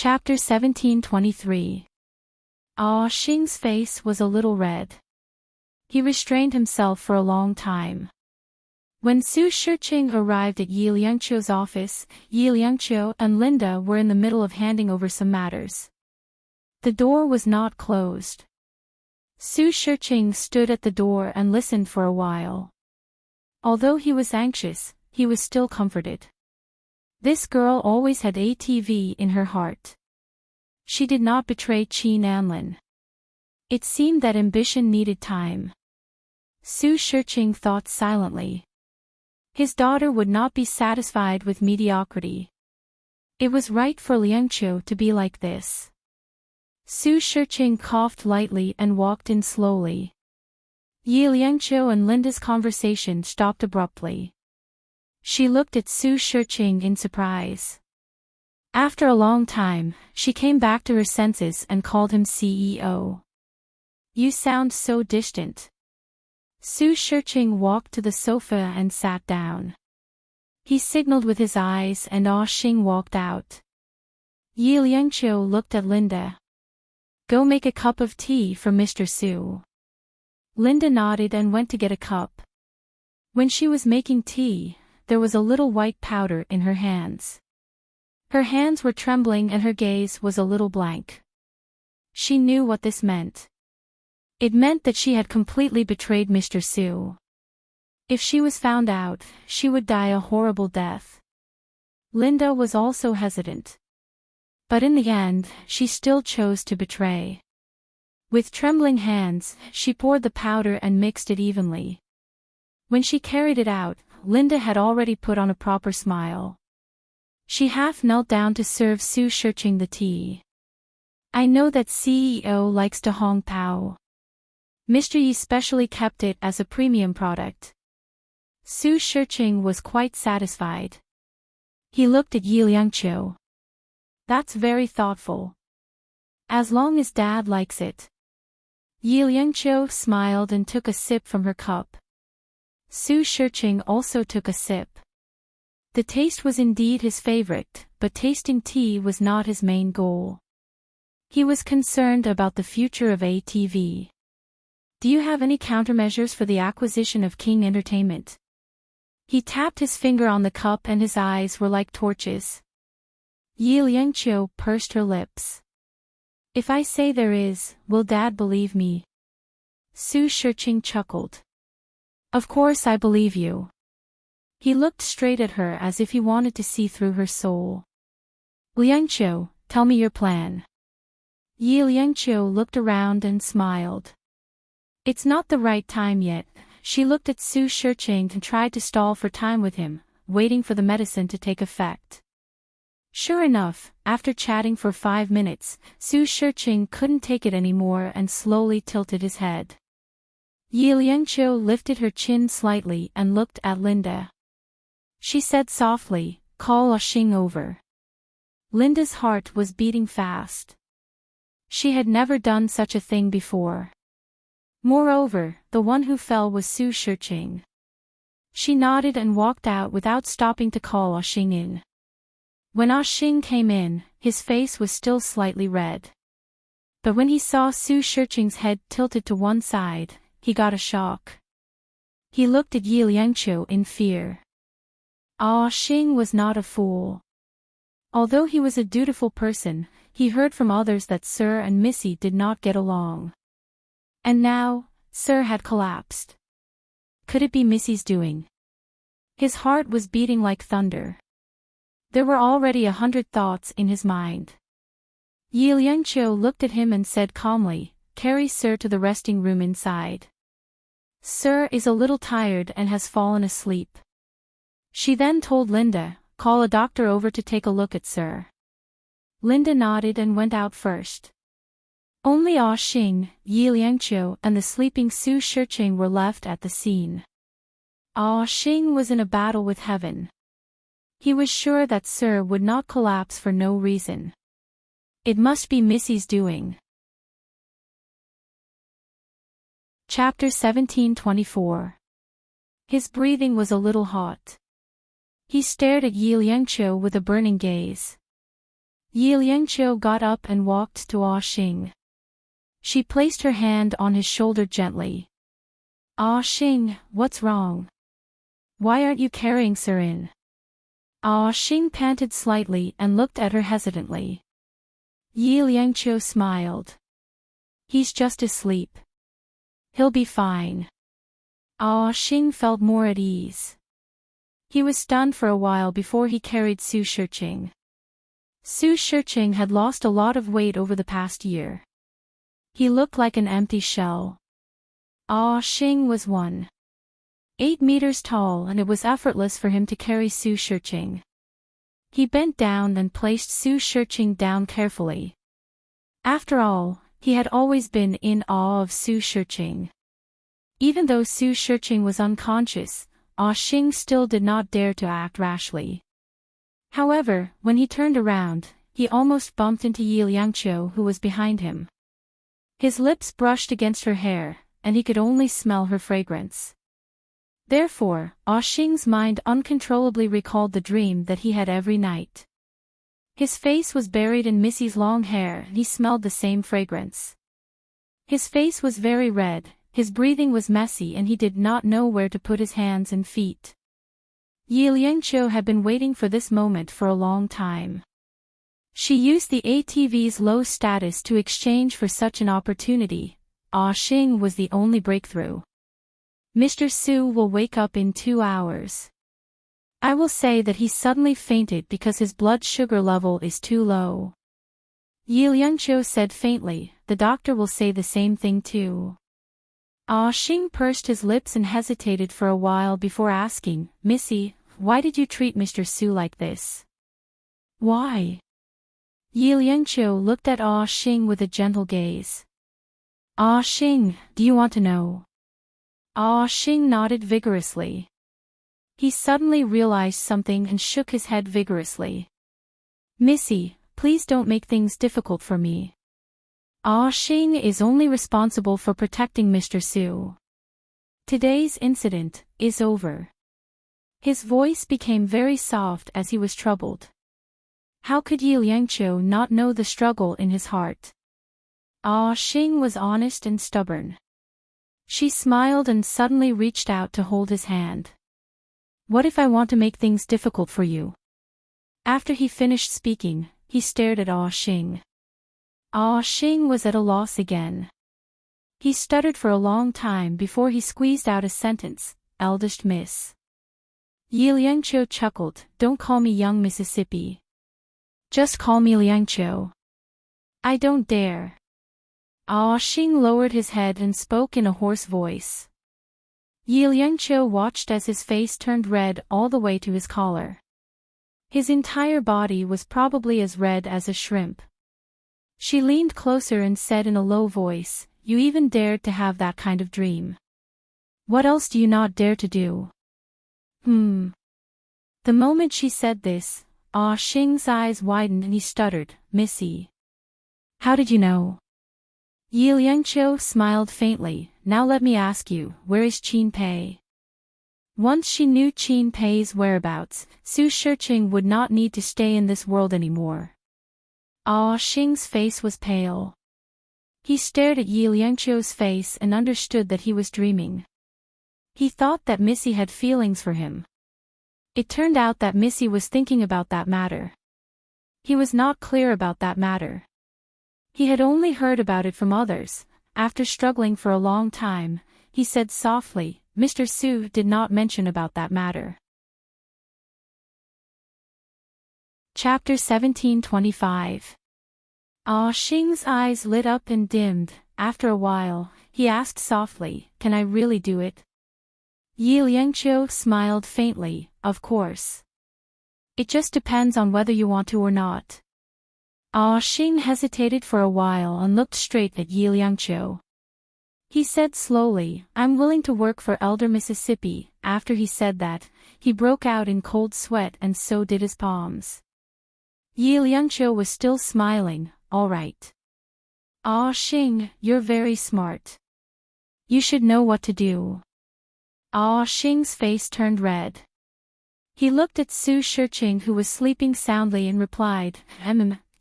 Chapter 1723. Ah Xing's face was a little red. He restrained himself for a long time. When Su Shiqing arrived at Yi Liangqiu's office, Yi Liangqiu and Linda were in the middle of handing over some matters. The door was not closed. Su Shiqing stood at the door and listened for a while. Although he was anxious, he was still comforted. This girl always had ATV in her heart. She did not betray Qi Nanlin. It seemed that ambition needed time. Su Shiqing thought silently. His daughter would not be satisfied with mediocrity. It was right for Liangqiu to be like this. Su Shiqing coughed lightly and walked in slowly. Yi Liangqiu and Linda's conversation stopped abruptly. She looked at Su Shiqing in surprise. After a long time, she came back to her senses and called him CEO. You sound so distant. Su Shiqing walked to the sofa and sat down. He signaled with his eyes and Ah Xing walked out. Yi Liangqiu looked at Linda. Go make a cup of tea for Mr. Su. Linda nodded and went to get a cup. When she was making tea, there was a little white powder in her hands. Her hands were trembling and her gaze was a little blank. She knew what this meant. It meant that she had completely betrayed Mr. Su. If she was found out, she would die a horrible death. Linda was also hesitant. But in the end, she still chose to betray. With trembling hands, she poured the powder and mixed it evenly. When she carried it out, Linda had already put on a proper smile. She half knelt down to serve Su Shiqing the tea. I know that CEO likes to Hong Pao. Mr. Yi specially kept it as a premium product. Su Shiqing was quite satisfied. He looked at Yi Liangqiu. That's very thoughtful. As long as Dad likes it. Yi Liangqiu smiled and took a sip from her cup. Su Shiqing also took a sip. The taste was indeed his favorite, but tasting tea was not his main goal. He was concerned about the future of ATV. Do you have any countermeasures for the acquisition of King Entertainment? He tapped his finger on the cup and his eyes were like torches. Yi Liangqiu pursed her lips. If I say there is, will Dad believe me? Su Shiqing chuckled. Of course I believe you. He looked straight at her as if he wanted to see through her soul. Liangqiu, tell me your plan. Yi Liangqiu looked around and smiled. It's not the right time yet. She looked at Su Shiqing and tried to stall for time with him, waiting for the medicine to take effect. Sure enough, after chatting for 5 minutes, Su Shiqing couldn't take it anymore and slowly tilted his head. Yi Liangqiu lifted her chin slightly and looked at Linda. She said softly, call Ah Xing over. Linda's heart was beating fast. She had never done such a thing before. Moreover, the one who fell was Su Shiqing. She nodded and walked out without stopping to call Ah Xing in. When Ah Xing came in, his face was still slightly red. But when he saw Su Shiqing's head tilted to one side, he got a shock. He looked at Yi Liangqiu in fear. Ah Xing was not a fool. Although he was a dutiful person, he heard from others that Sir and Missy did not get along. And now, Sir had collapsed. Could it be Missy's doing? His heart was beating like thunder. There were already 100 thoughts in his mind. Yi Liangqiu looked at him and said calmly, carry Sir to the resting room inside. Sir is a little tired and has fallen asleep. She then told Linda, call a doctor over to take a look at Sir. Linda nodded and went out first. Only Ah Xing, Yi Liangqiu and the sleeping Su Shiqing were left at the scene. Ah Xing was in a battle with heaven. He was sure that Sir would not collapse for no reason. It must be Missy's doing. Chapter 1724. His breathing was a little hot. He stared at Yi Liangqiu with a burning gaze. Yi Liangqiu got up and walked to Ah Xing. She placed her hand on his shoulder gently. Ah Xing, what's wrong? Why aren't you carrying Sirin? Ah Xing panted slightly and looked at her hesitantly. Yi Liangqiu smiled. He's just asleep. He'll be fine. Ah Xing felt more at ease. He was stunned for a while before he carried Su Shiqing. Su Shiqing had lost a lot of weight over the past year. He looked like an empty shell. Ah Xing was 1.8 meters tall and it was effortless for him to carry Su Shiqing. He bent down and placed Su Shiqing down carefully. After all, he had always been in awe of Su Shiqing. Even though Su Shiqing was unconscious, Ah Xing still did not dare to act rashly. However, when he turned around, he almost bumped into Yi Liangqiu who was behind him. His lips brushed against her hair, and he could only smell her fragrance. Therefore, Ah Xing's mind uncontrollably recalled the dream that he had every night. His face was buried in Missy's long hair and he smelled the same fragrance. His face was very red, his breathing was messy and he did not know where to put his hands and feet. Yi Liangqiu had been waiting for this moment for a long time. She used the ATV's low status to exchange for such an opportunity. Ah Xing was the only breakthrough. Mr. Su will wake up in 2 hours. I will say that he suddenly fainted because his blood sugar level is too low. Yi Liangqiu said faintly, the doctor will say the same thing too. Ah Xing pursed his lips and hesitated for a while before asking, Missy, why did you treat Mr. Su like this? Why? Yi Liangqiu looked at Ah Xing with a gentle gaze. Ah Xing, do you want to know? Ah Xing nodded vigorously. He suddenly realized something and shook his head vigorously. Missy, please don't make things difficult for me. Ah Xing is only responsible for protecting Mr. Su. Today's incident is over. His voice became very soft as he was troubled. How could Yi Liangqiu not know the struggle in his heart? Ah Xing was honest and stubborn. She smiled and suddenly reached out to hold his hand. What if I want to make things difficult for you? After he finished speaking, he stared at Ah Xing. Ah Xing was at a loss again. He stuttered for a long time before he squeezed out a sentence, eldest miss. Yi Liangqiu chuckled, don't call me young Mississippi. Just call me Liangqiu. I don't dare. Ah Xing lowered his head and spoke in a hoarse voice. Yi Liangqiu watched as his face turned red all the way to his collar. His entire body was probably as red as a shrimp. She leaned closer and said in a low voice, you even dared to have that kind of dream. What else do you not dare to do? The moment she said this, Ah Xing's eyes widened and he stuttered, Missy. How did you know? Yi Liangqiu smiled faintly, now let me ask you, where is Qin Pei? Once she knew Qin Pei's whereabouts, Su Shiqing would not need to stay in this world anymore. Ah Xing's face was pale. He stared at Yi Liangqiu's face and understood that he was dreaming. He thought that Missy had feelings for him. It turned out that Missy was thinking about that matter. He was not clear about that matter. He had only heard about it from others. After struggling for a long time, he said softly, Mr. Su did not mention about that matter. Chapter 1725. Ah Xing's eyes lit up and dimmed. After a while, he asked softly, can I really do it? Yi Liangqiu smiled faintly, of course. It just depends on whether you want to or not. Ah Xing hesitated for a while and looked straight at Yi Liangqiu. He said slowly, I'm willing to work for Elder Mississippi. After he said that, he broke out in cold sweat and so did his palms. Yi Liangqiu was still smiling, all right. Ah Xing, you're very smart. You should know what to do. Ah Xing's face turned red. He looked at Su Shiqing who was sleeping soundly and replied,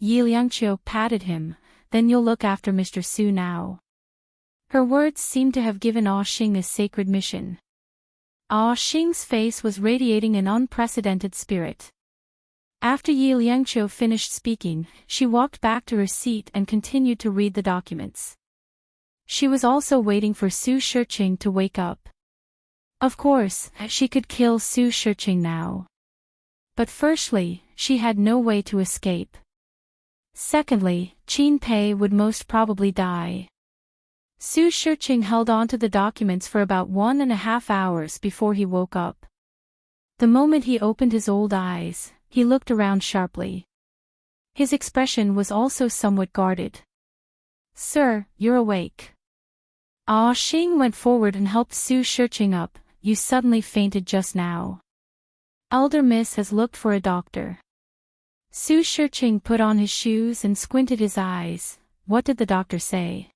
Yi Liangqiu patted him, then you'll look after Mr. Su now. Her words seemed to have given Ah Xing a sacred mission. Ah Xing's face was radiating an unprecedented spirit. After Yi Liangqiu finished speaking, she walked back to her seat and continued to read the documents. She was also waiting for Su Shiqing to wake up. Of course, she could kill Su Shiqing now. But firstly, she had no way to escape. Secondly, Qin Pei would most probably die. Su Shiqing held on to the documents for about 1.5 hours before he woke up. The moment he opened his old eyes, he looked around sharply. His expression was also somewhat guarded. "Sir, you're awake." Ah Xing went forward and helped Su Shiqing up. "You suddenly fainted just now. Elder Miss has looked for a doctor." Su Shiqing put on his shoes and squinted his eyes. "What did the doctor say?"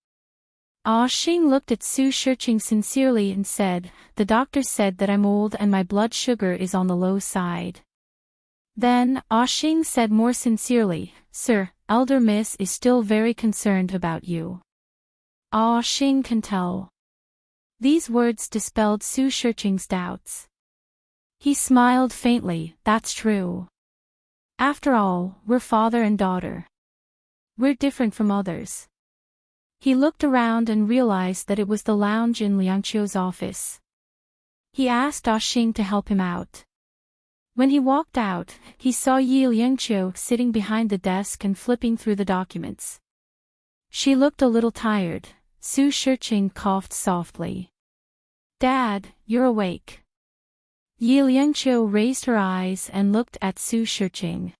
Ah Xing looked at Su Shiqing sincerely and said, "The doctor said that I'm old and my blood sugar is on the low side." Then, Ah Xing said more sincerely, "Sir, Elder Miss is still very concerned about you. Ah Xing can tell." These words dispelled Su Shiqing's doubts. He smiled faintly. "That's true. After all, we're father and daughter. We're different from others." He looked around and realized that it was the lounge in Liangqiu's office. He asked Ah Xing to help him out. When he walked out, he saw Yi Liangqiu sitting behind the desk and flipping through the documents. She looked a little tired. Su Shiqing coughed softly. "Dad, you're awake." Yi Liangqiu raised her eyes and looked at Su Shiqing.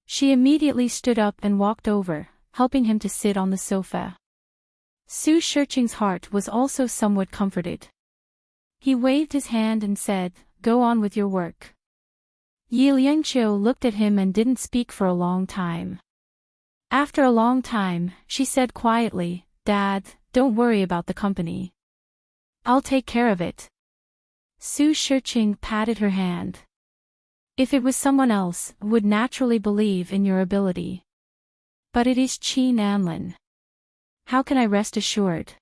She immediately stood up and walked over, helping him to sit on the sofa. Su Shiqing's heart was also somewhat comforted. He waved his hand and said, "Go on with your work." Yi Liangqiu looked at him and didn't speak for a long time. After a long time, she said quietly, "Dad, don't worry about the company. I'll take care of it." Su Shiqing patted her hand. "If it was someone else, would naturally believe in your ability. But it is Qin Anlin. How can I rest assured?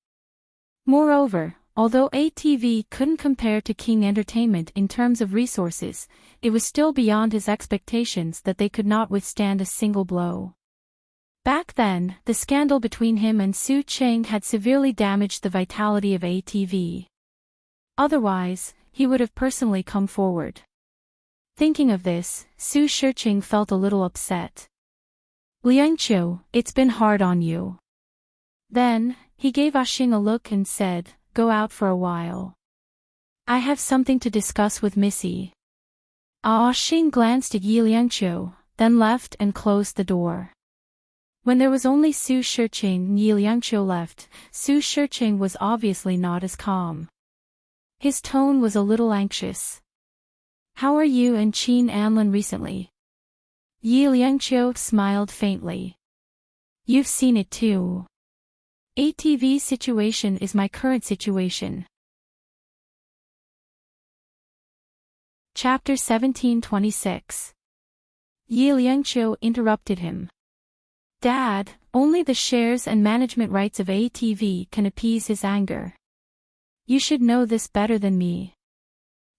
Moreover, although ATV couldn't compare to King Entertainment in terms of resources, it was still beyond his expectations that they could not withstand a single blow. Back then, the scandal between him and Su Cheng had severely damaged the vitality of ATV. Otherwise, he would have personally come forward. Thinking of this, Su Shiqing felt a little upset. "Liangqiu, it's been hard on you." Then, he gave Ah Xing a look and said, "Go out for a while. I have something to discuss with Missy." Ah Xing glanced at Yi Liangqiu, then left and closed the door. When there was only Su Shiqing and Yi Liangqiu left, Su Shiqing was obviously not as calm. His tone was a little anxious. "How are you and Qin Anlin recently?" Yi Liangqiu smiled faintly. "You've seen it too. ATV's situation is my current situation." Chapter 1726. Yi Liangqiu interrupted him. "Dad, only the shares and management rights of ATV can appease his anger. You should know this better than me."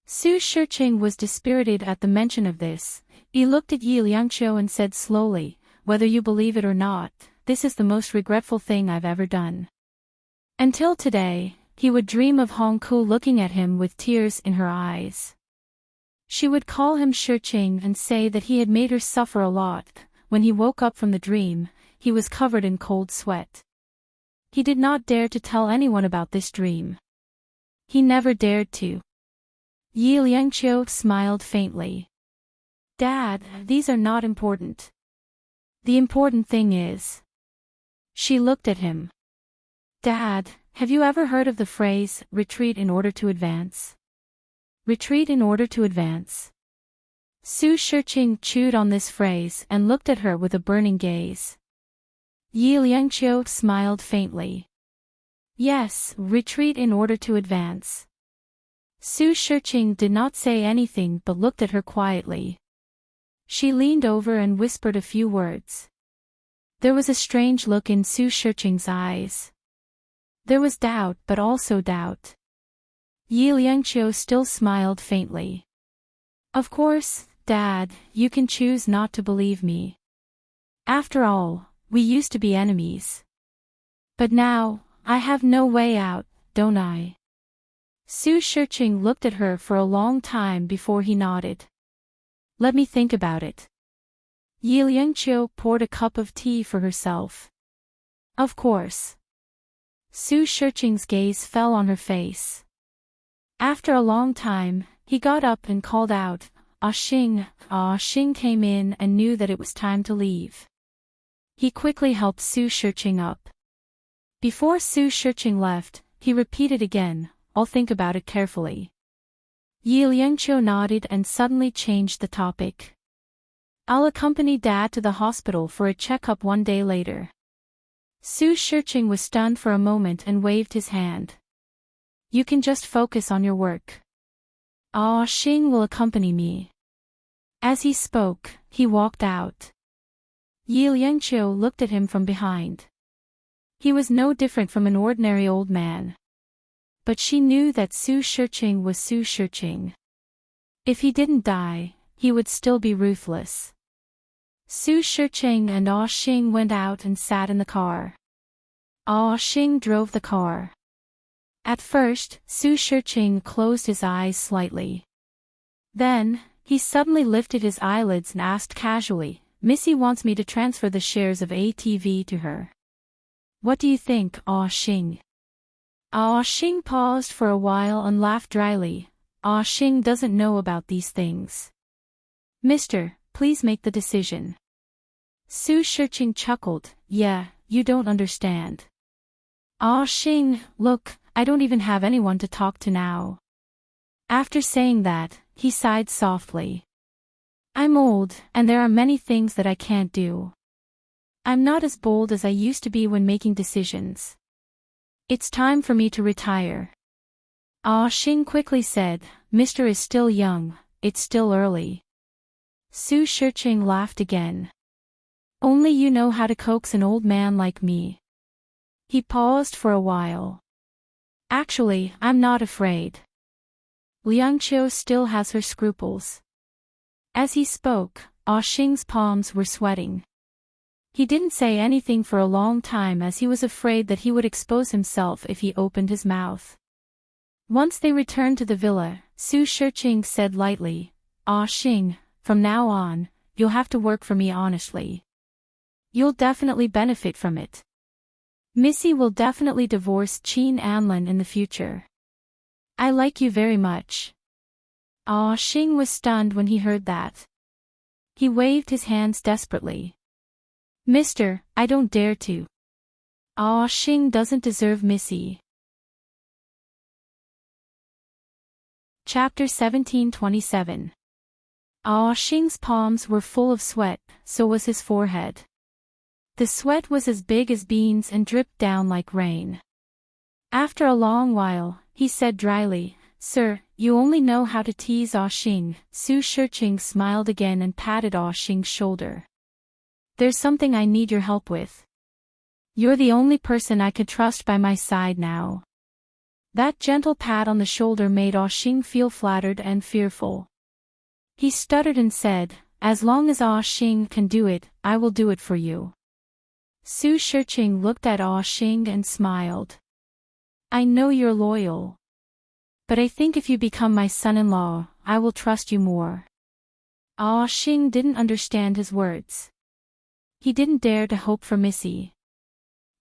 Su Shiqing was dispirited at the mention of this. He looked at Yi Liangqiu and said slowly, "Whether you believe it or not, this is the most regretful thing I've ever done." Until today, he would dream of Hongku looking at him with tears in her eyes. She would call him Shiqing and say that he had made her suffer a lot. When he woke up from the dream, he was covered in cold sweat. He did not dare to tell anyone about this dream. He never dared to. Yi Liangqiu smiled faintly. "Dad, these are not important. The important thing is..." She looked at him. "Dad, have you ever heard of the phrase, retreat in order to advance?" Retreat in order to advance. Su Shiqing chewed on this phrase and looked at her with a burning gaze. Yi Liangqiu smiled faintly. "Yes, retreat in order to advance." Su Shiqing did not say anything but looked at her quietly. She leaned over and whispered a few words. There was a strange look in Su Shiqing's eyes. There was doubt but also doubt. Yi Liangqiu still smiled faintly. Of course, Dad, you can choose not to believe me. After all, we used to be enemies. But now, I have no way out, don't I? Su Shiqing looked at her for a long time before he nodded. Let me think about it. Yi Liangqiu poured a cup of tea for herself. Of course. Su Shiqing's gaze fell on her face. After a long time, he got up and called out, "Ah Xing." Ah Xing came in and knew that it was time to leave. He quickly helped Su Shiqing up. Before Su Shiqing left, he repeated again, "I'll think about it carefully." Yi Liangqiu nodded and suddenly changed the topic. "I'll accompany Dad to the hospital for a checkup one day later." Su Shiqing was stunned for a moment and waved his hand. "You can just focus on your work. Ah Xing will accompany me." As he spoke, he walked out. Yi Liangqiu looked at him from behind. He was no different from an ordinary old man. But she knew that Su Shiqing was Su Shiqing. If he didn't die, he would still be ruthless. Su Shiqing and Ah Xing went out and sat in the car. Ah Xing drove the car. At first, Su Shiqing closed his eyes slightly. Then, he suddenly lifted his eyelids and asked casually, "Missy wants me to transfer the shares of ATV to her. What do you think, Ah Xing?" Ah Xing paused for a while and laughed dryly. Ah Xing doesn't know about these things. "Mister, please make the decision." Su Shiqing chuckled, "Yeah, you don't understand. Ah Xing, look, I don't even have anyone to talk to now." After saying that, he sighed softly. "I'm old, and there are many things that I can't do. I'm not as bold as I used to be when making decisions. It's time for me to retire." Ah Xing quickly said, "Mister is still young, it's still early." Su Shiqing laughed again. "Only you know how to coax an old man like me." He paused for a while. "Actually, I'm not afraid. Liangqiu still has her scruples." As he spoke, Ah Xing's palms were sweating. He didn't say anything for a long time as he was afraid that he would expose himself if he opened his mouth. Once they returned to the villa, Su Shiqing said lightly, "Ah Xing, from now on, you'll have to work for me honestly. You'll definitely benefit from it. Missy will definitely divorce Qin Anlin in the future. I like you very much." Ah Xing was stunned when he heard that. He waved his hands desperately. "Mister, I don't dare to. Ah Xing doesn't deserve Missy." Chapter 1727. Ah Xing's palms were full of sweat, so was his forehead. The sweat was as big as beans and dripped down like rain. After a long while, he said dryly, "Sir, you only know how to tease Ah Xing." Su Shiqing smiled again and patted Ah Xing's shoulder. "There's something I need your help with. You're the only person I could trust by my side now." That gentle pat on the shoulder made Ah Xing feel flattered and fearful. He stuttered and said, "As long as Ah Xing can do it, I will do it for you." Su Shiqing looked at Ah Xing and smiled. "I know you're loyal. But I think if you become my son-in-law, I will trust you more." Ah Xing didn't understand his words. He didn't dare to hope for Missy.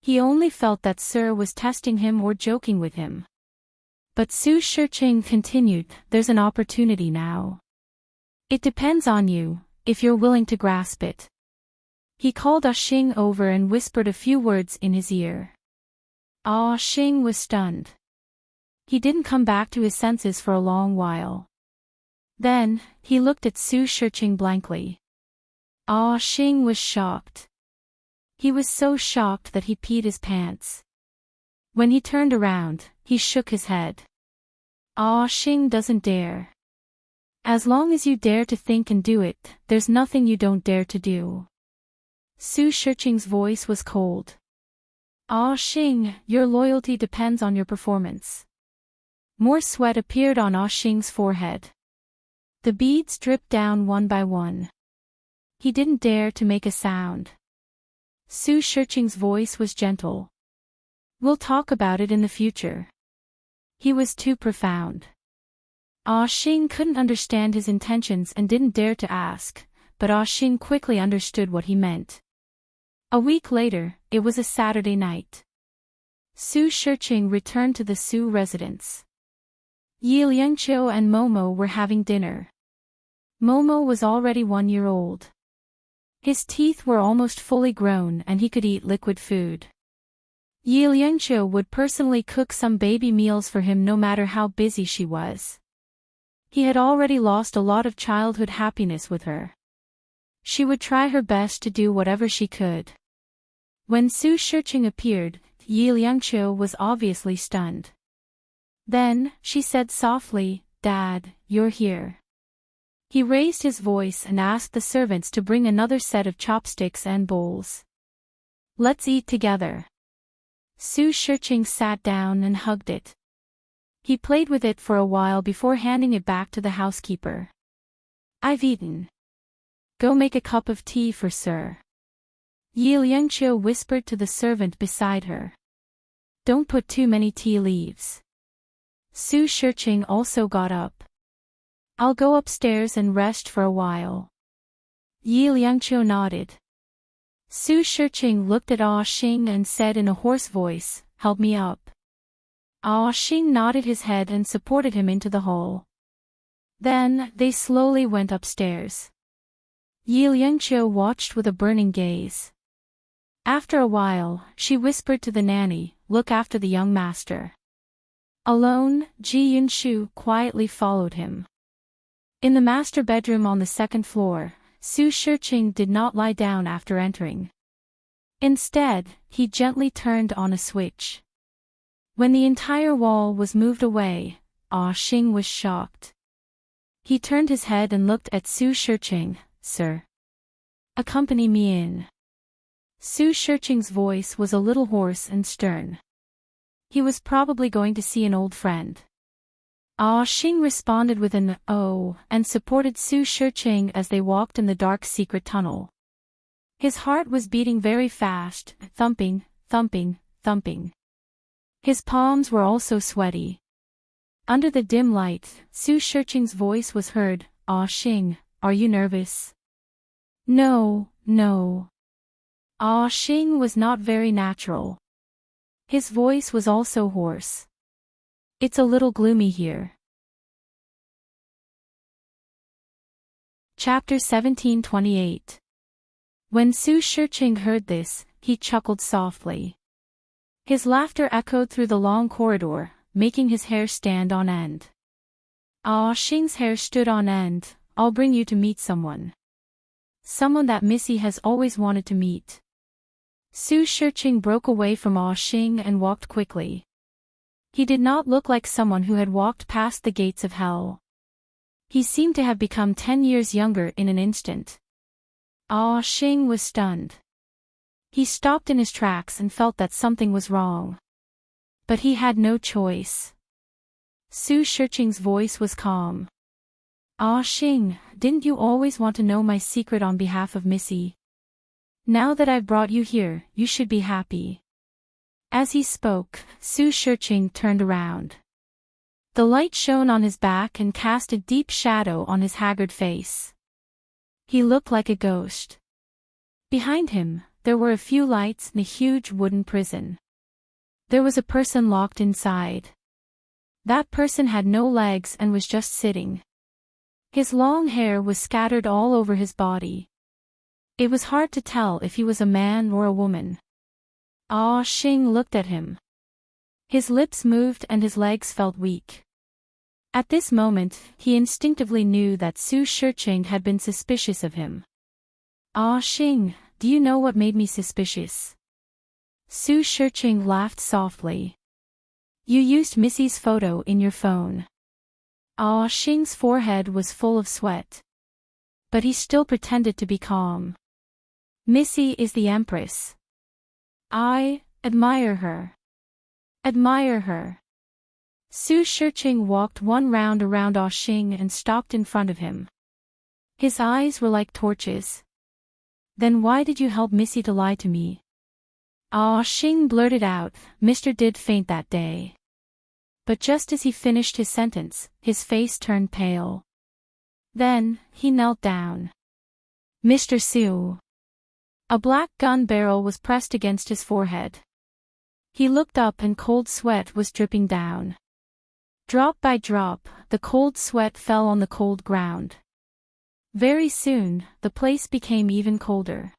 He only felt that Sir was testing him or joking with him. But Su Shiqing continued, "There's an opportunity now. It depends on you, if you're willing to grasp it." He called Ah Xing over and whispered a few words in his ear. Ah Xing was stunned. He didn't come back to his senses for a long while. Then, he looked at Su Shiqing blankly. Ah Xing was shocked. He was so shocked that he peed his pants. When he turned around, he shook his head. Ah Xing doesn't dare. As long as you dare to think and do it, there's nothing you don't dare to do. Su Shiqing's voice was cold. Ah Xing, your loyalty depends on your performance. More sweat appeared on Ah Xing's forehead. The beads dripped down one by one. He didn't dare to make a sound. Su Shiqing's voice was gentle. We'll talk about it in the future. He was too profound. Ah Xing couldn't understand his intentions and didn't dare to ask, but Ah Xing quickly understood what he meant. A week later, it was a Saturday night. Su Shiqing returned to the Su residence. Yi Liangqiu and Momo were having dinner. Momo was already 1 year old. His teeth were almost fully grown and he could eat liquid food. Yi Liangqiu would personally cook some baby meals for him no matter how busy she was. He had already lost a lot of childhood happiness with her. She would try her best to do whatever she could. When Su Shiqing appeared, Yi Liangqiu was obviously stunned. Then, she said softly, "Dad, you're here." He raised his voice and asked the servants to bring another set of chopsticks and bowls. "Let's eat together." Su Shiqing sat down and hugged it. He played with it for a while before handing it back to the housekeeper. "I've eaten. Go make a cup of tea for Sir." Yi Liangqiu whispered to the servant beside her. "Don't put too many tea leaves." Su Shiqing also got up. "I'll go upstairs and rest for a while." Yi Liangqiu nodded. Su Shiqing looked at Ah Xing and said in a hoarse voice, "Help me up." Ah Xing nodded his head and supported him into the hall. Then, they slowly went upstairs. Yi Liangqiu watched with a burning gaze. After a while, she whispered to the nanny, "Look after the young master." Alone, Ji Yunshu quietly followed him. In the master bedroom on the second floor, Su Shiqing did not lie down after entering. Instead, he gently turned on a switch. When the entire wall was moved away, Ah Xing was shocked. He turned his head and looked at Su Shiqing. "Sir, accompany me in." Su Shiqing's voice was a little hoarse and stern. He was probably going to see an old friend. Ah Xing responded with an "oh" and supported Su Shiqing as they walked in the dark secret tunnel. His heart was beating very fast, thumping, thumping, thumping. His palms were also sweaty. Under the dim light, Su Shiqing's voice was heard, "Ah Xing, are you nervous?" "No, no." Ah Xing was not very natural. His voice was also hoarse. "It's a little gloomy here." Chapter 1728. When Su Shiqing heard this, he chuckled softly. His laughter echoed through the long corridor, making his hair stand on end. Ah Xing's hair stood on end. "I'll bring you to meet someone. Someone that Missy has always wanted to meet." Su Shiqing broke away from Ah Xing and walked quickly. He did not look like someone who had walked past the gates of hell. He seemed to have become 10 years younger in an instant. Ah Xing was stunned. He stopped in his tracks and felt that something was wrong. But he had no choice. Su Shiqing's voice was calm. "Ah Xing, didn't you always want to know my secret on behalf of Missy? Now that I've brought you here, you should be happy." As he spoke, Su Shiqing turned around. The light shone on his back and cast a deep shadow on his haggard face. He looked like a ghost. Behind him, there were a few lights in a huge wooden prison. There was a person locked inside. That person had no legs and was just sitting. His long hair was scattered all over his body. It was hard to tell if he was a man or a woman. Ah Xing looked at him. His lips moved and his legs felt weak. At this moment, he instinctively knew that Su Shiqing had been suspicious of him. "Ah Xing, do you know what made me suspicious?" Su Shiqing laughed softly. "You used Missy's photo in your phone." Ah Xing's forehead was full of sweat. But he still pretended to be calm. Missy is the Empress. I admire her. Admire her. Su Shiqing walked one round around Ah Xing and stopped in front of him. His eyes were like torches. Then why did you help Missy to lie to me? Ah Xing blurted out, Mr. did faint that day. But just as he finished his sentence, his face turned pale. Then, he knelt down. Mr. Su. A black gun barrel was pressed against his forehead. He looked up and cold sweat was dripping down. Drop by drop, the cold sweat fell on the cold ground. Very soon, the place became even colder.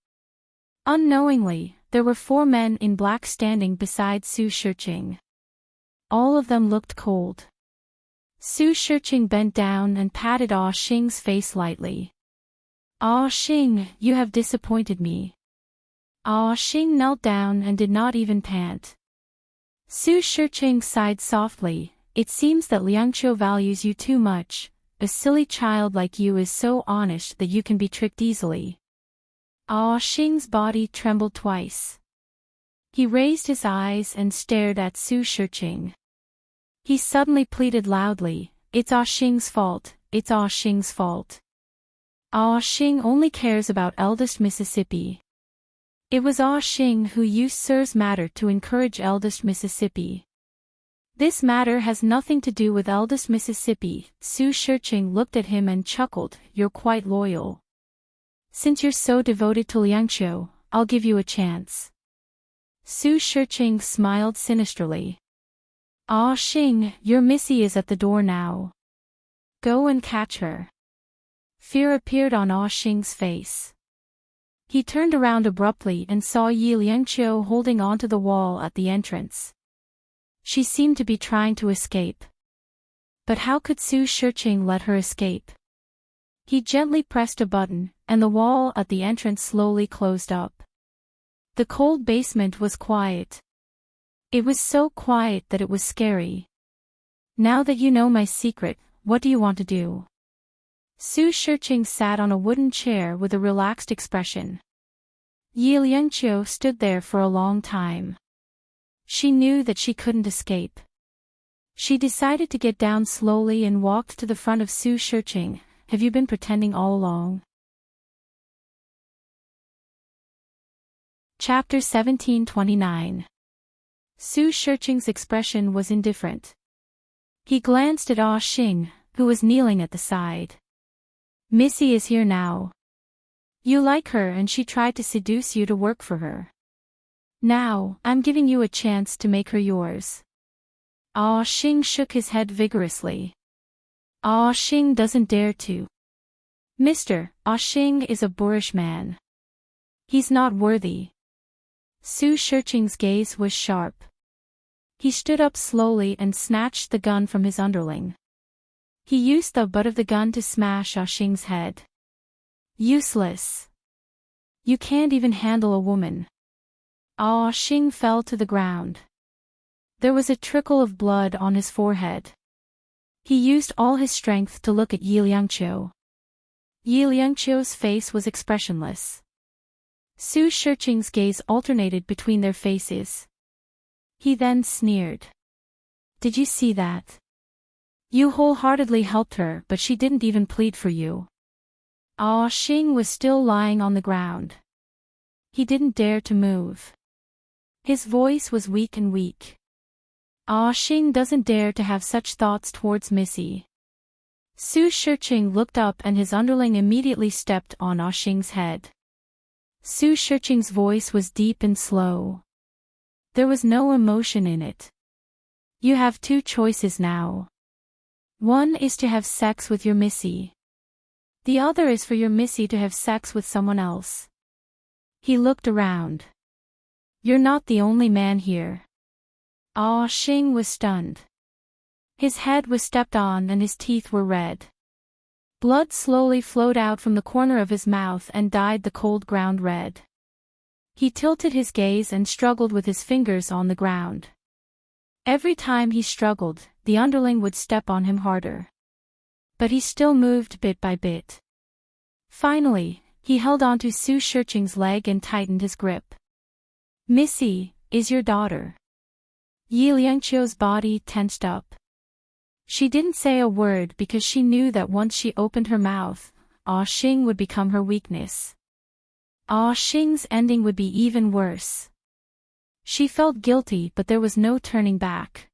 Unknowingly, there were 4 men in black standing beside Su Shiqing. All of them looked cold. Su Shiqing bent down and patted Ah Xing's face lightly. Ah Xing, you have disappointed me. Ah Xing knelt down and did not even pant. Su Shiqing sighed softly, it seems that Liangqiu values you too much. A silly child like you is so honest that you can be tricked easily. Ah Xing's body trembled twice. He raised his eyes and stared at Su Shiqing. He suddenly pleaded loudly, it's Ah Xing's fault, it's Ah Xing's fault. Ah Xing only cares about eldest Mississippi. It was Ah Xing who used Sir's matter to encourage eldest Mississippi. This matter has nothing to do with eldest Mississippi. Su Shiqing looked at him and chuckled, you're quite loyal. Since you're so devoted to Liangqiu, I'll give you a chance. Su Shiqing smiled sinisterly. Ah Xing, your Missy is at the door now. Go and catch her. Fear appeared on Ah Xing's face. He turned around abruptly and saw Yi Liangqiu holding onto the wall at the entrance. She seemed to be trying to escape. But how could Su Shiqing let her escape? He gently pressed a button, and the wall at the entrance slowly closed up. The cold basement was quiet. It was so quiet that it was scary. Now that you know my secret, what do you want to do? Su Shiqing sat on a wooden chair with a relaxed expression. Yi Liangqiu stood there for a long time. She knew that she couldn't escape. She decided to get down slowly and walked to the front of Su Shiqing. Have you been pretending all along? Chapter 1729. Su Shiqing's expression was indifferent. He glanced at Ah Xing, who was kneeling at the side. Missy is here now. You like her and she tried to seduce you to work for her. Now, I'm giving you a chance to make her yours. Ah Xing shook his head vigorously. Ah Xing doesn't dare to. Mr. Ah Xing is a boorish man. He's not worthy. Su Shiqing's gaze was sharp. He stood up slowly and snatched the gun from his underling. He used the butt of the gun to smash Ah Xing's head. Useless. You can't even handle a woman. Ah Xing fell to the ground. There was a trickle of blood on his forehead. He used all his strength to look at Yi Liangqiu. Yi Liangqiu's face was expressionless. Su Shiqing's gaze alternated between their faces. He then sneered. Did you see that? You wholeheartedly helped her, but she didn't even plead for you. Ah Xing was still lying on the ground. He didn't dare to move. His voice was weak and weak. Ah Xing doesn't dare to have such thoughts towards Missy. Su Shiqing looked up and his underling immediately stepped on Ah Xing's head. Su Shiqing's voice was deep and slow. There was no emotion in it. You have 2 choices now. One is to have sex with your Missy. The other is for your Missy to have sex with someone else. He looked around. You're not the only man here. Ah Xing was stunned. His head was stepped on and his teeth were red. Blood slowly flowed out from the corner of his mouth and dyed the cold ground red. He tilted his gaze and struggled with his fingers on the ground. Every time he struggled, the underling would step on him harder. But he still moved bit by bit. Finally, He held onto Su Shiqing's leg and tightened his grip. Missy, is your daughter? Yi Liangqiu's body tensed up. She didn't say a word because she knew that once she opened her mouth, Xing would become her weakness. Xing's ending would be even worse. She felt guilty, but there was no turning back.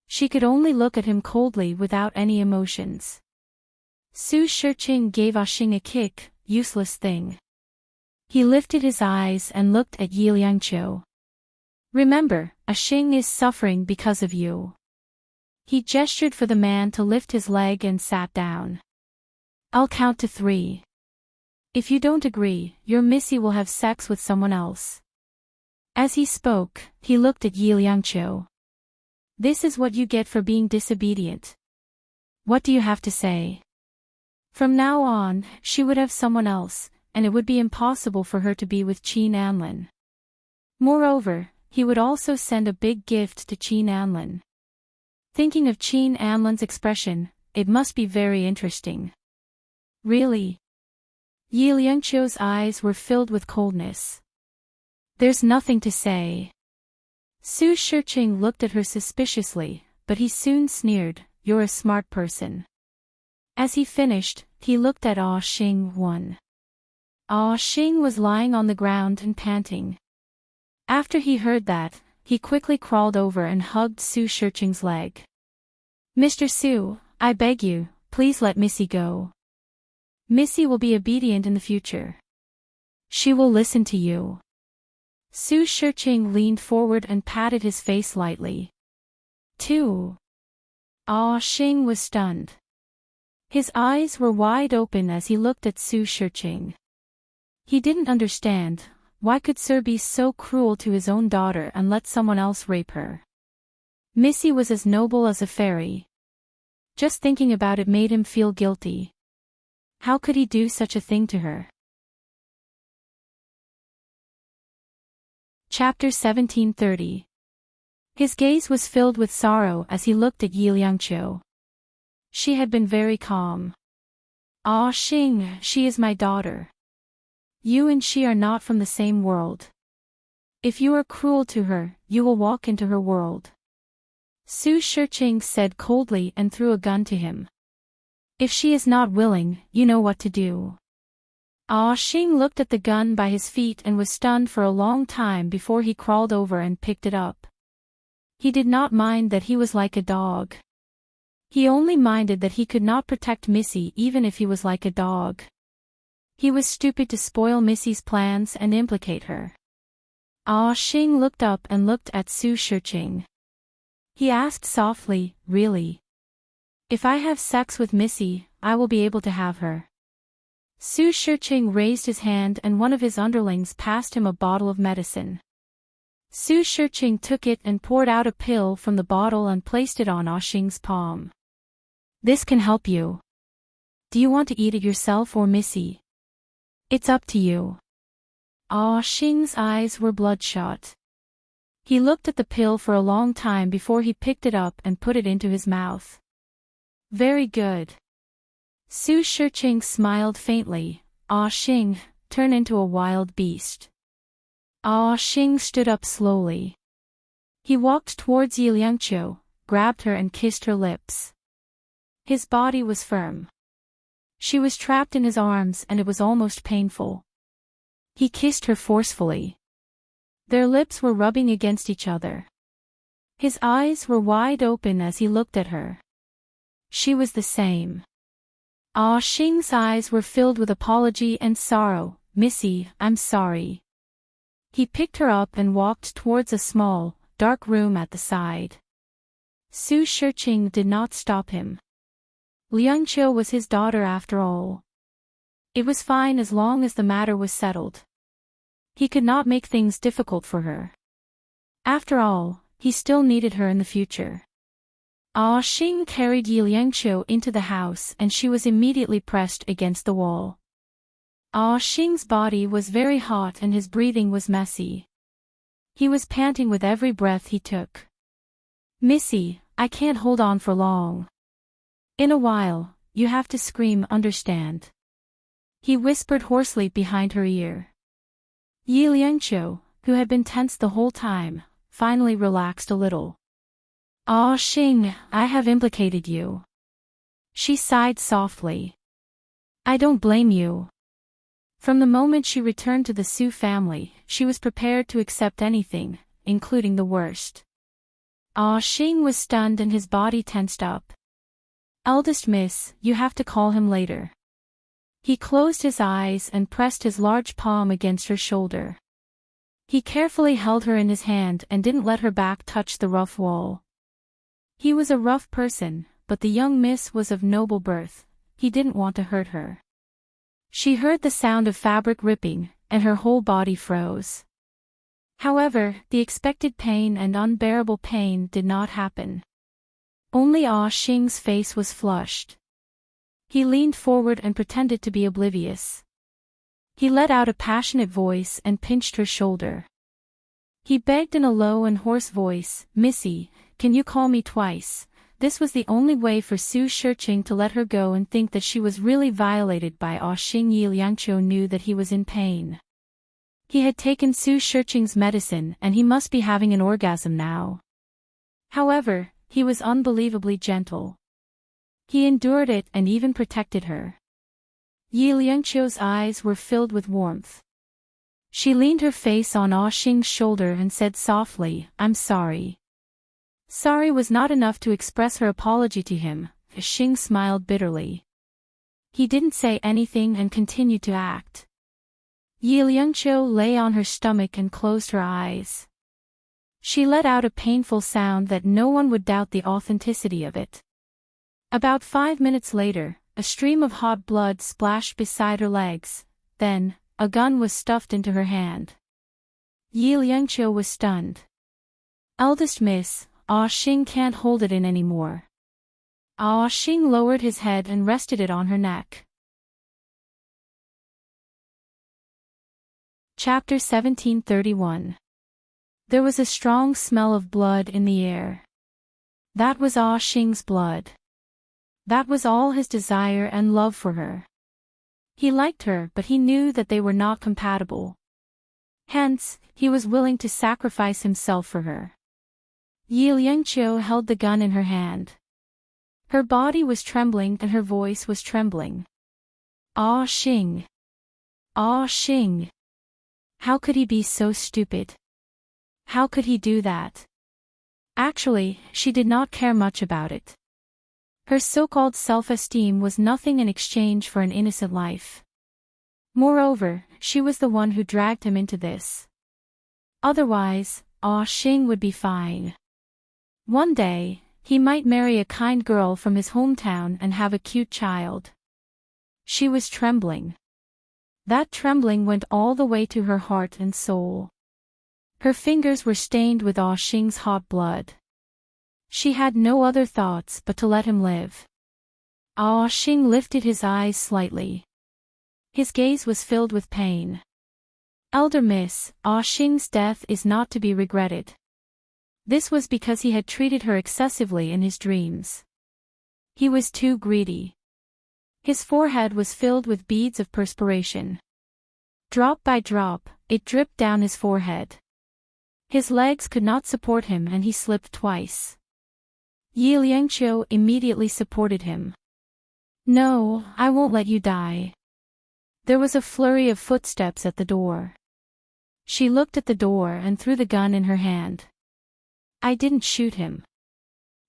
She could only look at him coldly without any emotions. Su Shiqing gave Xing a kick, useless thing. He lifted his eyes and looked at Yi Liangqiu. Remember, Xing is suffering because of you. He gestured for the man to lift his leg and sat down. I'll count to 3. If you don't agree, your Missy will have sex with someone else. As he spoke, he looked at Yi Liangqiu. This is what you get for being disobedient. What do you have to say? From now on, she would have someone else, and it would be impossible for her to be with Qin Anlin. Moreover, he would also send a big gift to Qin Anlin. Thinking of Qin Anlin's expression, it must be very interesting. Really? Yi Liangqiu's eyes were filled with coldness. There's nothing to say. Su Shiqing looked at her suspiciously, but he soon sneered, you're a smart person. As he finished, he looked at Xing. Xing was lying on the ground and panting. After he heard that, he quickly crawled over and hugged Su Shiqing's leg. Mr. Su, I beg you, please let Missy go. Missy will be obedient in the future. She will listen to you. Su Shiqing leaned forward and patted his face lightly. 2. Xing was stunned. His eyes were wide open as he looked at Su Shiqing. He didn't understand, why could Sir be so cruel to his own daughter and let someone else rape her? Missy was as noble as a fairy. Just thinking about it made him feel guilty. How could he do such a thing to her? Chapter 1730. His gaze was filled with sorrow as he looked at Yi Liangqiu. She had been very calm. Xing, she is my daughter. You and she are not from the same world. If you are cruel to her, you will walk into her world. Su Shiqing said coldly and threw a gun to him. If she is not willing, you know what to do. Xing looked at the gun by his feet and was stunned for a long time before he crawled over and picked it up. He did not mind that he was like a dog. He only minded that he could not protect Missy even if he was like a dog. He was stupid to spoil Missy's plans and implicate her. Xing looked up and looked at Su Shiqing. He asked softly, really? If I have sex with Missy, I will be able to have her. Su Shiqing raised his hand and one of his underlings passed him a bottle of medicine. Su Shiqing took it and poured out a pill from the bottle and placed it on Xing's palm. This can help you. Do you want to eat it yourself or Missy? It's up to you. Xing's eyes were bloodshot. He looked at the pill for a long time before he picked it up and put it into his mouth. Very good. Su Shiqing smiled faintly. Xing, turn into a wild beast. Xing stood up slowly. He walked towards Yi Liangqiu, grabbed her and kissed her lips. His body was firm. She was trapped in his arms and it was almost painful. He kissed her forcefully. Their lips were rubbing against each other. His eyes were wide open as he looked at her. She was the same. Xing's eyes were filled with apology and sorrow. Missy, I'm sorry. He picked her up and walked towards a small, dark room at the side. Su Shiqing did not stop him. Liangqiu was his daughter after all. It was fine as long as the matter was settled. He could not make things difficult for her. After all, he still needed her in the future. Xing carried Yi Liangqiu into the house and she was immediately pressed against the wall. Xing's body was very hot and his breathing was messy. He was panting with every breath he took. Missy, I can't hold on for long. In a while, you have to scream, understand? he whispered hoarsely behind her ear. Yi Liangqiu, who had been tense the whole time, finally relaxed a little. Ah Xing, I have implicated you. She sighed softly. I don't blame you. From the moment she returned to the Su family, she was prepared to accept anything, including the worst. Ah Xing was stunned and his body tensed up. Eldest miss, you have to call him later. He closed his eyes and pressed his large palm against her shoulder. He carefully held her in his hand and didn't let her back touch the rough wall. He was a rough person, but the young miss was of noble birth. He didn't want to hurt her. She heard the sound of fabric ripping, and her whole body froze. However, the expected pain and unbearable pain did not happen. Only Ah Xing's face was flushed. He leaned forward and pretended to be oblivious. He let out a passionate voice and pinched her shoulder. He begged in a low and hoarse voice, Missy, can you call me twice? This was the only way for Su Shiqing to let her go and think that she was really violated by Ah Xing. Yi Liangqiu knew that he was in pain. He had taken Su Shiqing's medicine and he must be having an orgasm now. However, he was unbelievably gentle. He endured it and even protected her. Yi Liangqiu's eyes were filled with warmth. She leaned her face on Ah Xing's shoulder and said softly, I'm sorry. Sorry was not enough to express her apology to him. Xing smiled bitterly. He didn't say anything and continued to act. Yi Liangqiu lay on her stomach and closed her eyes. She let out a painful sound that no one would doubt the authenticity of it. About 5 minutes later, a stream of hot blood splashed beside her legs. Then, a gun was stuffed into her hand. Yi Liangqiu was stunned. Eldest miss, Ah Xing can't hold it in anymore. Ah Xing lowered his head and rested it on her neck. Chapter 1731. There was a strong smell of blood in the air. That was Ah Xing's blood. That was all his desire and love for her. He liked her, but he knew that they were not compatible. Hence, he was willing to sacrifice himself for her. Yi Liangqiu held the gun in her hand. Her body was trembling and her voice was trembling. Ah Xing. Ah Xing. How could he be so stupid? How could he do that? Actually, she did not care much about it. Her so-called self-esteem was nothing in exchange for an innocent life. Moreover, she was the one who dragged him into this. Otherwise, Ah Xing would be fine. One day, he might marry a kind girl from his hometown and have a cute child. She was trembling. That trembling went all the way to her heart and soul. Her fingers were stained with Ah Xing's hot blood. She had no other thoughts but to let him live. Ah Xing lifted his eyes slightly. His gaze was filled with pain. Elder miss, Ah Xing's death is not to be regretted. This was because he had treated her excessively in his dreams. He was too greedy. His forehead was filled with beads of perspiration. Drop by drop, it dripped down his forehead. His legs could not support him and he slipped twice. Yi Liangqiu immediately supported him. No, I won't let you die. There was a flurry of footsteps at the door. She looked at the door and threw the gun in her hand. I didn't shoot him.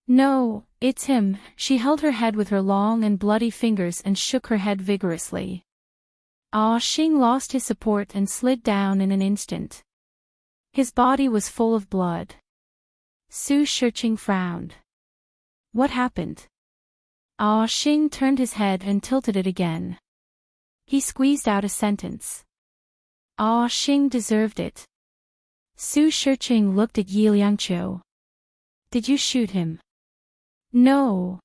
No, it's him. She held her head with her long and bloody fingers and shook her head vigorously. Ah Xing lost his support and slid down in an instant. His body was full of blood. Su Shiqing frowned. What happened? Ah Xing turned his head and tilted it again. He squeezed out a sentence. Ah Xing deserved it. Su Shiqing looked at Yi Liangqiu. Did you shoot him? No.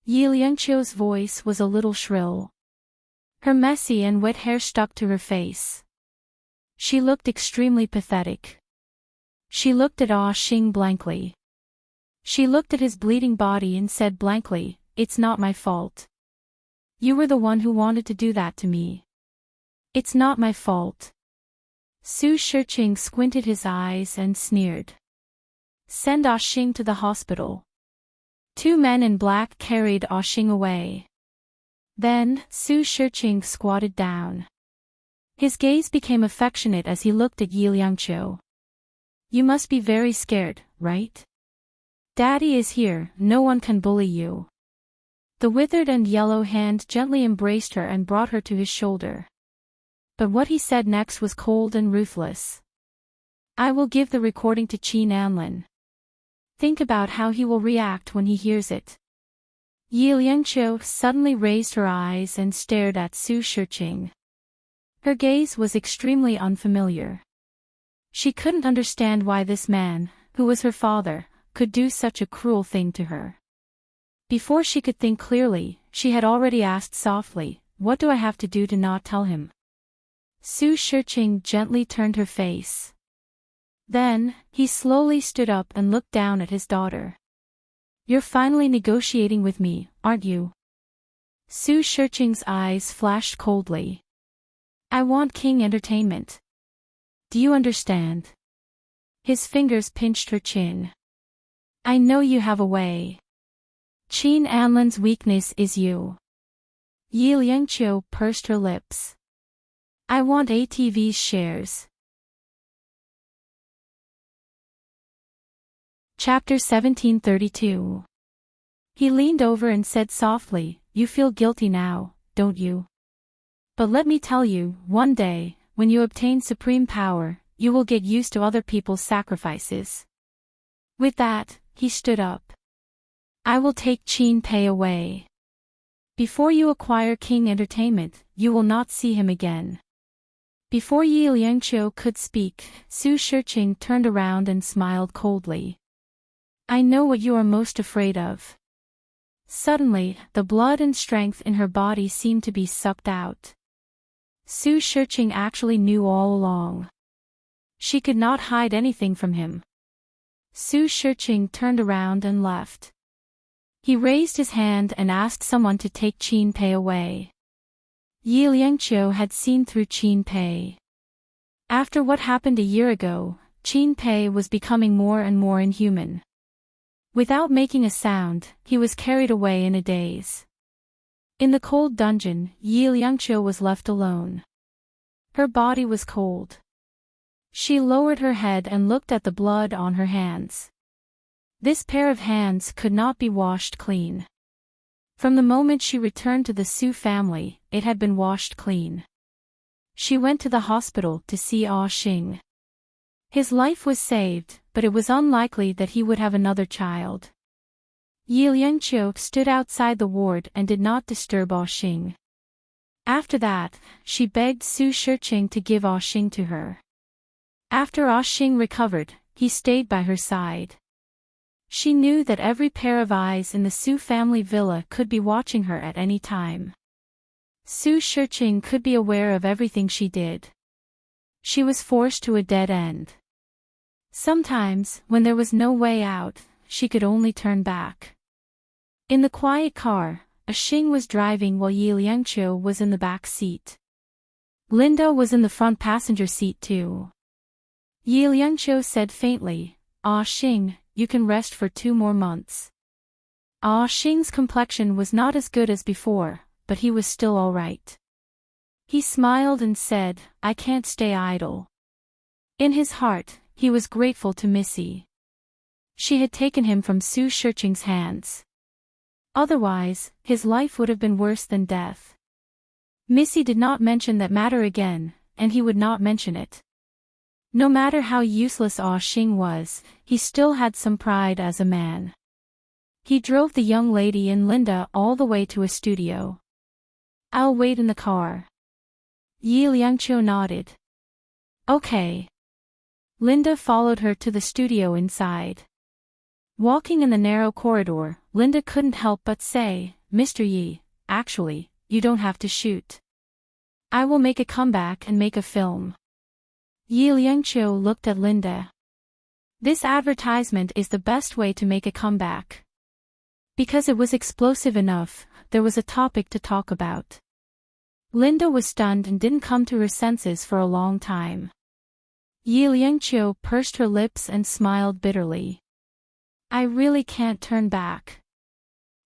Yi Liangqiu's voice was a little shrill. Her messy and wet hair stuck to her face. She looked extremely pathetic. She looked at Ah Xing blankly. She looked at his bleeding body and said blankly, it's not my fault. You were the one who wanted to do that to me. It's not my fault. Su Shiqing squinted his eyes and sneered. Send Xing to the hospital. Two men in black carried Xing away. Then, Su Shiqing squatted down. His gaze became affectionate as he looked at Yi Liangqiu. You must be very scared, right? Daddy is here, no one can bully you. The withered and yellow hand gently embraced her and brought her to his shoulder. But what he said next was cold and ruthless. I will give the recording to Qin Anlin. Think about how he will react when he hears it. Yi Liangqiu suddenly raised her eyes and stared at Su Shiqing. Her gaze was extremely unfamiliar. She couldn't understand why this man, who was her father, could do such a cruel thing to her. Before she could think clearly, she had already asked softly, what do I have to do to not tell him? Su Shiqing gently turned her face. Then, he slowly stood up and looked down at his daughter. You're finally negotiating with me, aren't you? Su Shiqing's eyes flashed coldly. I want King Entertainment. Do you understand? His fingers pinched her chin. I know you have a way. Qin Anlin's weakness is you. Yi Liangqiu pursed her lips. I want ATV's shares. Chapter 1732. He leaned over and said softly, you feel guilty now, don't you? But let me tell you, one day, when you obtain supreme power, you will get used to other people's sacrifices. With that, he stood up. I will take Qin Pei away. Before you acquire King Entertainment, you will not see him again. Before Yi Liangqiu could speak, Su Shiqing turned around and smiled coldly. I know what you are most afraid of. Suddenly, the blood and strength in her body seemed to be sucked out. Su Shiqing actually knew all along. She could not hide anything from him. Su Shiqing turned around and left. He raised his hand and asked someone to take Qin Pei away. Yi Liangqiu had seen through Qin Pei. After what happened a year ago, Qin Pei was becoming more and more inhuman. Without making a sound, he was carried away in a daze. In the cold dungeon, Yi Liangqiu was left alone. Her body was cold. She lowered her head and looked at the blood on her hands. This pair of hands could not be washed clean. From the moment she returned to the Su family, it had been washed clean. She went to the hospital to see Xing. His life was saved, but it was unlikely that he would have another child. Yi Liangqiu stood outside the ward and did not disturb Xing. After that, she begged Su Shiqing to give Xing to her. After Xing recovered, he stayed by her side. She knew that every pair of eyes in the Su family villa could be watching her at any time. Su Shiqing could be aware of everything she did. She was forced to a dead end. Sometimes, when there was no way out, she could only turn back. In the quiet car, Xing was driving while Yi Liangqiu was in the back seat. Linda was in the front passenger seat too. Yi Liangqiu said faintly, Xing, you can rest for 2 more months. Xing's complexion was not as good as before, but he was still all right. He smiled and said, I can't stay idle. In his heart, he was grateful to Missy. She had taken him from Su Shiqing's hands. Otherwise, his life would have been worse than death. Missy did not mention that matter again, and he would not mention it. No matter how useless Xing was, he still had some pride as a man. He drove the young lady and Linda all the way to a studio. I'll wait in the car. Yi Liangqiu nodded. Okay. Linda followed her to the studio inside. Walking in the narrow corridor, Linda couldn't help but say, Mr. Yi, actually, you don't have to shoot. I will make a comeback and make a film. Yi Liangqiu looked at Linda. This advertisement is the best way to make a comeback. Because it was explosive enough, there was a topic to talk about. Linda was stunned and didn't come to her senses for a long time. Yi Liangqiu pursed her lips and smiled bitterly. I really can't turn back.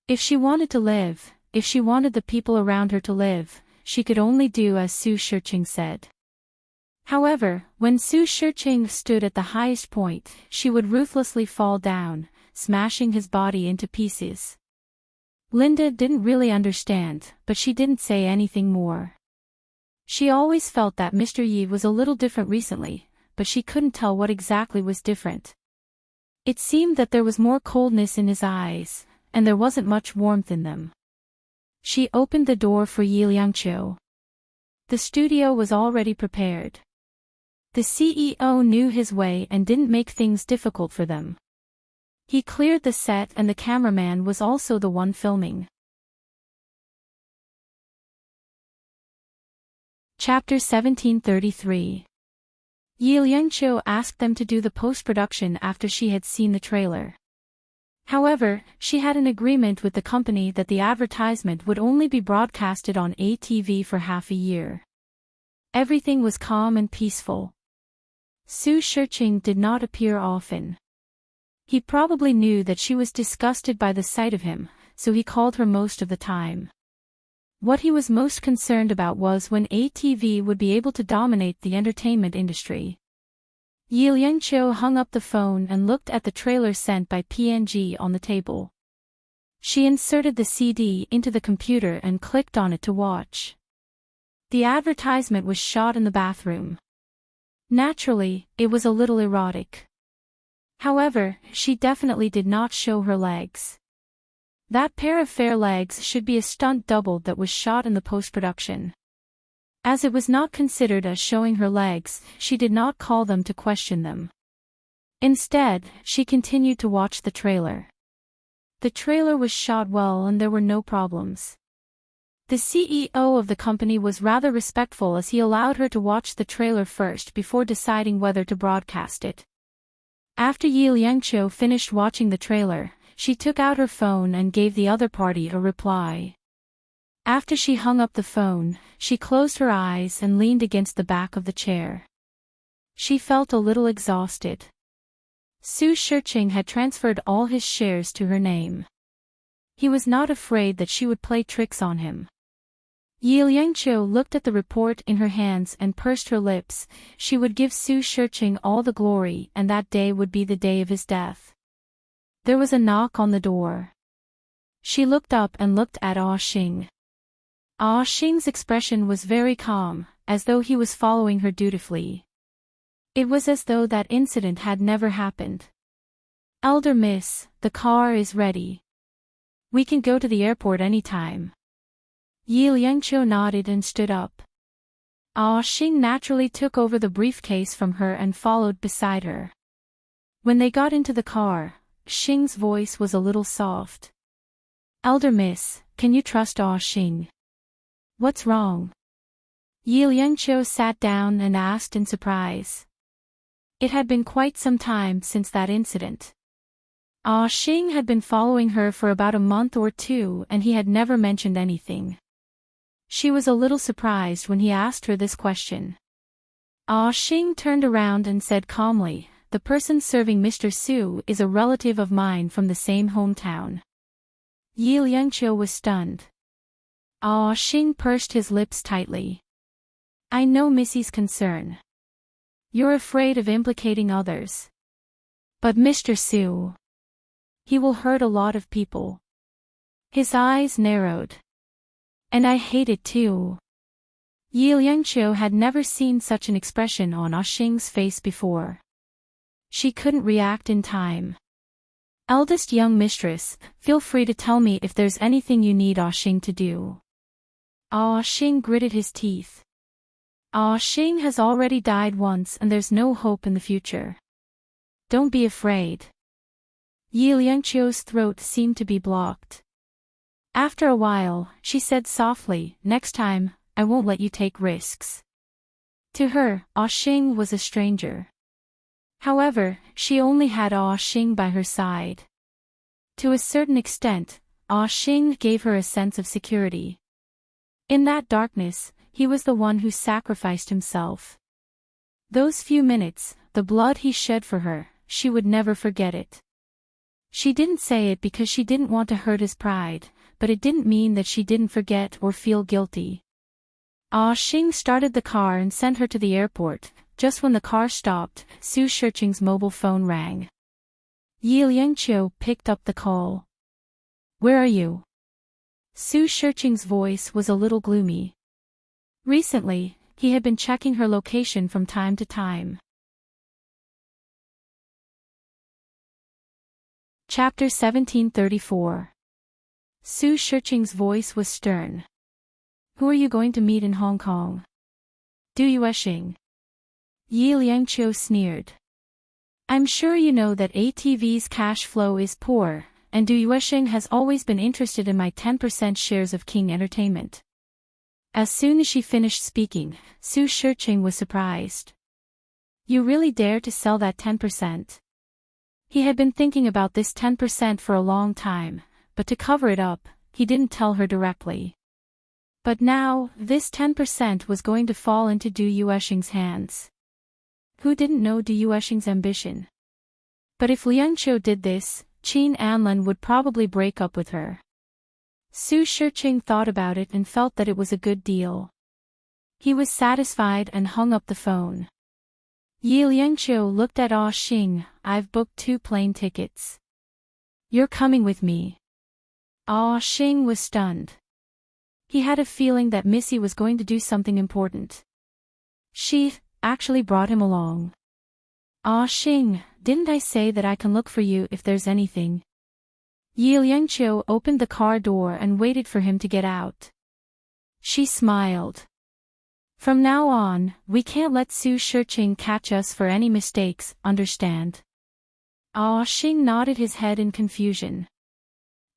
If she wanted to live, if she wanted the people around her to live, she could only do as Su Shiqing said. However, when Su Shiqing stood at the highest point, she would ruthlessly fall down, smashing his body into pieces. Linda didn't really understand, but she didn't say anything more. She always felt that Mr. Yi was a little different recently, but she couldn't tell what exactly was different. It seemed that there was more coldness in his eyes, and there wasn't much warmth in them. She opened the door for Yi Liangqiu. The studio was already prepared. The CEO knew his way and didn't make things difficult for them. He cleared the set and the cameraman was also the one filming. Chapter 1733. Yi Liangqiu asked them to do the post-production after she had seen the trailer. However, she had an agreement with the company that the advertisement would only be broadcasted on ATV for half a year. Everything was calm and peaceful. Su Shiqing did not appear often. He probably knew that she was disgusted by the sight of him, so he called her most of the time. What he was most concerned about was when ATV would be able to dominate the entertainment industry. Yi Liangqiu hung up the phone and looked at the trailer sent by PNG on the table. She inserted the CD into the computer and clicked on it to watch. The advertisement was shot in the bathroom. Naturally, it was a little erotic. However, she definitely did not show her legs. That pair of fair legs should be a stunt double that was shot in the post-production. As it was not considered as showing her legs, she did not call them to question them. Instead, she continued to watch the trailer. The trailer was shot well and there were no problems. The CEO of the company was rather respectful as he allowed her to watch the trailer first before deciding whether to broadcast it. After Yi Liangqiu finished watching the trailer, she took out her phone and gave the other party a reply. After she hung up the phone, she closed her eyes and leaned against the back of the chair. She felt a little exhausted. Su Shiqing had transferred all his shares to her name. He was not afraid that she would play tricks on him. Yi Liangqiu looked at the report in her hands and pursed her lips. She would give Su Shiqing all the glory and that day would be the day of his death. There was a knock on the door. She looked up and looked at Ah Xing. Ah Xing's expression was very calm, as though he was following her dutifully. It was as though that incident had never happened. Elder Miss, the car is ready. We can go to the airport anytime. Yi Liangqiu nodded and stood up. Ah Xing naturally took over the briefcase from her and followed beside her. When they got into the car, Xing's voice was a little soft. Elder Miss, can you trust Ah Xing? What's wrong? Yi Liangqiu sat down and asked in surprise. It had been quite some time since that incident. Ah Xing had been following her for about a month or two and he had never mentioned anything. She was a little surprised when he asked her this question. Ah Xing turned around and said calmly, the person serving Mr. Su is a relative of mine from the same hometown. Yi Liangqiu was stunned. Ah Xing pursed his lips tightly. I know Missy's concern. You're afraid of implicating others. But Mr. Su, he will hurt a lot of people. His eyes narrowed. And I hate it too. Yi Liangqiu had never seen such an expression on Ah Xing's face before. She couldn't react in time. Eldest young mistress, feel free to tell me if there's anything you need Ah Xing to do. Ah Xing gritted his teeth. Ah Xing has already died once and there's no hope in the future. Don't be afraid. Yi Liangqiu's throat seemed to be blocked. After a while, she said softly, next time, I won't let you take risks. To her, Ah Xing was a stranger. However, she only had Ah Xing by her side. To a certain extent, Ah Xing gave her a sense of security. In that darkness, he was the one who sacrificed himself. Those few minutes, the blood he shed for her, she would never forget it. She didn't say it because she didn't want to hurt his pride, but it didn't mean that she didn't forget or feel guilty. Ah Xing started the car and sent her to the airport. Just when the car stopped, Su Shiqing's mobile phone rang. Yi Liangqiu picked up the call. "Where are you?" Su Shiqing's voice was a little gloomy. Recently, he had been checking her location from time to time. Chapter 1734. Su Shiqing's voice was stern. "Who are you going to meet in Hong Kong?" "Du Yuexing." Yi Liangqiu sneered. "I'm sure you know that ATV's cash flow is poor, and Du Yuexing has always been interested in my 10% shares of King Entertainment." As soon as she finished speaking, Su Shiqing was surprised. "You really dare to sell that 10%? He had been thinking about this 10% for a long time, but to cover it up, he didn't tell her directly. But now, this 10% was going to fall into Du Yuexing's hands. Who didn't know Du Yuexing's ambition? But if Liangqiu did this, Qin Anlin would probably break up with her. Su Shiqing thought about it and felt that it was a good deal. He was satisfied and hung up the phone. Yi Liangqiu looked at Ah Xing. "I've booked 2 plane tickets. You're coming with me." Ah Xing was stunned. He had a feeling that Missy was going to do something important. She actually brought him along. "Ah Xing, didn't I say that I can look for you if there's anything?" Yi Liangqiu opened the car door and waited for him to get out. She smiled. "From now on, we can't let Su Shiqing catch us for any mistakes, understand?" Ah Xing nodded his head in confusion.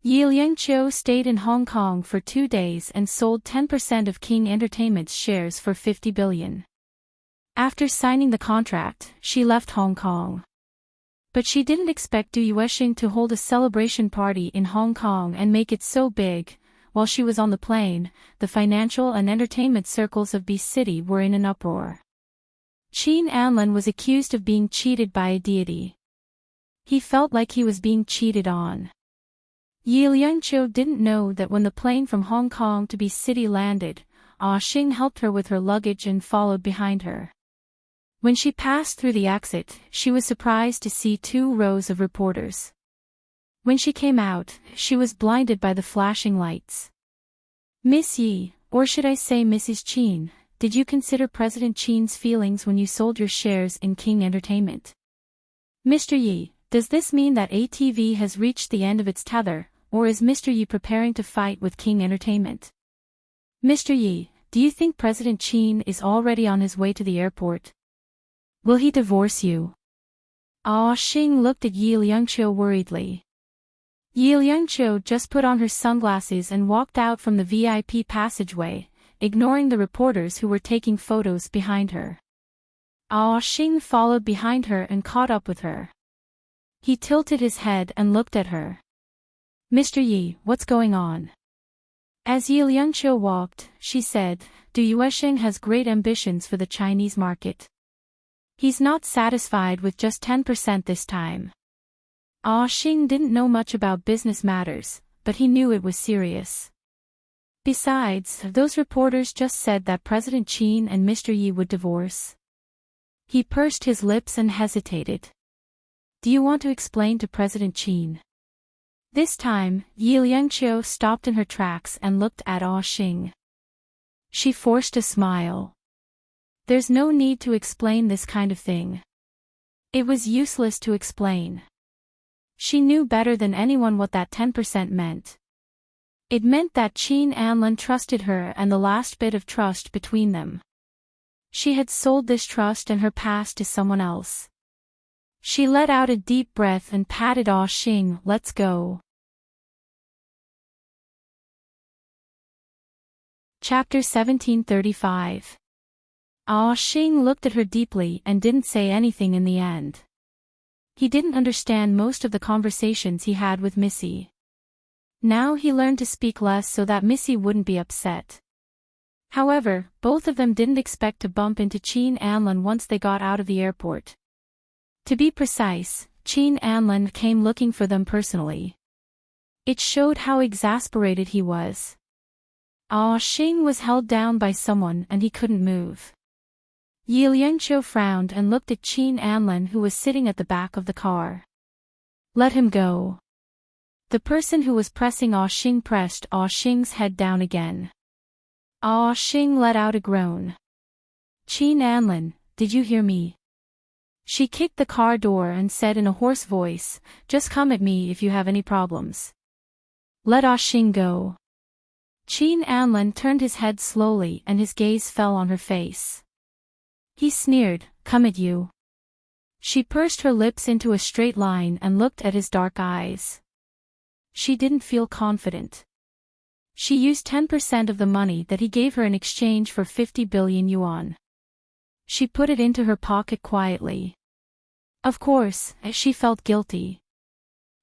Yi Liangqiu stayed in Hong Kong for 2 days and sold 10% of King Entertainment's shares for 50 billion. After signing the contract, she left Hong Kong. But she didn't expect Du Yuexing to hold a celebration party in Hong Kong and make it so big. While she was on the plane, the financial and entertainment circles of B City were in an uproar. Qin Anlin was accused of being cheated by a deity. He felt like he was being cheated on. Yi Liangqiu didn't know that when the plane from Hong Kong to B City landed, Ah Xing helped her with her luggage and followed behind her. When she passed through the exit, she was surprised to see 2 rows of reporters. When she came out, she was blinded by the flashing lights. "Miss Yi, or should I say Mrs. Qin, did you consider President Qin's feelings when you sold your shares in King Entertainment?" "Mr. Yi, does this mean that ATV has reached the end of its tether, or is Mr. Yi preparing to fight with King Entertainment?" "Mr. Yi, do you think President Qin is already on his way to the airport? Will he divorce you?" Ah Xing looked at Yi Liangqiu worriedly. Yi Liangqiu just put on her sunglasses and walked out from the VIP passageway, ignoring the reporters who were taking photos behind her. Ah Xing followed behind her and caught up with her. He tilted his head and looked at her. "Mr. Yi, what's going on?" As Yi Liangqiu walked, she said, "Du Yuexing has great ambitions for the Chinese market. He's not satisfied with just 10% this time." Ah Xing didn't know much about business matters, but he knew it was serious. Besides, those reporters just said that President Qin and Mr. Yi would divorce. He pursed his lips and hesitated. "Do you want to explain to President Qin?" This time, Yi Liangqiu stopped in her tracks and looked at Ah Xing. She forced a smile. "There's no need to explain this kind of thing." It was useless to explain. She knew better than anyone what that 10% meant. It meant that Qin Anlin trusted her and the last bit of trust between them. She had sold this trust and her past to someone else. She let out a deep breath and patted Ah Xing. "Let's go." Chapter 1735. Ah Xing looked at her deeply and didn't say anything in the end. He didn't understand most of the conversations he had with Missy. Now he learned to speak less so that Missy wouldn't be upset. However, both of them didn't expect to bump into Chin Anlin once they got out of the airport. To be precise, Chin Anlin came looking for them personally. It showed how exasperated he was. Ah Xing was held down by someone and he couldn't move. Yi Liangqiu frowned and looked at Chin Anlin who was sitting at the back of the car. Let him go. The person who was pressing Ah Xing pressed Ah Xing's head down again. Ah Xing let out a groan. Chin Anlin, did you hear me? She kicked the car door and said in a hoarse voice, just come at me if you have any problems. Let Ah Xing go. Chin Anlin turned his head slowly and his gaze fell on her face. He sneered, come at you. She pursed her lips into a straight line and looked at his dark eyes. She didn't feel confident. She used 10% of the money that he gave her in exchange for 50 billion yuan. She put it into her pocket quietly. Of course, she felt guilty.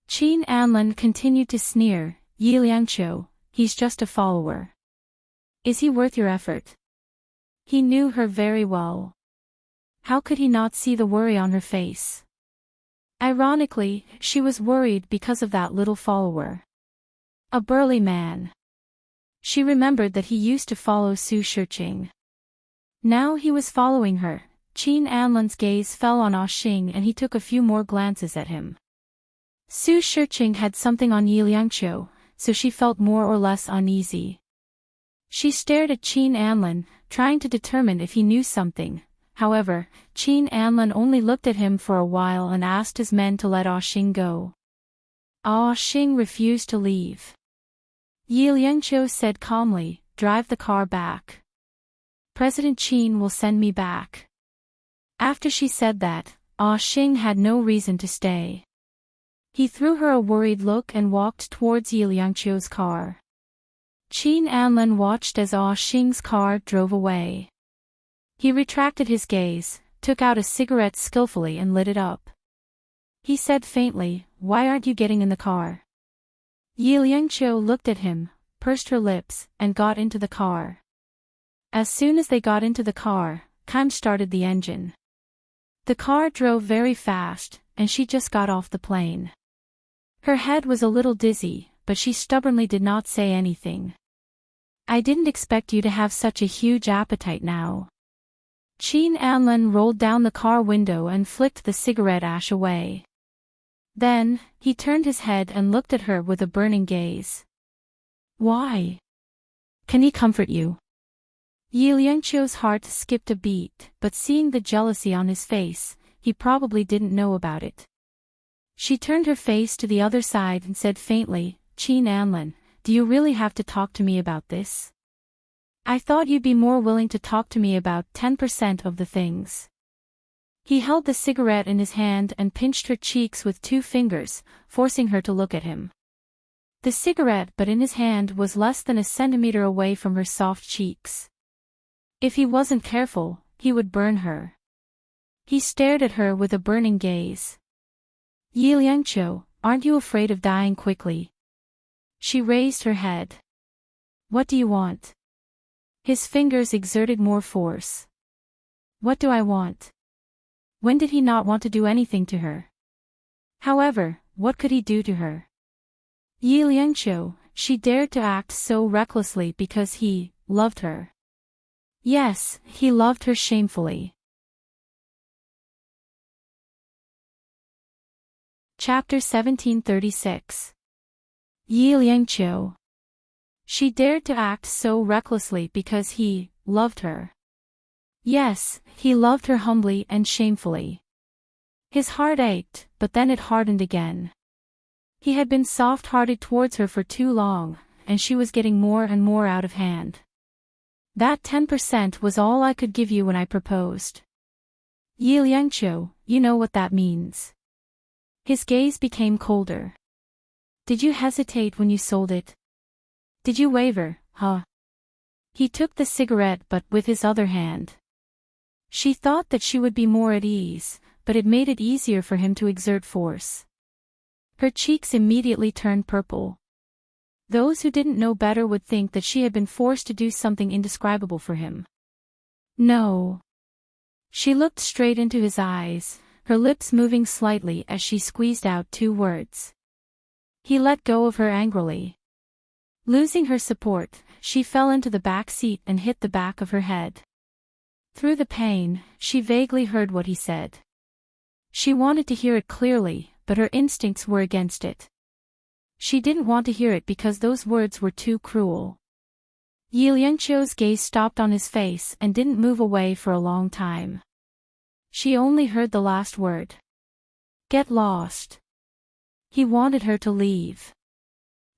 Chin Anlin continued to sneer, Yi Liangqiu, he's just a follower. Is he worth your effort? He knew her very well. How could he not see the worry on her face? Ironically, she was worried because of that little follower. A burly man. She remembered that he used to follow Su Shiqing. Now he was following her. Chin Anlin's gaze fell on Ah Xing and he took a few more glances at him. Su Shiqing had something on Yi Liangqiu, so she felt more or less uneasy. She stared at Chin Anlin, trying to determine if he knew something. However, Chin Anlin only looked at him for a while and asked his men to let Ah Xing go. Ah Xing refused to leave. Yi Liangqiu said calmly, drive the car back. President Qin will send me back. After she said that, Ah Xing had no reason to stay. He threw her a worried look and walked towards Yi Liangqiu's car. Chin Anlin watched as Ah Xing's car drove away. He retracted his gaze, took out a cigarette skillfully and lit it up. He said faintly, why aren't you getting in the car? Yi Liangqiu looked at him, pursed her lips, and got into the car. As soon as they got into the car, Kim started the engine. The car drove very fast, and she just got off the plane. Her head was a little dizzy, but she stubbornly did not say anything. I didn't expect you to have such a huge appetite now. Chin Anlin rolled down the car window and flicked the cigarette ash away. Then, he turned his head and looked at her with a burning gaze. Why? Can he comfort you? Yi Liangqiu's heart skipped a beat, but seeing the jealousy on his face, he probably didn't know about it. She turned her face to the other side and said faintly, Chin Anlin, do you really have to talk to me about this? I thought you'd be more willing to talk to me about 10% of the things. He held the cigarette in his hand and pinched her cheeks with 2 fingers, forcing her to look at him. The cigarette but in his hand was less than a centimeter away from her soft cheeks. If he wasn't careful, he would burn her. He stared at her with a burning gaze. Yi Liangqiu, aren't you afraid of dying quickly? She raised her head. What do you want? His fingers exerted more force. What do I want? When did he not want to do anything to her? However, what could he do to her? Yi Liangqiu, she dared to act so recklessly because he loved her. Yes, he loved her shamefully. Chapter 1736. Yi Liangqiu. She dared to act so recklessly because he loved her. Yes, he loved her humbly and shamefully. His heart ached, but then it hardened again. He had been soft-hearted towards her for too long, and she was getting more and more out of hand. That 10% was all I could give you when I proposed. Yi Liangqiu, you know what that means. His gaze became colder. Did you hesitate when you sold it? Did you waver, huh? He took the cigarette but with his other hand. She thought that she would be more at ease, but it made it easier for him to exert force. Her cheeks immediately turned purple. Those who didn't know better would think that she had been forced to do something indescribable for him. No. She looked straight into his eyes, her lips moving slightly as she squeezed out 2 words. He let go of her angrily. Losing her support, she fell into the back seat and hit the back of her head. Through the pain, she vaguely heard what he said. She wanted to hear it clearly, but her instincts were against it. She didn't want to hear it because those words were too cruel. Yi Liangqiu's gaze stopped on his face and didn't move away for a long time. She only heard the last word. Get lost. He wanted her to leave.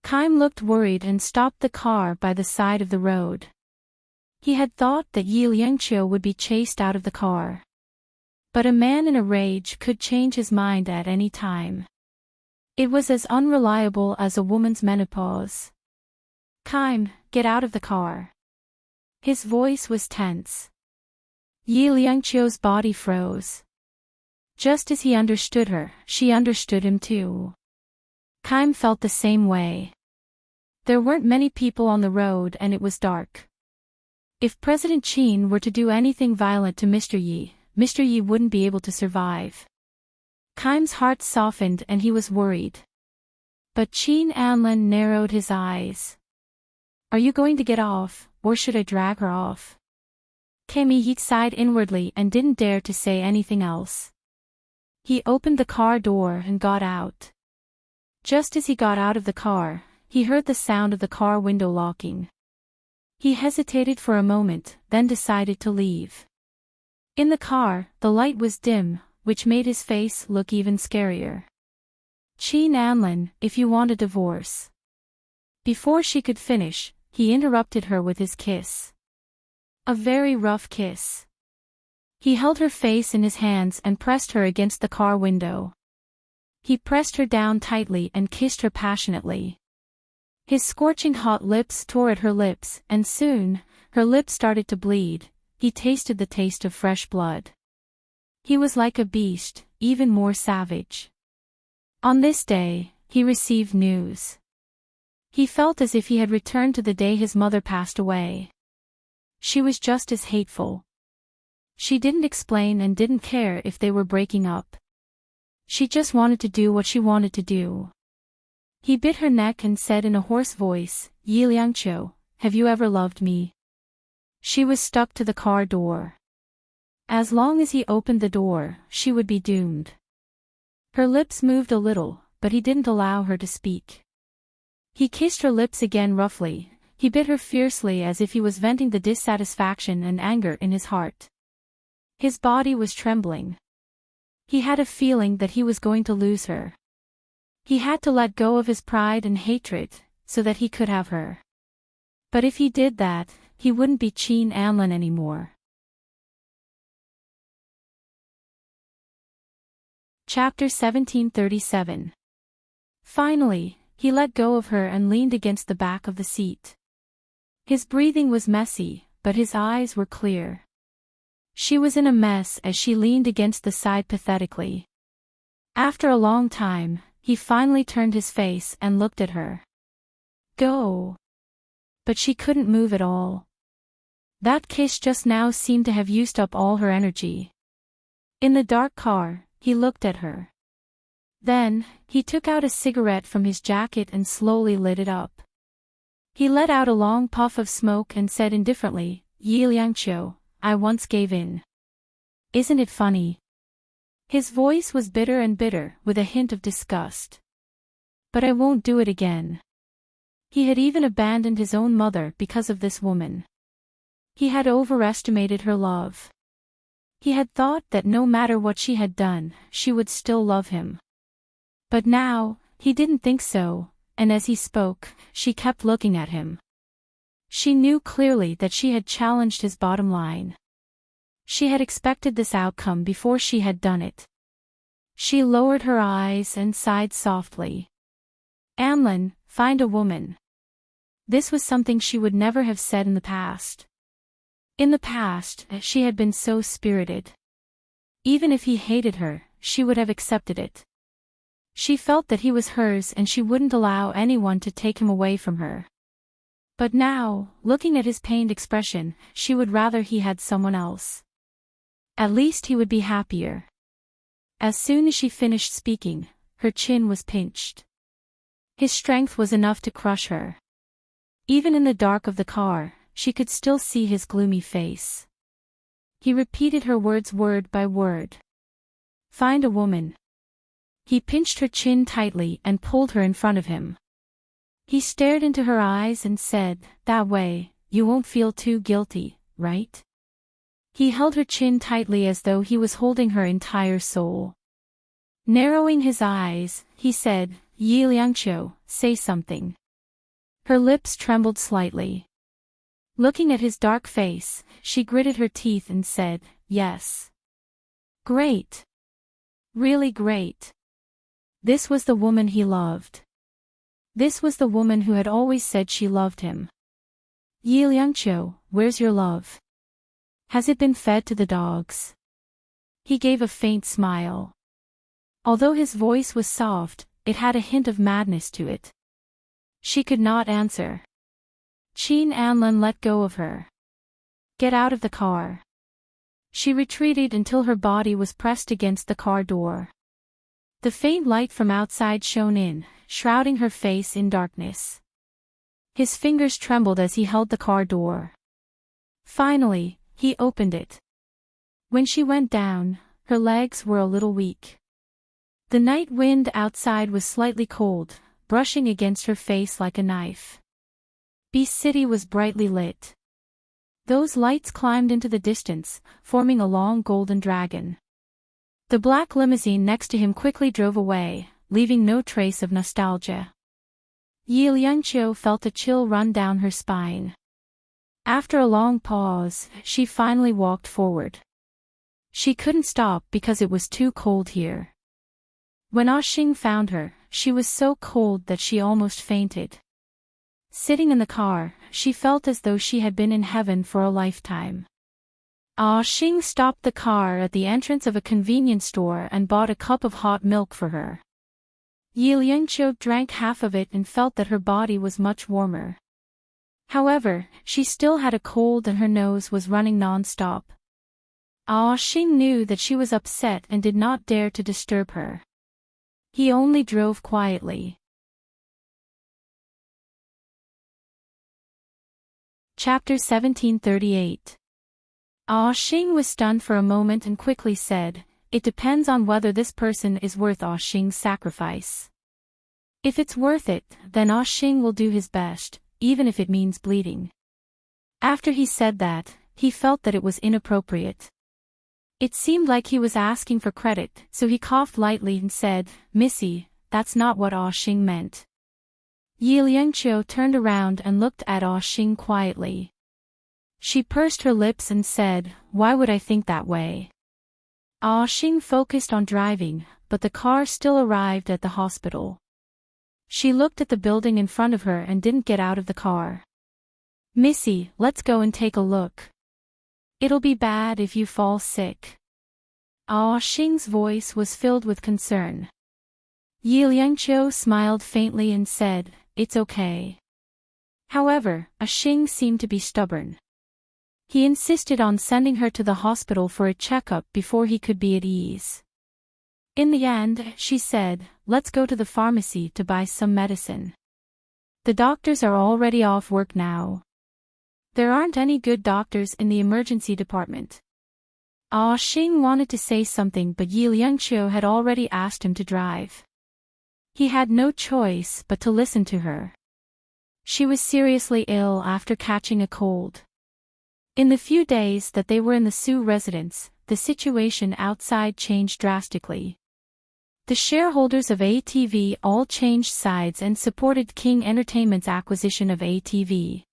Kaim looked worried and stopped the car by the side of the road. He had thought that Yi Liangqiu would be chased out of the car. But a man in a rage could change his mind at any time. It was as unreliable as a woman's menopause. Kaim, get out of the car. His voice was tense. Yi Liangqiu's body froze. Just as he understood her, she understood him too. Kaim felt the same way. There weren't many people on the road and it was dark. If President Qin were to do anything violent to Mr. Yi wouldn't be able to survive. Kaim's heart softened and he was worried. But Qin Anlin narrowed his eyes. Are you going to get off, or should I drag her off? Kaimi sighed inwardly and didn't dare to say anything else. He opened the car door and got out. Just as he got out of the car, he heard the sound of the car window locking. He hesitated for a moment, then decided to leave. In the car, the light was dim, which made his face look even scarier. Qin Anlin, if you want a divorce. Before she could finish, he interrupted her with his kiss. A very rough kiss. He held her face in his hands and pressed her against the car window. He pressed her down tightly and kissed her passionately. His scorching hot lips tore at her lips, and soon, her lips started to bleed. He tasted the taste of fresh blood. He was like a beast, even more savage. On this day, he received news. He felt as if he had returned to the day his mother passed away. She was just as hateful. She didn't explain and didn't care if they were breaking up. She just wanted to do what she wanted to do. He bit her neck and said in a hoarse voice, Yi Liangqiu, have you ever loved me? She was stuck to the car door. As long as he opened the door, she would be doomed. Her lips moved a little, but he didn't allow her to speak. He kissed her lips again roughly. He bit her fiercely as if he was venting the dissatisfaction and anger in his heart. His body was trembling. He had a feeling that he was going to lose her. He had to let go of his pride and hatred, so that he could have her. But if he did that, he wouldn't be Qin Anlin anymore. Chapter 1737. Finally, he let go of her and leaned against the back of the seat. His breathing was messy, but his eyes were clear. She was in a mess as she leaned against the side pathetically. After a long time, he finally turned his face and looked at her. Go. But she couldn't move at all. That kiss just now seemed to have used up all her energy. In the dark car, he looked at her. Then, he took out a cigarette from his jacket and slowly lit it up. He let out a long puff of smoke and said indifferently, Yi Liangqiu, I once gave in. Isn't it funny? His voice was bitter and bitter, with a hint of disgust. But I won't do it again. He had even abandoned his own mother because of this woman. He had overestimated her love. He had thought that no matter what she had done, she would still love him. But now, he didn't think so, and as he spoke, she kept looking at him. She knew clearly that she had challenged his bottom line. She had expected this outcome before she had done it. She lowered her eyes and sighed softly. Anlin, find a woman. This was something she would never have said in the past. In the past, she had been so spirited. Even if he hated her, she would have accepted it. She felt that he was hers and she wouldn't allow anyone to take him away from her. But now, looking at his pained expression, she would rather he had someone else. At least he would be happier. As soon as she finished speaking, her chin was pinched. His strength was enough to crush her. Even in the dark of the car, she could still see his gloomy face. He repeated her words word by word. Find a woman. He pinched her chin tightly and pulled her in front of him. He stared into her eyes and said, that way, you won't feel too guilty, right? He held her chin tightly as though he was holding her entire soul. Narrowing his eyes, he said, Yi Liangqiu, say something. Her lips trembled slightly. Looking at his dark face, she gritted her teeth and said, yes. Great. Really great. This was the woman he loved. This was the woman who had always said she loved him. Yi Liangqiu, where's your love? Has it been fed to the dogs? He gave a faint smile. Although his voice was soft, it had a hint of madness to it. She could not answer. Qin Anlin let go of her. Get out of the car. She retreated until her body was pressed against the car door. The faint light from outside shone in, shrouding her face in darkness. His fingers trembled as he held the car door. Finally, he opened it. When she went down, her legs were a little weak. The night wind outside was slightly cold, brushing against her face like a knife. Beast City was brightly lit. Those lights climbed into the distance, forming a long golden dragon. The black limousine next to him quickly drove away, leaving no trace of nostalgia. Yi Liangqiu felt a chill run down her spine. After a long pause, she finally walked forward. She couldn't stop because it was too cold here. When Xing found her, she was so cold that she almost fainted. Sitting in the car, she felt as though she had been in heaven for a lifetime. Xing stopped the car at the entrance of a convenience store and bought a cup of hot milk for her. Yi Liangqiu drank half of it and felt that her body was much warmer. However, she still had a cold and her nose was running non-stop. Xing knew that she was upset and did not dare to disturb her. He only drove quietly. Chapter 1738. Xing was stunned for a moment and quickly said, it depends on whether this person is worth Xing's sacrifice. If it's worth it, then Xing will do his best, even if it means bleeding. After he said that, he felt that it was inappropriate. It seemed like he was asking for credit, so he coughed lightly and said, Missy, that's not what Xing meant. Yi Liangqiu turned around and looked at Xing quietly. She pursed her lips and said, why would I think that way? Xing focused on driving, but the car still arrived at the hospital. She looked at the building in front of her and didn't get out of the car. Missy, let's go and take a look. It'll be bad if you fall sick. Xing's voice was filled with concern. Yi Liangqiu smiled faintly and said, it's okay. However, Xing seemed to be stubborn. He insisted on sending her to the hospital for a checkup before he could be at ease. In the end, she said, let's go to the pharmacy to buy some medicine. The doctors are already off work now. There aren't any good doctors in the emergency department. Xing wanted to say something but Yi Liangqiu had already asked him to drive. He had no choice but to listen to her. She was seriously ill after catching a cold. In the few days that they were in the Su residence, the situation outside changed drastically. The shareholders of ATV all changed sides and supported King Entertainment's acquisition of ATV.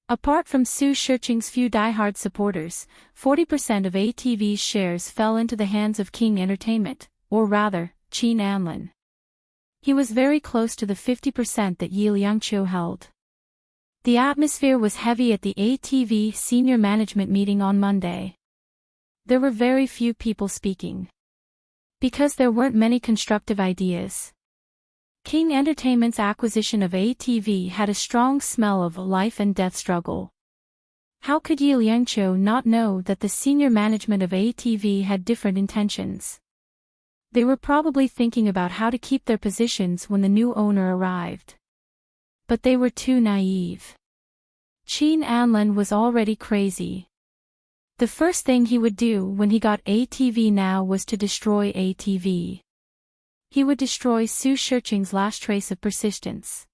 Apart from Su Shiqing's few diehard supporters, 40% of ATV's shares fell into the hands of King Entertainment, or rather, Qin Anlin. He was very close to the 50% that Yi Liangqiu held. The atmosphere was heavy at the ATV senior management meeting on Monday. There were very few people speaking. Because there weren't many constructive ideas. King Entertainment's acquisition of ATV had a strong smell of life and death struggle. How could Yi Liangqiu not know that the senior management of ATV had different intentions? They were probably thinking about how to keep their positions when the new owner arrived. But they were too naive. Qin Anlin was already crazy. The first thing he would do when he got ATV now was to destroy ATV. He would destroy Su Shiqing's last trace of persistence.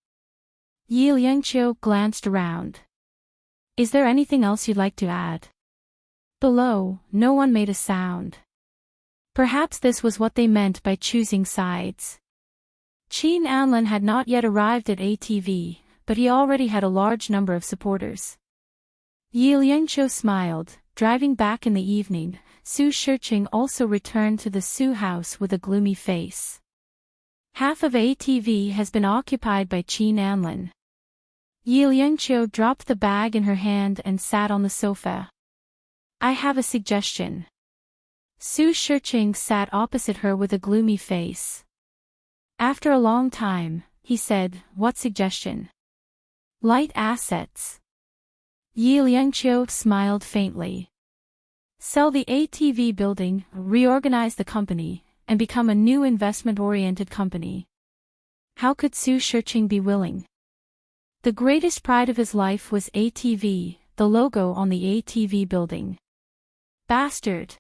Yi Liangqiu glanced around. Is there anything else you'd like to add? Below, no one made a sound. Perhaps this was what they meant by choosing sides. Qin Anlin had not yet arrived at ATV, but he already had a large number of supporters. Yi Liangqiu smiled. Driving back in the evening, Su Shiqing also returned to the Su house with a gloomy face. Half of ATV has been occupied by Qin Anlin. Yi Liangqiu dropped the bag in her hand and sat on the sofa. I have a suggestion. Su Shiqing sat opposite her with a gloomy face. After a long time, he said, What suggestion? Light assets. Yi Liangqiu smiled faintly. Sell the ATV building, reorganize the company, and become a new investment-oriented company. How could Su Shiqing be willing? The greatest pride of his life was ATV, the logo on the ATV building. Bastard!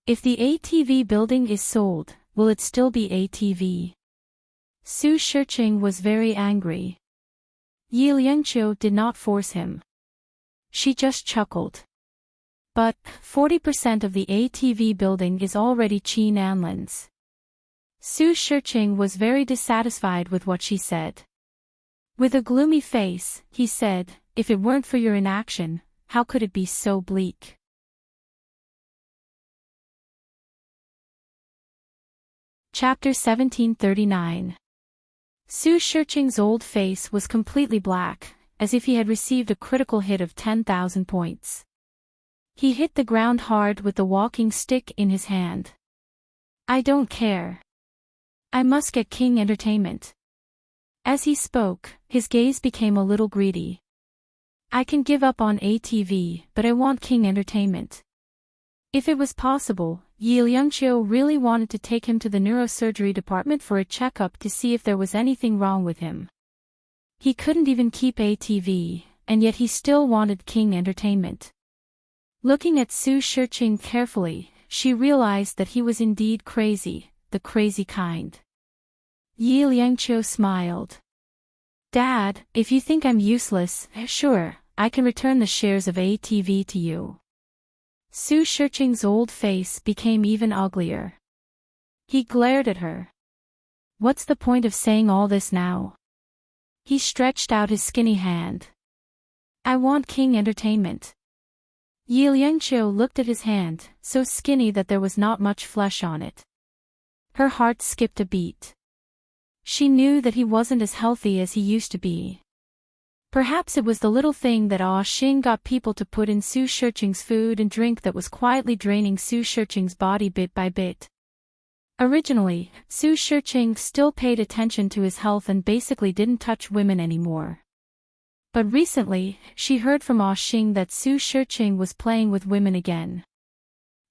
If the ATV building is sold, will it still be ATV? Su Shiqing was very angry. Yi Liangqiu did not force him. She just chuckled. But 40% of the ATV building is already Qin Anlin's. Su Shiqing was very dissatisfied with what she said. With a gloomy face, he said, If it weren't for your inaction, how could it be so bleak? Chapter 1739. Su Shiqing's old face was completely black, as if he had received a critical hit of 10,000 points. He hit the ground hard with the walking stick in his hand. I don't care. I must get King Entertainment. As he spoke, his gaze became a little greedy. I can give up on ATV, but I want King Entertainment. If it was possible, Yi Liangqiu really wanted to take him to the neurosurgery department for a checkup to see if there was anything wrong with him. He couldn't even keep ATV, and yet he still wanted King Entertainment. Looking at Su Shiqing carefully, she realized that he was indeed crazy, the crazy kind. Yi Liangqiu smiled. Dad, if you think I'm useless, sure, I can return the shares of ATV to you. Su Shiqing's old face became even uglier. He glared at her. What's the point of saying all this now? He stretched out his skinny hand. I want King Entertainment. Yi Liangqiu looked at his hand, so skinny that there was not much flesh on it. Her heart skipped a beat. She knew that he wasn't as healthy as he used to be. Perhaps it was the little thing that Xing got people to put in Su Shiqing's food and drink that was quietly draining Su Shiqing's body bit by bit. Originally, Su Shiqing still paid attention to his health and basically didn't touch women anymore. But recently, she heard from Xing that Su Shiqing was playing with women again.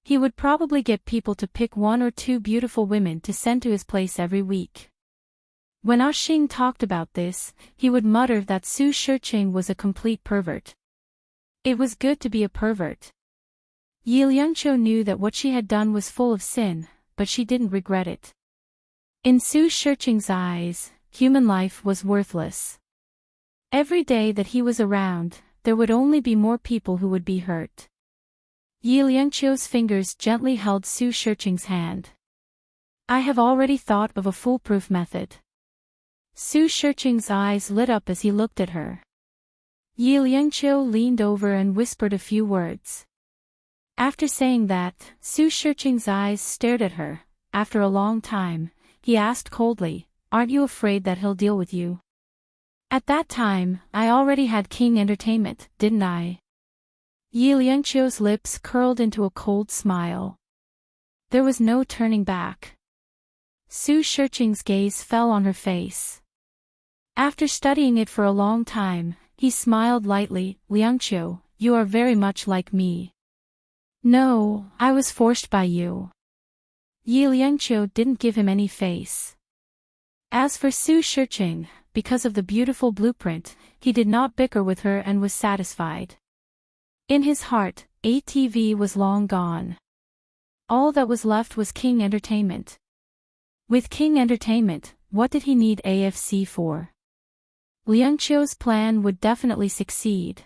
He would probably get people to pick one or two beautiful women to send to his place every week. When Xing talked about this, he would mutter that Su Shiqing was a complete pervert. It was good to be a pervert. Yi Liangqiu knew that what she had done was full of sin, but she didn't regret it. In Su Shiqing's eyes, human life was worthless. Every day that he was around, there would only be more people who would be hurt. Yi Liangqiu's fingers gently held Su Shiqing's hand. I have already thought of a foolproof method. Su Shiqing's eyes lit up as he looked at her. Yi Liangqiu leaned over and whispered a few words. After saying that, Su Shiqing's eyes stared at her. After a long time, he asked coldly, Aren't you afraid that he'll deal with you? At that time, I already had King Entertainment, didn't I? Yi Liangqiu's lips curled into a cold smile. There was no turning back. Su Shurching's gaze fell on her face. After studying it for a long time, he smiled lightly. Liangqiu, you are very much like me. No, I was forced by you. Yi Liangqiu didn't give him any face. As for Su Shurching, because of the beautiful blueprint, he did not bicker with her and was satisfied. In his heart, ATV was long gone. All that was left was King Entertainment. With King Entertainment, what did he need AFC for? Liangqiu's plan would definitely succeed.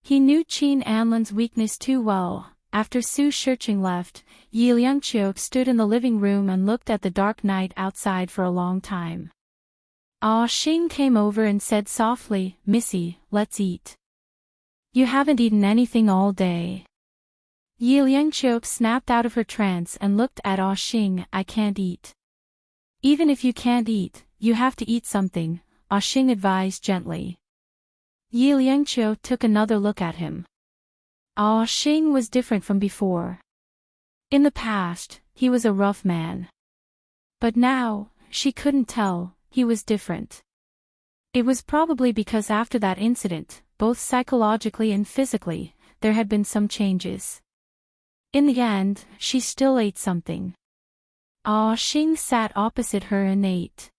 He knew Qin Anlin's weakness too well. After Su Shurching left, Yi Liangqiu stood in the living room and looked at the dark night outside for a long time. Ah Xing came over and said softly, Missy, let's eat. You haven't eaten anything all day. Yi Liangqiu snapped out of her trance and looked at Ah Xing. I can't eat. Even if you can't eat, you have to eat something, Ah Xing advised gently. Yi Liangqiu took another look at him. Ah Xing was different from before. In the past, he was a rough man. But now, she couldn't tell, he was different. It was probably because after that incident, both psychologically and physically, there had been some changes. In the end, she still ate something. Ah Xing sat opposite her and ate.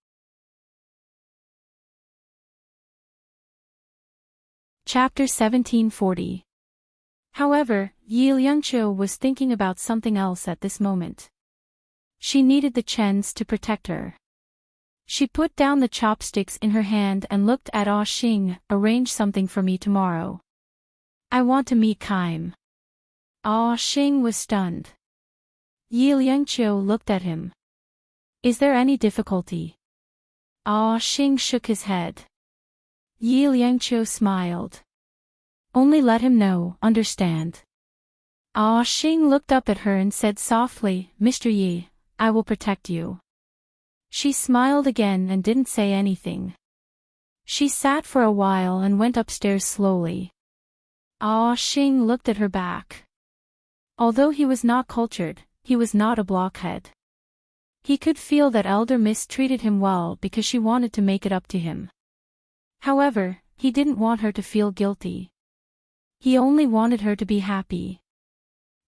Chapter 1740. However, Yi Liangqiu was thinking about something else at this moment. She needed the Chens to protect her. She put down the chopsticks in her hand and looked at Ah Xing. Arrange something for me tomorrow. I want to meet Kaim. Ah Xing was stunned. Yi Liangqiu looked at him. Is there any difficulty? Ah Xing shook his head. Yi Liangqiu smiled. Only let him know, understand? Ah Xing looked up at her and said softly, Mr. Yi, I will protect you. She smiled again and didn't say anything. She sat for a while and went upstairs slowly. Ah Xing looked at her back. Although he was not cultured, he was not a blockhead. He could feel that Elder Miss treated him well because she wanted to make it up to him. However, he didn't want her to feel guilty. He only wanted her to be happy.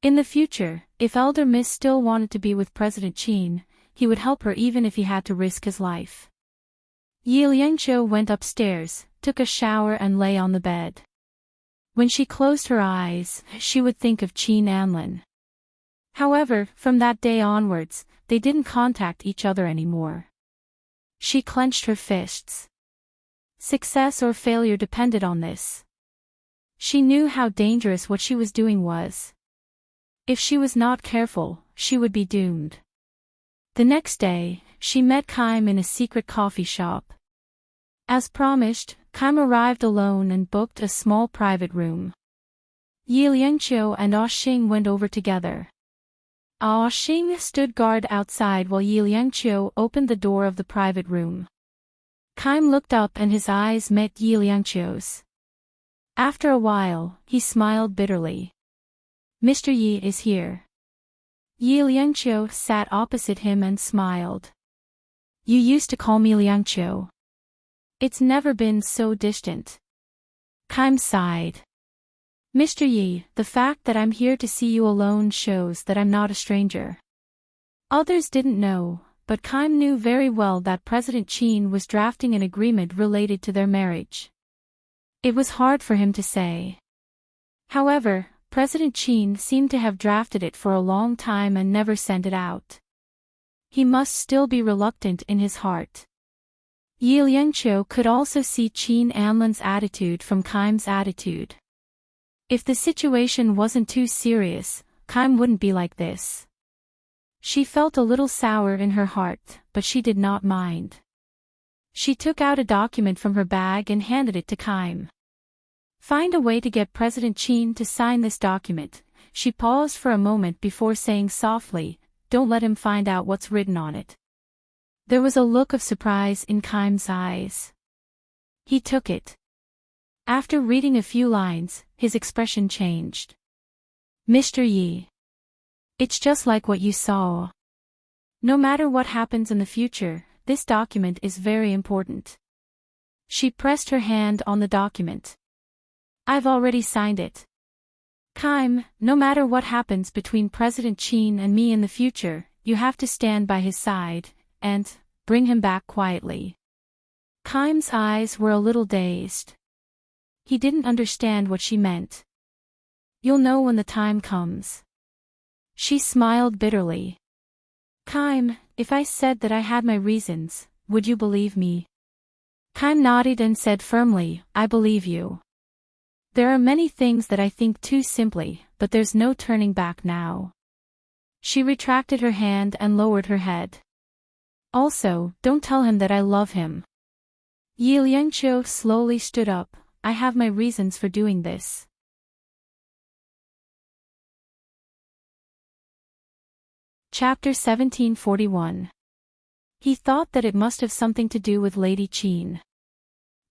In the future, if Elder Miss still wanted to be with President Qin, he would help her even if he had to risk his life. Yi Liangqiu went upstairs, took a shower and lay on the bed. When she closed her eyes, she would think of Qin Anlin. However, from that day onwards, they didn't contact each other anymore. She clenched her fists. Success or failure depended on this. She knew how dangerous what she was doing was. If she was not careful, she would be doomed. The next day, she met Kaim in a secret coffee shop. As promised, Kaim arrived alone and booked a small private room. Yi Liangqiu and Ah Xing went over together. Ah Xing stood guard outside while Yi Liangqiu opened the door of the private room. Kaim looked up and his eyes met Yi Liangqiu's. After a while, he smiled bitterly. Mr. Yi is here. Yi Liangqiu sat opposite him and smiled. You used to call me Liangqiu. It's never been so distant. Kaim sighed. Mr. Yi, the fact that I'm here to see you alone shows that I'm not a stranger. Others didn't know, but Kaim knew very well that President Qin was drafting an agreement related to their marriage. It was hard for him to say. However, President Qin seemed to have drafted it for a long time and never sent it out. He must still be reluctant in his heart. Yi Liangqiu could also see Qin Anlin's attitude from Kaim's attitude. If the situation wasn't too serious, Kaim wouldn't be like this. She felt a little sour in her heart, but she did not mind. She took out a document from her bag and handed it to Kaim. Find a way to get President Qin to sign this document. She paused for a moment before saying softly, don't let him find out what's written on it. There was a look of surprise in Kaim's eyes. He took it. After reading a few lines, his expression changed. Mr. Yi. It's just like what you saw. No matter what happens in the future, this document is very important. She pressed her hand on the document. I've already signed it. Kaim, no matter what happens between President Qin and me in the future, you have to stand by his side, and bring him back quietly. Kaim's eyes were a little dazed. He didn't understand what she meant. You'll know when the time comes. She smiled bitterly. Kaim, if I said that I had my reasons, would you believe me? Kaim nodded and said firmly, I believe you. There are many things that I think too simply, but there's no turning back now. She retracted her hand and lowered her head. Also, don't tell him that I love him. Yi Liangqiu slowly stood up. I have my reasons for doing this. Chapter 1741. He thought that it must have something to do with Lady Qin.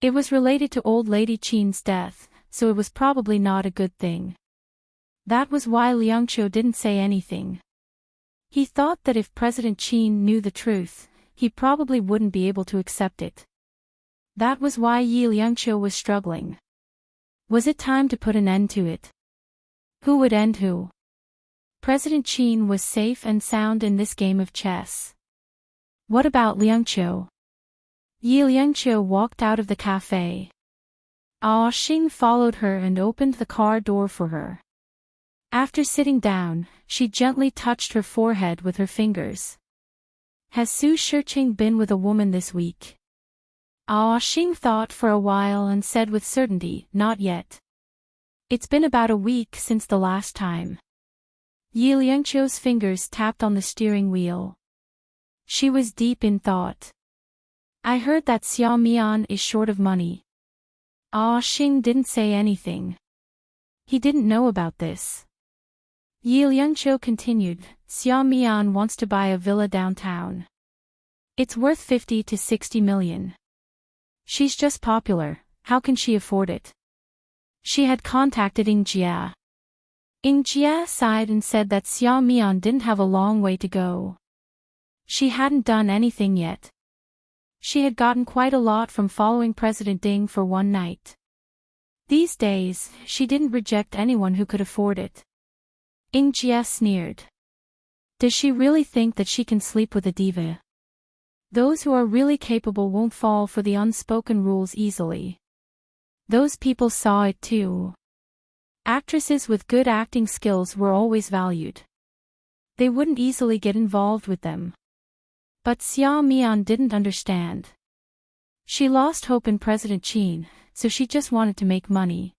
It was related to old Lady Qin's death, so it was probably not a good thing. That was why Liangqiu didn't say anything. He thought that if President Qin knew the truth, he probably wouldn't be able to accept it. That was why Yi Liangqiu was struggling. Was it time to put an end to it? Who would end who? President Qin was safe and sound in this game of chess. What about Liangqiu? Yi Liangqiu walked out of the cafe. Xing followed her and opened the car door for her. After sitting down, she gently touched her forehead with her fingers. Has Su Shiqing been with a woman this week? Xing thought for a while and said with certainty, not yet. It's been about a week since the last time. Yi Liangqiu's fingers tapped on the steering wheel. She was deep in thought. I heard that Xia Mian is short of money. Xing didn't say anything. He didn't know about this. Yi Liangqiu continued, Xia Mian wants to buy a villa downtown. It's worth 50 to 60 million. She's just popular, how can she afford it? She had contacted Ying Jia. Ying Jia sighed and said that Xia Mian didn't have a long way to go. She hadn't done anything yet. She had gotten quite a lot from following President Ding for one night. These days, she didn't reject anyone who could afford it. Ying Jia sneered. Does she really think that she can sleep with a diva? Those who are really capable won't fall for the unspoken rules easily. Those people saw it too. Actresses with good acting skills were always valued. They wouldn't easily get involved with them. But Xia Mian didn't understand. She lost hope in President Qin, so she just wanted to make money.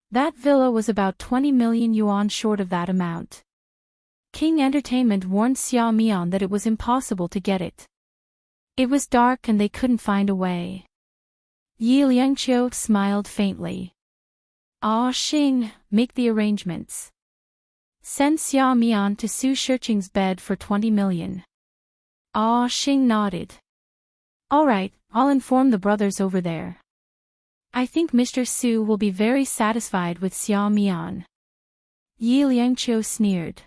That villa was about 20 million yuan short of that amount. King Entertainment warned Xia Mian that it was impossible to get it. It was dark and they couldn't find a way. Yi Liangqiu smiled faintly. Xing, make the arrangements. Send Xia Mian to Su Shiqing's bed for 20 million. Xing nodded. All right, I'll inform the brothers over there. I think Mr. Su will be very satisfied with Xia Mian. Yi Liangqiu sneered.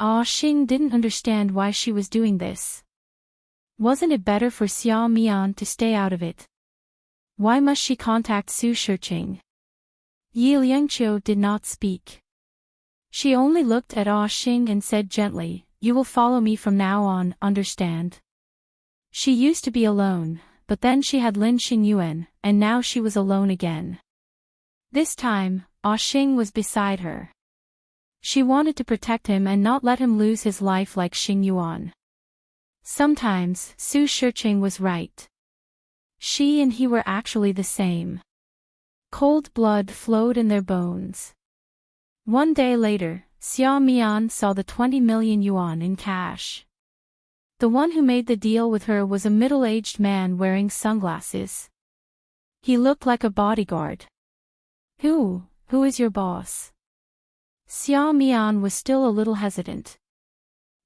Xing didn't understand why she was doing this. Wasn't it better for Xia Mian to stay out of it? Why must she contact Su Shiqing? Yi Liangqiu did not speak. She only looked at Xing and said gently, you will follow me from now on, understand? She used to be alone, but then she had Lin Xingyuan, and now she was alone again. This time, Xing was beside her. She wanted to protect him and not let him lose his life like Xingyuan. Sometimes, Su Shiqing was right. She and he were actually the same. Cold blood flowed in their bones. One day later, Xia Mian saw the 20 million yuan in cash. The one who made the deal with her was a middle-aged man wearing sunglasses. He looked like a bodyguard. Who is your boss? Xia Mian was still a little hesitant.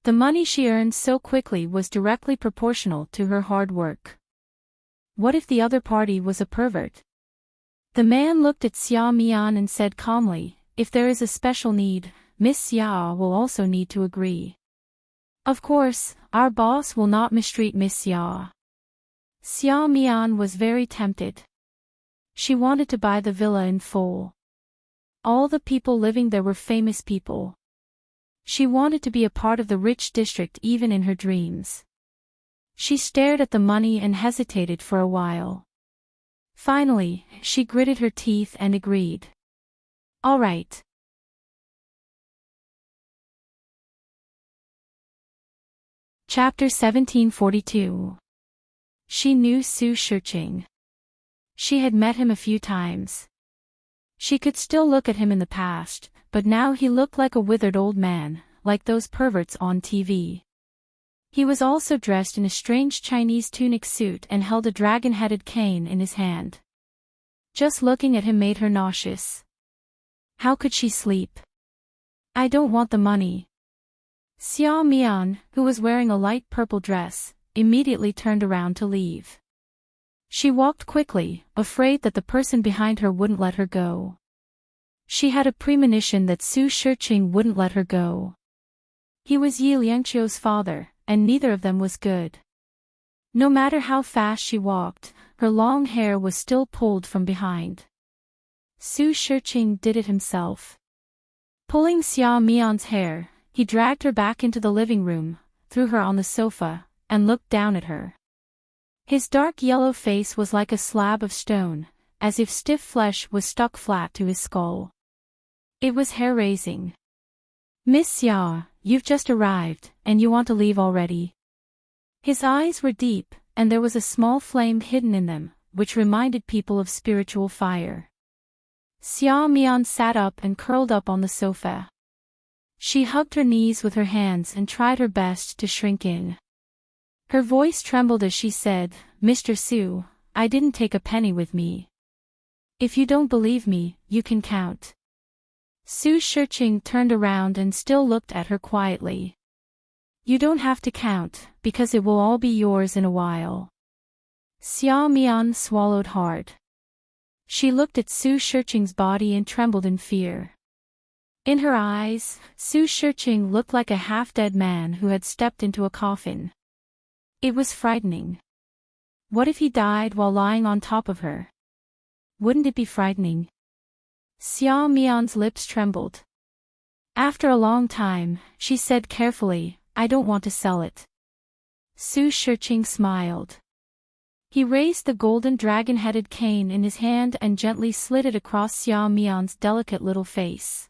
The money she earned so quickly was directly proportional to her hard work. What if the other party was a pervert? The man looked at Xia Mian and said calmly, if there is a special need, Miss Xia will also need to agree. Of course, our boss will not mistreat Miss Xia. Xia Mian was very tempted. She wanted to buy the villa in full. All the people living there were famous people. She wanted to be a part of the rich district even in her dreams. She stared at the money and hesitated for a while. Finally, she gritted her teeth and agreed. All right. Chapter 1742. She knew Su Shiqing. She had met him a few times. She could still look at him in the past, but now he looked like a withered old man, like those perverts on TV. He was also dressed in a strange Chinese tunic suit and held a dragon-headed cane in his hand. Just looking at him made her nauseous. How could she sleep? I don't want the money. Xia Mian, who was wearing a light purple dress, immediately turned around to leave. She walked quickly, afraid that the person behind her wouldn't let her go. She had a premonition that Su Shiqing wouldn't let her go. He was Yi Liangqiu's father, and neither of them was good. No matter how fast she walked, her long hair was still pulled from behind. Su Shiqing did it himself. Pulling Xia Mian's hair, he dragged her back into the living room, threw her on the sofa, and looked down at her. His dark yellow face was like a slab of stone, as if stiff flesh was stuck flat to his skull. It was hair-raising. Miss Xia, you've just arrived, and you want to leave already? His eyes were deep, and there was a small flame hidden in them, which reminded people of spiritual fire. Xia Mian sat up and curled up on the sofa. She hugged her knees with her hands and tried her best to shrink in. Her voice trembled as she said, Mr. Su, I didn't take a penny with me. If you don't believe me, you can count. Su Shiqing turned around and still looked at her quietly. You don't have to count, because it will all be yours in a while. Xia Mian swallowed hard. She looked at Su Shiqing's body and trembled in fear. In her eyes, Su Shiqing looked like a half-dead man who had stepped into a coffin. It was frightening. What if he died while lying on top of her? Wouldn't it be frightening? Xia Mian's lips trembled. After a long time, she said carefully, I don't want to sell it. Su Shiqing smiled. He raised the golden dragon-headed cane in his hand and gently slid it across Xia Mian's delicate little face.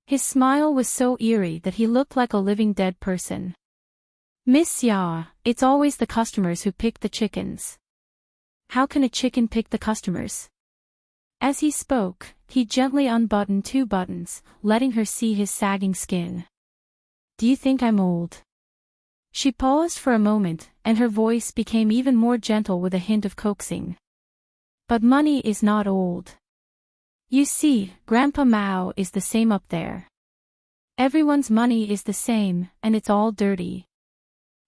His smile was so eerie that he looked like a living dead person. Miss Xia, it's always the customers who pick the chickens. How can a chicken pick the customers? As he spoke, he gently unbuttoned 2 buttons, letting her see his sagging skin. Do you think I'm old? She paused for a moment, and her voice became even more gentle with a hint of coaxing. But money is not old. You see, Grandpa Mao is the same up there. Everyone's money is the same, and it's all dirty.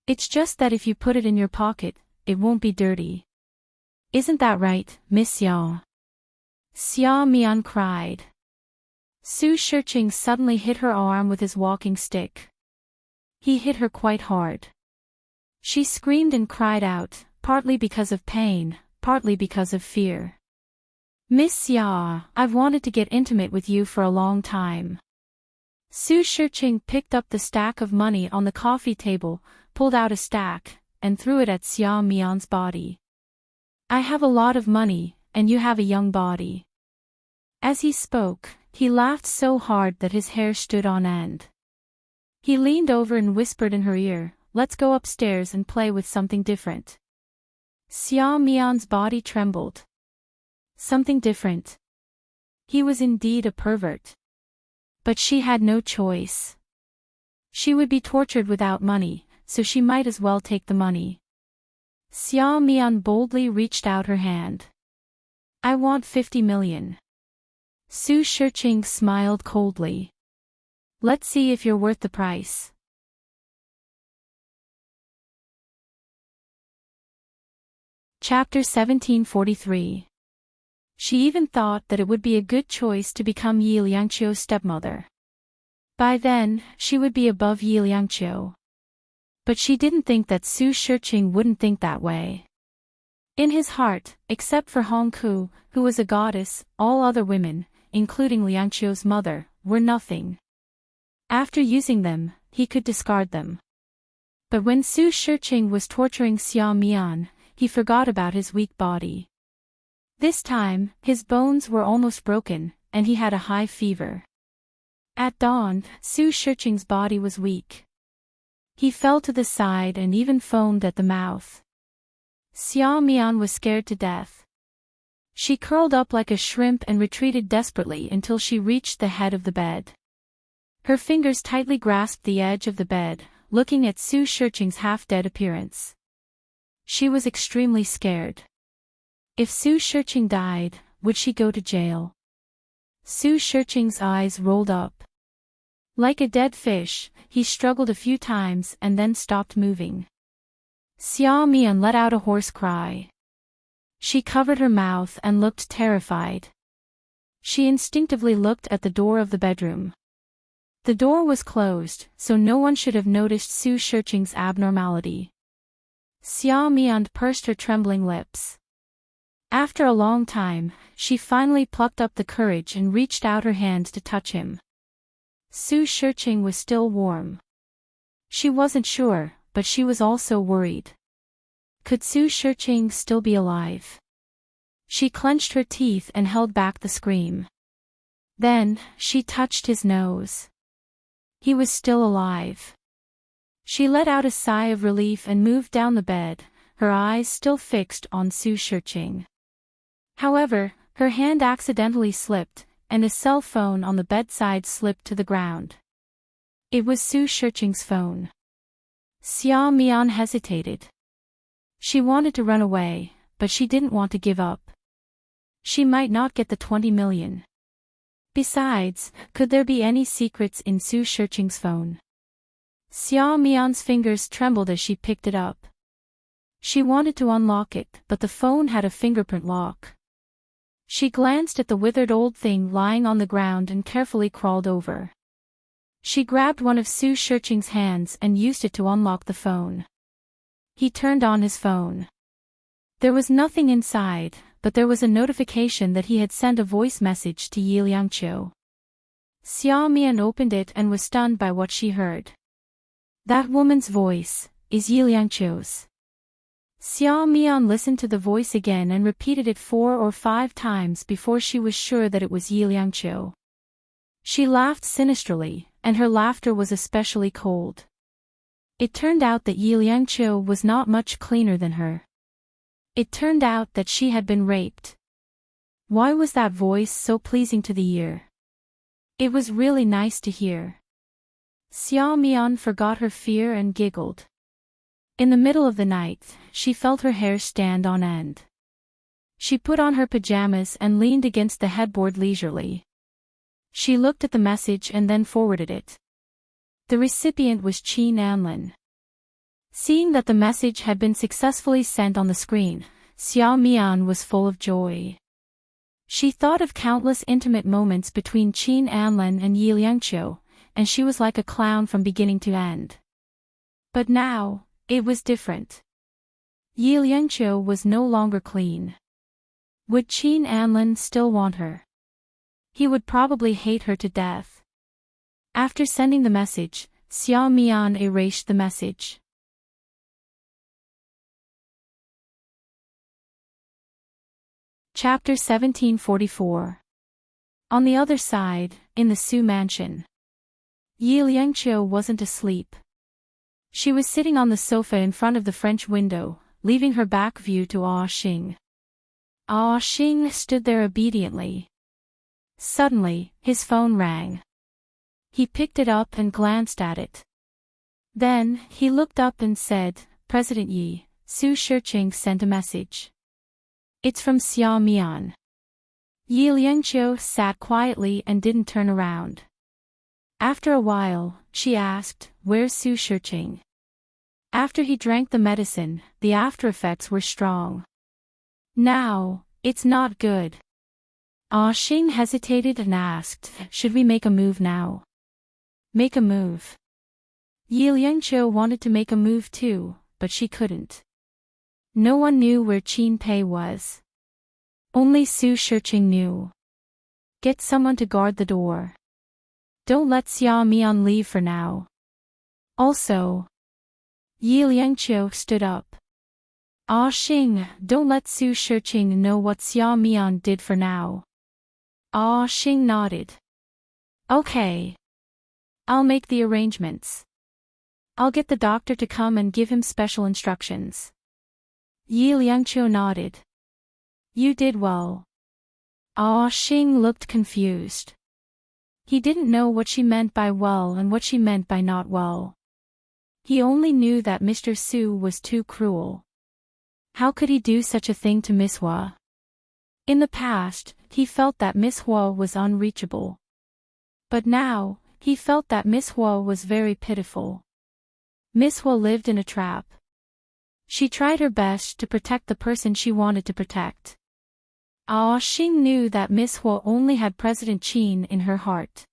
It's just that if you put it in your pocket, it won't be dirty. Isn't that right, Miss Xia? Xia Mian cried. Su Shiqing suddenly hit her arm with his walking stick. He hit her quite hard. She screamed and cried out, partly because of pain, partly because of fear. Miss Xia, I've wanted to get intimate with you for a long time. Su Shiqing picked up the stack of money on the coffee table, pulled out a stack, and threw it at Xia Mian's body. I have a lot of money, and you have a young body. As he spoke, he laughed so hard that his hair stood on end. He leaned over and whispered in her ear, let's go upstairs and play with something different. Xia Mian's body trembled. Something different. He was indeed a pervert. But she had no choice. She would be tortured without money, so she might as well take the money. Xia Mian boldly reached out her hand. I want 50 million. Su Shiqing smiled coldly. Let's see if you're worth the price. Chapter 1743. She even thought that it would be a good choice to become Yi Liangqiu's stepmother. By then, she would be above Yi Liangqiu. But she didn't think that Su Shiqing wouldn't think that way. In his heart, except for Hongku, who was a goddess, all other women, including Liangqiu's mother, were nothing. After using them, he could discard them. But when Su Shiqing was torturing Xia Mian, he forgot about his weak body. This time, his bones were almost broken, and he had a high fever. At dawn, Su Shiqing's body was weak. He fell to the side and even foamed at the mouth. Xia Mian was scared to death. She curled up like a shrimp and retreated desperately until she reached the head of the bed. Her fingers tightly grasped the edge of the bed, looking at Su Shiqing's half-dead appearance. She was extremely scared. If Su Shiqing died, would she go to jail? Su Shiqing's eyes rolled up. Like a dead fish, he struggled a few times and then stopped moving. Xia Mian let out a hoarse cry. She covered her mouth and looked terrified. She instinctively looked at the door of the bedroom. The door was closed, so no one should have noticed Su Shiqing's abnormality. Xia Mian pursed her trembling lips. After a long time, she finally plucked up the courage and reached out her hand to touch him. Su Shiqing was still warm. She wasn't sure, but she was also worried. Could Su Shiqing still be alive? She clenched her teeth and held back the scream. Then, she touched his nose. He was still alive. She let out a sigh of relief and moved down the bed, her eyes still fixed on Su Shiqing. However, her hand accidentally slipped, and a cell phone on the bedside slipped to the ground. It was Su Shiqing's phone. Xia Mian hesitated. She wanted to run away, but she didn't want to give up. She might not get the 20 million. Besides, could there be any secrets in Su Shiqing's phone? Xia Mian's fingers trembled as she picked it up. She wanted to unlock it, but the phone had a fingerprint lock. She glanced at the withered old thing lying on the ground and carefully crawled over. She grabbed one of Su Shiqing's hands and used it to unlock the phone. He turned on his phone. There was nothing inside, but there was a notification that he had sent a voice message to Yi Liangqiu. Xia Mian opened it and was stunned by what she heard. That woman's voice is Yi Liangqiu's. Xia Mian listened to the voice again and repeated it 4 or 5 times before she was sure that it was Yi Liangqiu. She laughed sinisterly, and her laughter was especially cold. It turned out that Yi Liangqiu was not much cleaner than her. It turned out that she had been raped. Why was that voice so pleasing to the ear? It was really nice to hear. Xia Mian forgot her fear and giggled. In the middle of the night, she felt her hair stand on end. She put on her pajamas and leaned against the headboard leisurely. She looked at the message and then forwarded it. The recipient was Qin Anlin. Seeing that the message had been successfully sent on the screen, Xia Mian was full of joy. She thought of countless intimate moments between Qin Anlin and Yi Liangqiu, and she was like a clown from beginning to end. But now, it was different. Yi Liangqiu was no longer clean. Would Qin Anlin still want her? He would probably hate her to death. After sending the message, Xia Mian erased the message. Chapter 1744. On the other side, in the Su mansion. Yi Liangqiu wasn't asleep. She was sitting on the sofa in front of the French window, leaving her back view to Xing. Xing stood there obediently. Suddenly, his phone rang. He picked it up and glanced at it. Then, he looked up and said, "President Yi, Su Shiqing sent a message. It's from Xia Mian." Yi Liangqiu sat quietly and didn't turn around. After a while, she asked, "Where's Su Shiqing?" After he drank the medicine, the after-effects were strong. "Now, it's not good." Xing hesitated and asked, "Should we make a move now?" Make a move. Yi Liangqiu wanted to make a move too, but she couldn't. No one knew where Qin Pei was. Only Su Shiqing knew. Get someone to guard the door. Don't let Xia Mian leave for now. Also. Yi Liangqiu stood up. Ah Xing, don't let Su Shiqing know what Xia Mian did for now. Ah Xing nodded. Okay. I'll make the arrangements. I'll get the doctor to come and give him special instructions. Yi Liangqiu nodded. You did well. Ah Xing looked confused. He didn't know what she meant by well and what she meant by not well. He only knew that Mr. Su was too cruel. How could he do such a thing to Miss Hua? In the past, he felt that Miss Hua was unreachable. But now, he felt that Miss Hua was very pitiful. Miss Hua lived in a trap. She tried her best to protect the person she wanted to protect. Ah Xing knew that Miss Hua only had President Qin in her heart.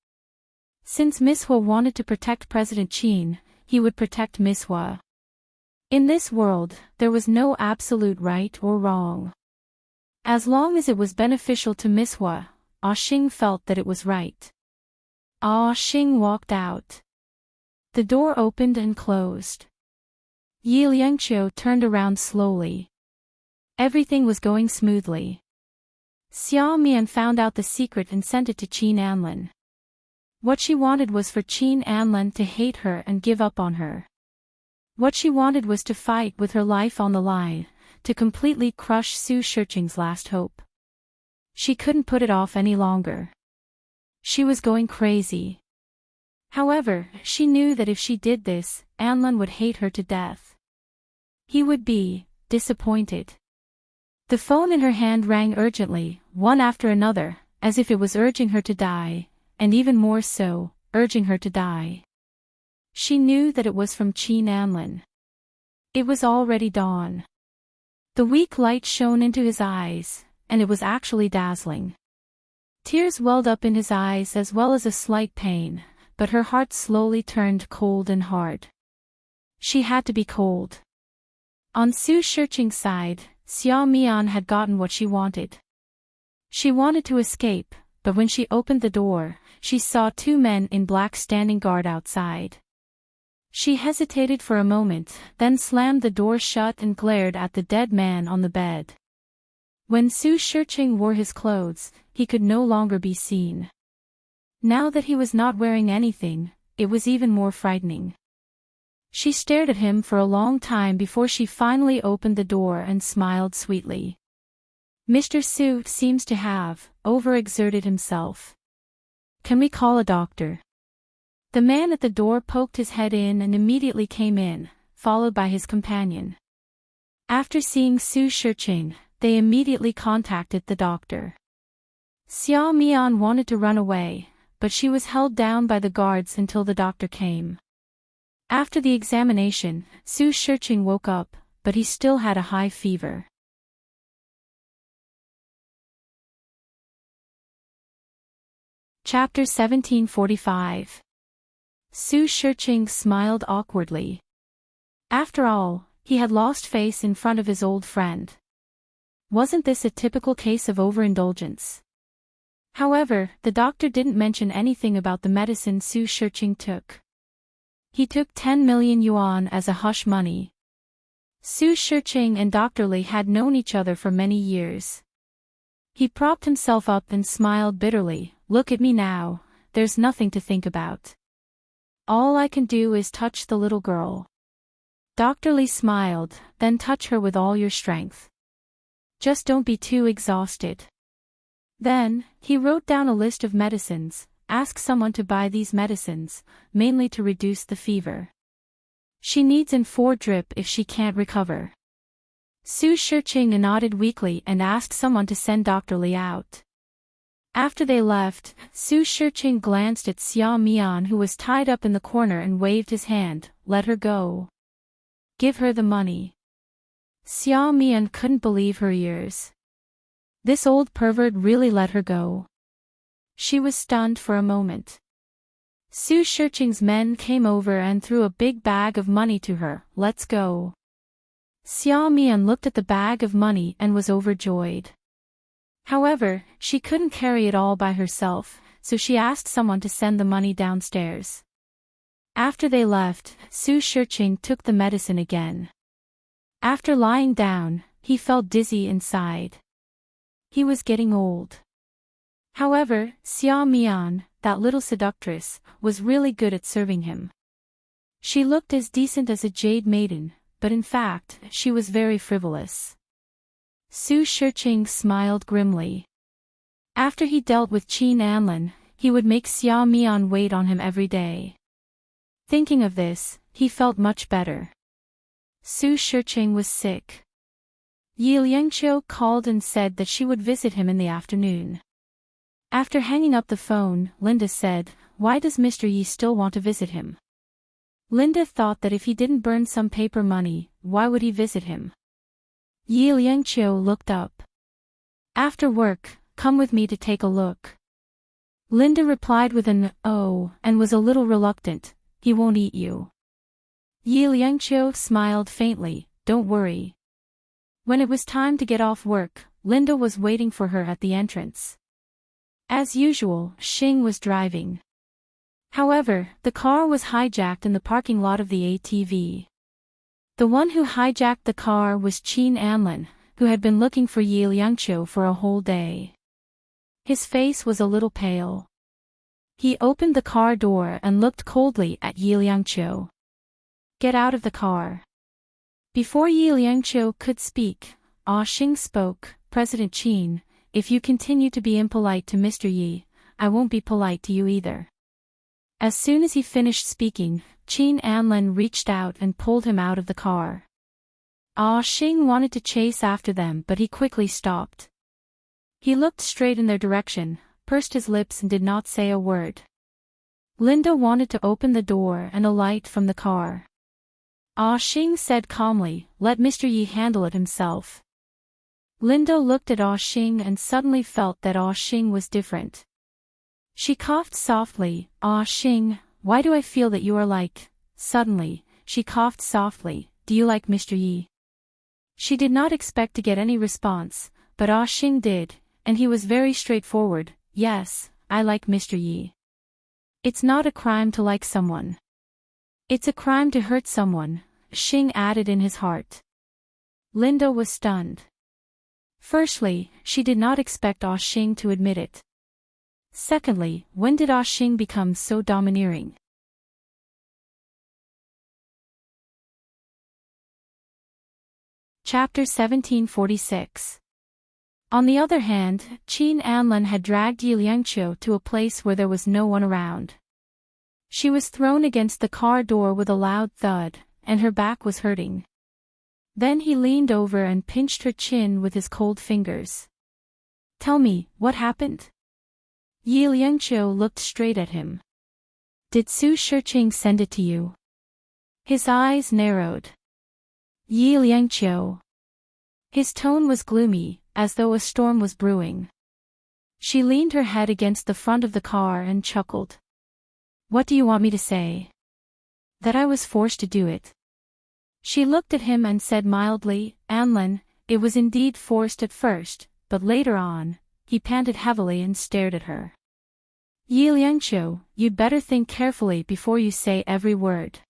Since Miss Hua wanted to protect President Qin, he would protect Miss Hua. In this world, there was no absolute right or wrong. As long as it was beneficial to Miss Hua, Ah Xing felt that it was right. Ah Xing walked out. The door opened and closed. Yi Liangqiu turned around slowly. Everything was going smoothly. Xia Mian found out the secret and sent it to Qin Anlin. What she wanted was for Qin Anlin to hate her and give up on her. What she wanted was to fight with her life on the line, to completely crush Su Shiqing's last hope. She couldn't put it off any longer. She was going crazy. However, she knew that if she did this, Anlin would hate her to death. He would be disappointed. The phone in her hand rang urgently, one after another, as if it was urging her to die, and even more so, urging her to die. She knew that it was from Qin Anlin. It was already dawn. The weak light shone into his eyes, and it was actually dazzling. Tears welled up in his eyes as well as a slight pain, but her heart slowly turned cold and hard. She had to be cold. On Su Shiqing's side, Xia Mian had gotten what she wanted. She wanted to escape, but when she opened the door, she saw two men in black standing guard outside. She hesitated for a moment, then slammed the door shut and glared at the dead man on the bed. When Su Shiqing wore his clothes, he could no longer be seen. Now that he was not wearing anything, it was even more frightening. She stared at him for a long time before she finally opened the door and smiled sweetly. Mr. Su seems to have overexerted himself. Can we call a doctor? The man at the door poked his head in and immediately came in, followed by his companion. After seeing Su Shiqing, they immediately contacted the doctor. Xia Mian wanted to run away, but she was held down by the guards until the doctor came. After the examination, Su Shiqing woke up, but he still had a high fever. Chapter 1745. Su Shiqing smiled awkwardly. After all, he had lost face in front of his old friend. Wasn't this a typical case of overindulgence? However, the doctor didn't mention anything about the medicine Su Shiqing took. He took 10 million yuan as a hush money. Su Shiqing and Dr. Li had known each other for many years. He propped himself up and smiled bitterly. Look at me now, there's nothing to think about. All I can do is touch the little girl. Dr. Li smiled, then touch her with all your strength. Just don't be too exhausted. Then, he wrote down a list of medicines. Ask someone to buy these medicines, mainly to reduce the fever. She needs in 4 drip if she can't recover. Su Shiqing nodded weakly and asked someone to send Dr. Li out. After they left, Su Shiqing glanced at Xia Mian who was tied up in the corner and waved his hand. Let her go. Give her the money. Xia Mian couldn't believe her ears. This old pervert really let her go. She was stunned for a moment. Su Shirching's men came over and threw a big bag of money to her. Let's go. Xia Mian looked at the bag of money and was overjoyed. However, she couldn't carry it all by herself, so she asked someone to send the money downstairs. After they left, Su Shirching took the medicine again. After lying down, he felt dizzy inside. He was getting old. However, Xia Mian, that little seductress, was really good at serving him. She looked as decent as a jade maiden, but in fact, she was very frivolous. Su Shirching smiled grimly. After he dealt with Qin Anlin, he would make Xia Mian wait on him every day. Thinking of this, he felt much better. Su Shirching was sick. Yi Liangqiu called and said that she would visit him in the afternoon. After hanging up the phone, Linda said, "Why does Mr. Yi still want to visit him?" Linda thought that if he didn't burn some paper money, why would he visit him? Yi Liangqiu looked up. "After work, come with me to take a look." Linda replied with an "oh" and was a little reluctant. "He won't eat you." Yi Liangqiu smiled faintly. "Don't worry." When it was time to get off work, Linda was waiting for her at the entrance. As usual, Xing was driving. However, the car was hijacked in the parking lot of the ATV. The one who hijacked the car was Qin Anlin, who had been looking for Yi Liangqiu for a whole day. His face was a little pale. He opened the car door and looked coldly at Yi Liangqiu. "Get out of the car." Before Yi Liangqiu could speak, Xing spoke. "President Qin, if you continue to be impolite to Mr. Yi, I won't be polite to you either." As soon as he finished speaking, Qin Anlin reached out and pulled him out of the car. Xing wanted to chase after them, but he quickly stopped. He looked straight in their direction, pursed his lips and did not say a word. Linda wanted to open the door and alight from the car. Xing said calmly, "Let Mr. Yi handle it himself." Linda looked at Xing and suddenly felt that Xing was different. She coughed softly. "Xing, why do I feel that you are like..." Suddenly, she coughed softly. "Do you like Mr. Yi?" She did not expect to get any response, but Xing did, and he was very straightforward. "Yes, I like Mr. Yi." "It's not a crime to like someone. It's a crime to hurt someone," Xing added in his heart. Linda was stunned. Firstly, she did not expect Xing to admit it. Secondly, when did Xing become so domineering? Chapter 1746. On the other hand, Qin Anlin had dragged Yi Liangqiu to a place where there was no one around. She was thrown against the car door with a loud thud, and her back was hurting. Then he leaned over and pinched her chin with his cold fingers. "Tell me, what happened?" Yi Liangqiu looked straight at him. "Did Su Shirching send it to you?" His eyes narrowed. Yi Liangqiu. His tone was gloomy, as though a storm was brewing. She leaned her head against the front of the car and chuckled. "What do you want me to say?" "That I was forced to do it." She looked at him and said mildly, "Anlin, it was indeed forced at first, but later on..." He panted heavily and stared at her. "Yi Liangqiu, you'd better think carefully before you say every word."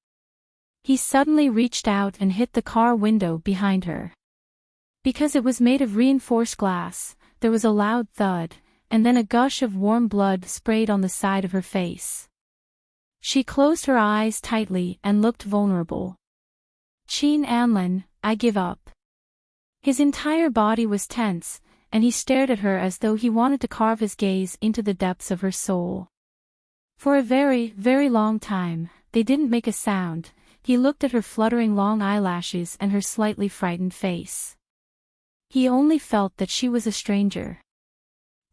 He suddenly reached out and hit the car window behind her. Because it was made of reinforced glass, there was a loud thud, and then a gush of warm blood sprayed on the side of her face. She closed her eyes tightly and looked vulnerable. "Qin Anlin, I give up." His entire body was tense, and he stared at her as though he wanted to carve his gaze into the depths of her soul. For a very, very long time, they didn't make a sound. He looked at her fluttering long eyelashes and her slightly frightened face. He only felt that she was a stranger.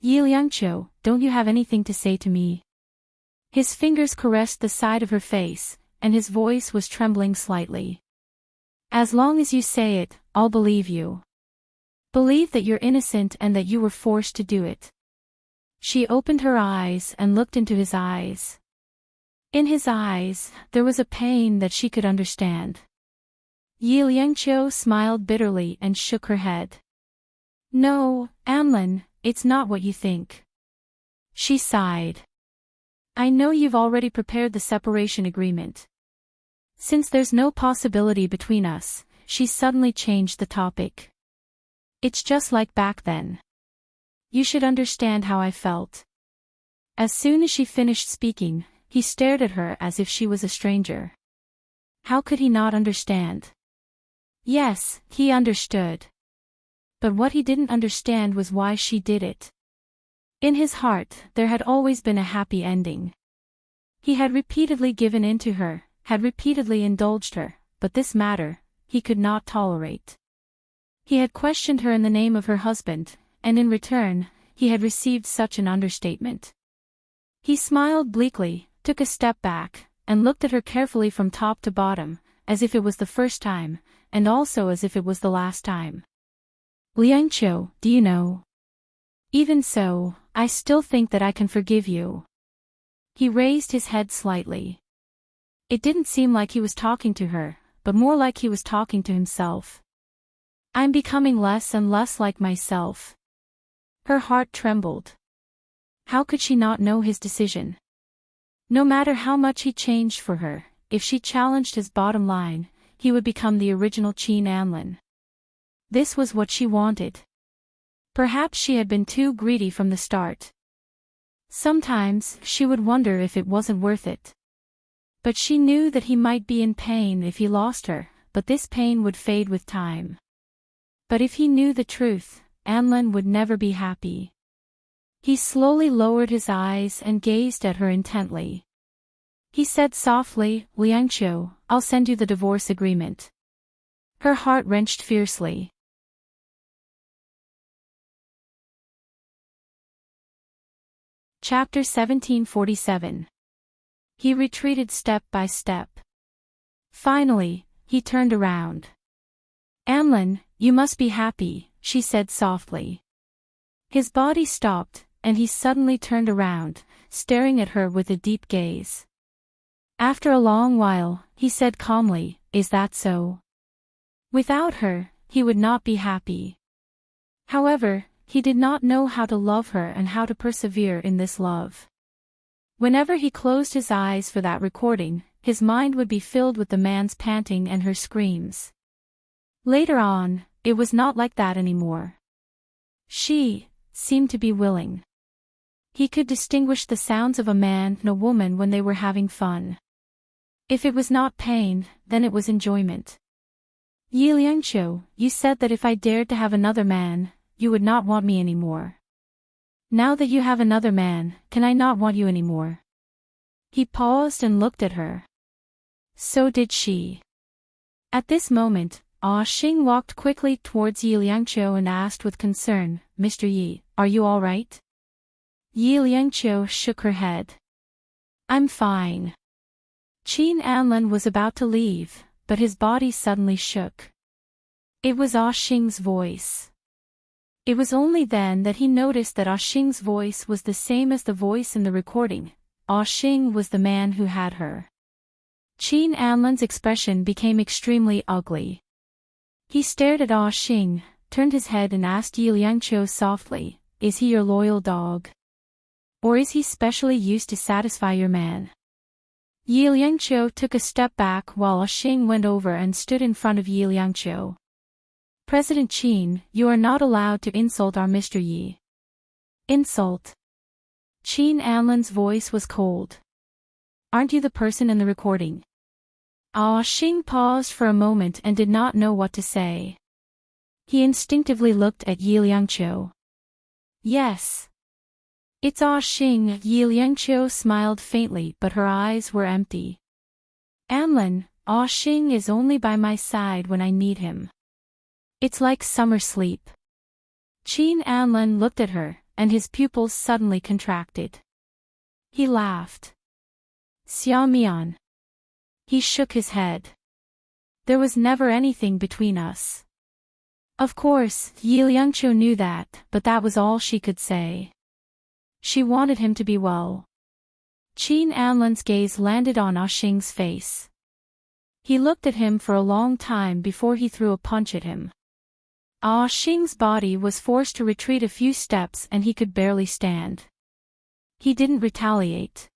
"Yi Liangqiu, don't you have anything to say to me?" His fingers caressed the side of her face, and his voice was trembling slightly. "As long as you say it, I'll believe you. Believe that you're innocent and that you were forced to do it." She opened her eyes and looked into his eyes. In his eyes, there was a pain that she could understand. Yi Liangqiu smiled bitterly and shook her head. No, Anlin, it's not what you think. She sighed. I know you've already prepared the separation agreement. Since there's no possibility between us, she suddenly changed the topic. It's just like back then. You should understand how I felt. As soon as she finished speaking, he stared at her as if she was a stranger. How could he not understand? Yes, he understood. But what he didn't understand was why she did it. In his heart, there had always been a happy ending. He had repeatedly given in to her, had repeatedly indulged her, but this matter, he could not tolerate. He had questioned her in the name of her husband, and in return, he had received such an understatement. He smiled bleakly, took a step back, and looked at her carefully from top to bottom, as if it was the first time, and also as if it was the last time. Liangqiu, do you know? Even so, I still think that I can forgive you. He raised his head slightly. It didn't seem like he was talking to her, but more like he was talking to himself. I'm becoming less and less like myself. Her heart trembled. How could she not know his decision? No matter how much he changed for her, if she challenged his bottom line, he would become the original Qin Anlin. This was what she wanted. Perhaps she had been too greedy from the start. Sometimes she would wonder if it wasn't worth it. But she knew that he might be in pain if he lost her, but this pain would fade with time. But if he knew the truth, Anlin would never be happy. He slowly lowered his eyes and gazed at her intently. He said softly, Liangqiu, I'll send you the divorce agreement. Her heart wrenched fiercely. Chapter 1747. He retreated step by step. Finally, he turned around. Anlin, you must be happy, she said softly. His body stopped, and he suddenly turned around, staring at her with a deep gaze. After a long while, he said calmly, Is that so? Without her, he would not be happy. However, he did not know how to love her and how to persevere in this love. Whenever he closed his eyes for that recording, his mind would be filled with the man's panting and her screams. Later on, it was not like that anymore. She seemed to be willing. He could distinguish the sounds of a man and a woman when they were having fun. If it was not pain, then it was enjoyment. Yi Liangqiu, you said that if I dared to have another man, you would not want me anymore. Now that you have another man, can I not want you anymore? He paused and looked at her. So did she. At this moment, Xing walked quickly towards Yi Liangqiu and asked with concern, Mr. Yi, are you all right? Yi Liangqiu shook her head. I'm fine. Qin Anlin was about to leave, but his body suddenly shook. It was Xing's voice. It was only then that he noticed that Xing's voice was the same as the voice in the recording. Xing was the man who had her. Qin Anlin's expression became extremely ugly. He stared at Xing, turned his head and asked Yi Liangqiu softly, Is he your loyal dog? Or is he specially used to satisfy your man? Yi Liangqiu took a step back while Xing went over and stood in front of Yi Liangqiu. President Qin, you are not allowed to insult our Mr. Yi. Insult? Qin Anlin's voice was cold. Aren't you the person in the recording? Xing paused for a moment and did not know what to say. He instinctively looked at Yi Liangqiu. Yes. It's Xing. Yi Liangqiu smiled faintly but her eyes were empty. Anlin, Xing is only by my side when I need him. It's like summer sleep. Qin Anlin looked at her, and his pupils suddenly contracted. He laughed. Xiaomian. He shook his head. There was never anything between us. Of course, Yi Liangqiu knew that, but that was all she could say. She wanted him to be well. Qin Anlan's gaze landed on Ah Xing's face. He looked at him for a long time before he threw a punch at him. Ah Xing's body was forced to retreat a few steps and he could barely stand. He didn't retaliate.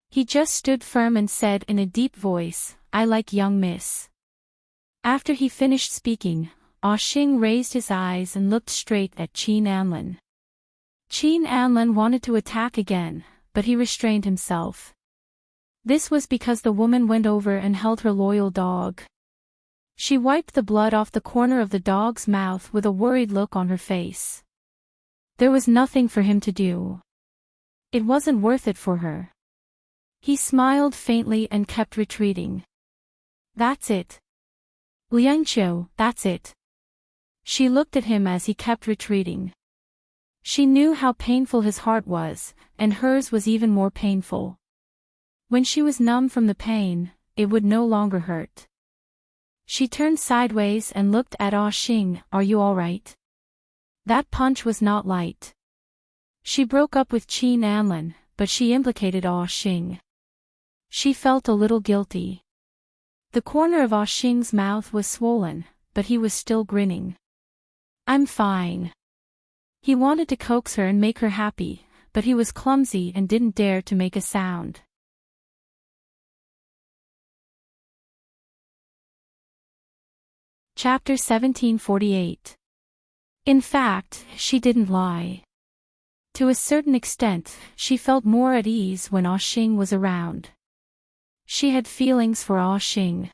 He just stood firm and said in a deep voice, "I like young miss." After he finished speaking, Ah Xing raised his eyes and looked straight at Qin Anlan. Qin Anlan wanted to attack again, but he restrained himself. This was because the woman went over and held her loyal dog. She wiped the blood off the corner of the dog's mouth with a worried look on her face. There was nothing for him to do. It wasn't worth it for her. He smiled faintly and kept retreating. "That's it. Liangqiu, that's it." She looked at him as he kept retreating. She knew how painful his heart was, and hers was even more painful. When she was numb from the pain, it would no longer hurt. She turned sideways and looked at Ah Xing. "Are you all right?" That punch was not light. She broke up with Qin Anlan, but she implicated Ah Xing. She felt a little guilty. The corner of Ah Xing's mouth was swollen, but he was still grinning. "I'm fine." He wanted to coax her and make her happy, but he was clumsy and didn't dare to make a sound. Chapter 1748. In fact, she didn't lie. To a certain extent, she felt more at ease when Ah Xing was around. She had feelings for Ah Xing.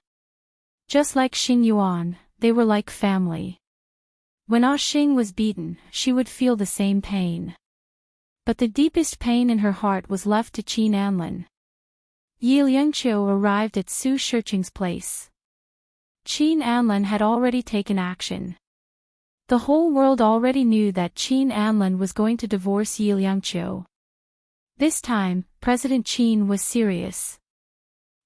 Just like Xing Yuan, they were like family. When Ah Xing was beaten, she would feel the same pain. But the deepest pain in her heart was left to Qin Anlan. Yi Liangqiu arrived at Su Shiqing's place. Qin Anlan had already taken action. The whole world already knew that Qin Anlan was going to divorce Yi Liangqiu. This time, President Qin was serious.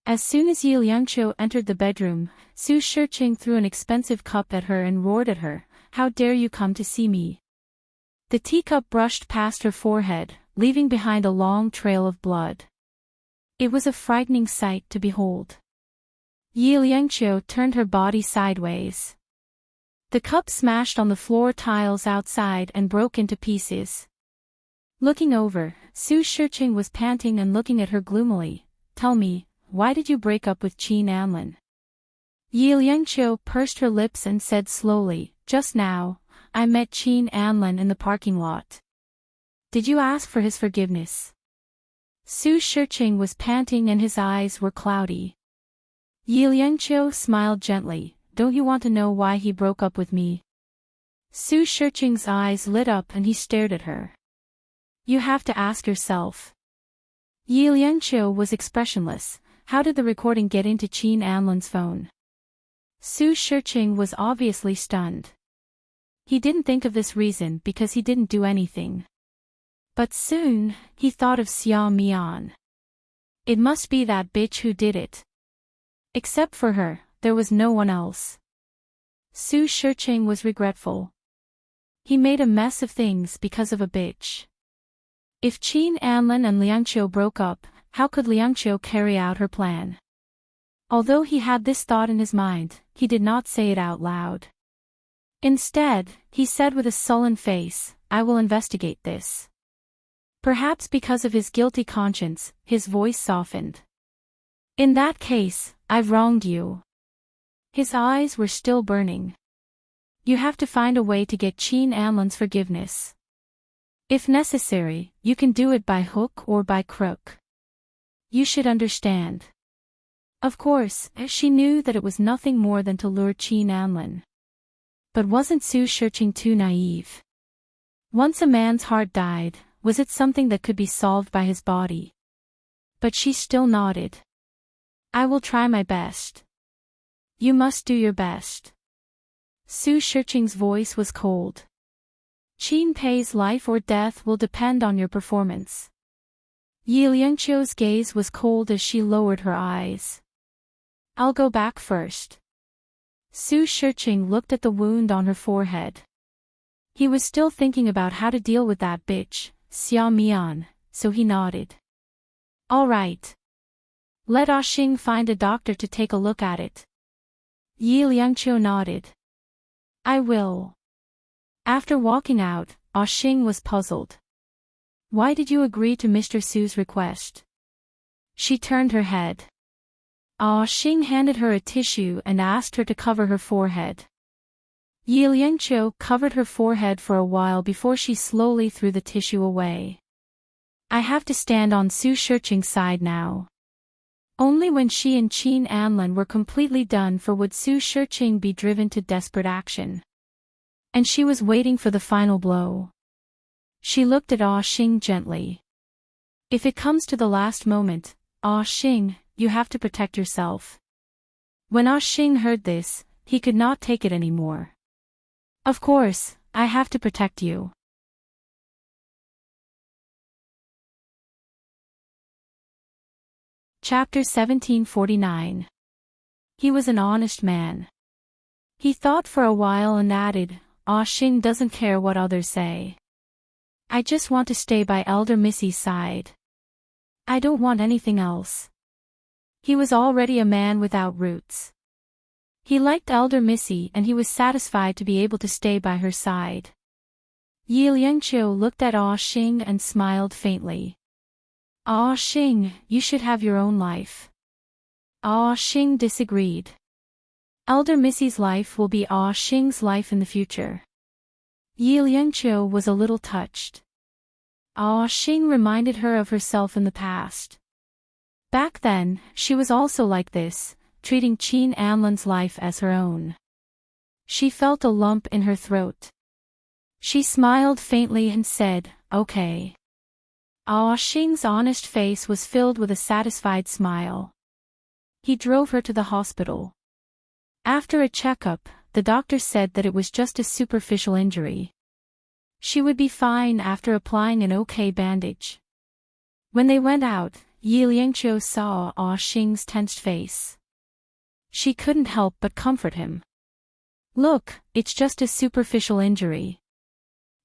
As soon as Yi Liangqiu entered the bedroom, Su Shiqing threw an expensive cup at her and roared at her, "How dare you come to see me?" The teacup brushed past her forehead, leaving behind a long trail of blood. It was a frightening sight to behold. Yi Liangqiu turned her body sideways. The cup smashed on the floor tiles outside and broke into pieces. Looking over, Su Shiqing was panting and looking at her gloomily. "Tell me, why did you break up with Qin Anlan?" Yi Liangqiu pursed her lips and said slowly, "Just now, I met Qin Anlan in the parking lot." "Did you ask for his forgiveness?" Su Shiqing was panting and his eyes were cloudy. Yi Liangqiu smiled gently. "Don't you want to know why he broke up with me?" Su Shiqing's eyes lit up and he stared at her. "You have to ask yourself." Yi Liangqiu was expressionless. How did the recording get into Qin Anlan's phone? Su Shiqing was obviously stunned. He didn't think of this reason because he didn't do anything. But soon, he thought of Xia Mian. It must be that bitch who did it. Except for her, there was no one else. Su Shiqing was regretful. He made a mess of things because of a bitch. If Qin Anlan and Liangqiu broke up, how could Liangqiu carry out her plan? Although he had this thought in his mind, he did not say it out loud. Instead, he said with a sullen face, "I will investigate this." Perhaps because of his guilty conscience, his voice softened. "In that case, I've wronged you." His eyes were still burning. "You have to find a way to get Qin Anlan's forgiveness. If necessary, you can do it by hook or by crook. You should understand." Of course, she knew that it was nothing more than to lure Qin Anlan. But wasn't Su Shiqing too naive? Once a man's heart died, was it something that could be solved by his body? But she still nodded. "I will try my best." "You must do your best." Su Shiqing's voice was cold. "Qin Pei's life or death will depend on your performance." Yi Liangqiu's gaze was cold as she lowered her eyes. "I'll go back first." Su Shiqing looked at the wound on her forehead. He was still thinking about how to deal with that bitch, Xia Mian, so he nodded. All right. Let Ah Xing find a doctor to take a look at it. Yi Liangqiu nodded. I will. After walking out, Ah Xing was puzzled. Why did you agree to Mr. Su's request? She turned her head. Ah Xing handed her a tissue and asked her to cover her forehead. Yi Liangqiu covered her forehead for a while before she slowly threw the tissue away. I have to stand on Su Shiqing's side now. Only when she and Qin Anlin were completely done for would Su Shiqing be driven to desperate action. And she was waiting for the final blow. She looked at Ah Xing gently. If it comes to the last moment, Ah Xing, you have to protect yourself. When Ah Xing heard this, he could not take it anymore. Of course, I have to protect you. Chapter 1749. He was an honest man. He thought for a while and added, Ah Xing doesn't care what others say. I just want to stay by Elder Missy's side. I don't want anything else. He was already a man without roots. He liked Elder Missy and he was satisfied to be able to stay by her side. Yi Liangqiu looked at Ah Xing and smiled faintly. Ah Xing, you should have your own life. Ah Xing disagreed. Elder Missy's life will be Ah Xing's life in the future. Yi Liangqiu was a little touched. Ah Xing reminded her of herself in the past. Back then, she was also like this, treating Qin Anlin's life as her own. She felt a lump in her throat. She smiled faintly and said, okay. Ah Xing's honest face was filled with a satisfied smile. He drove her to the hospital. After a checkup, the doctor said that it was just a superficial injury. She would be fine after applying an okay bandage. When they went out, Yi Liangqiu saw Ah Xing's tensed face. She couldn't help but comfort him. Look, it's just a superficial injury.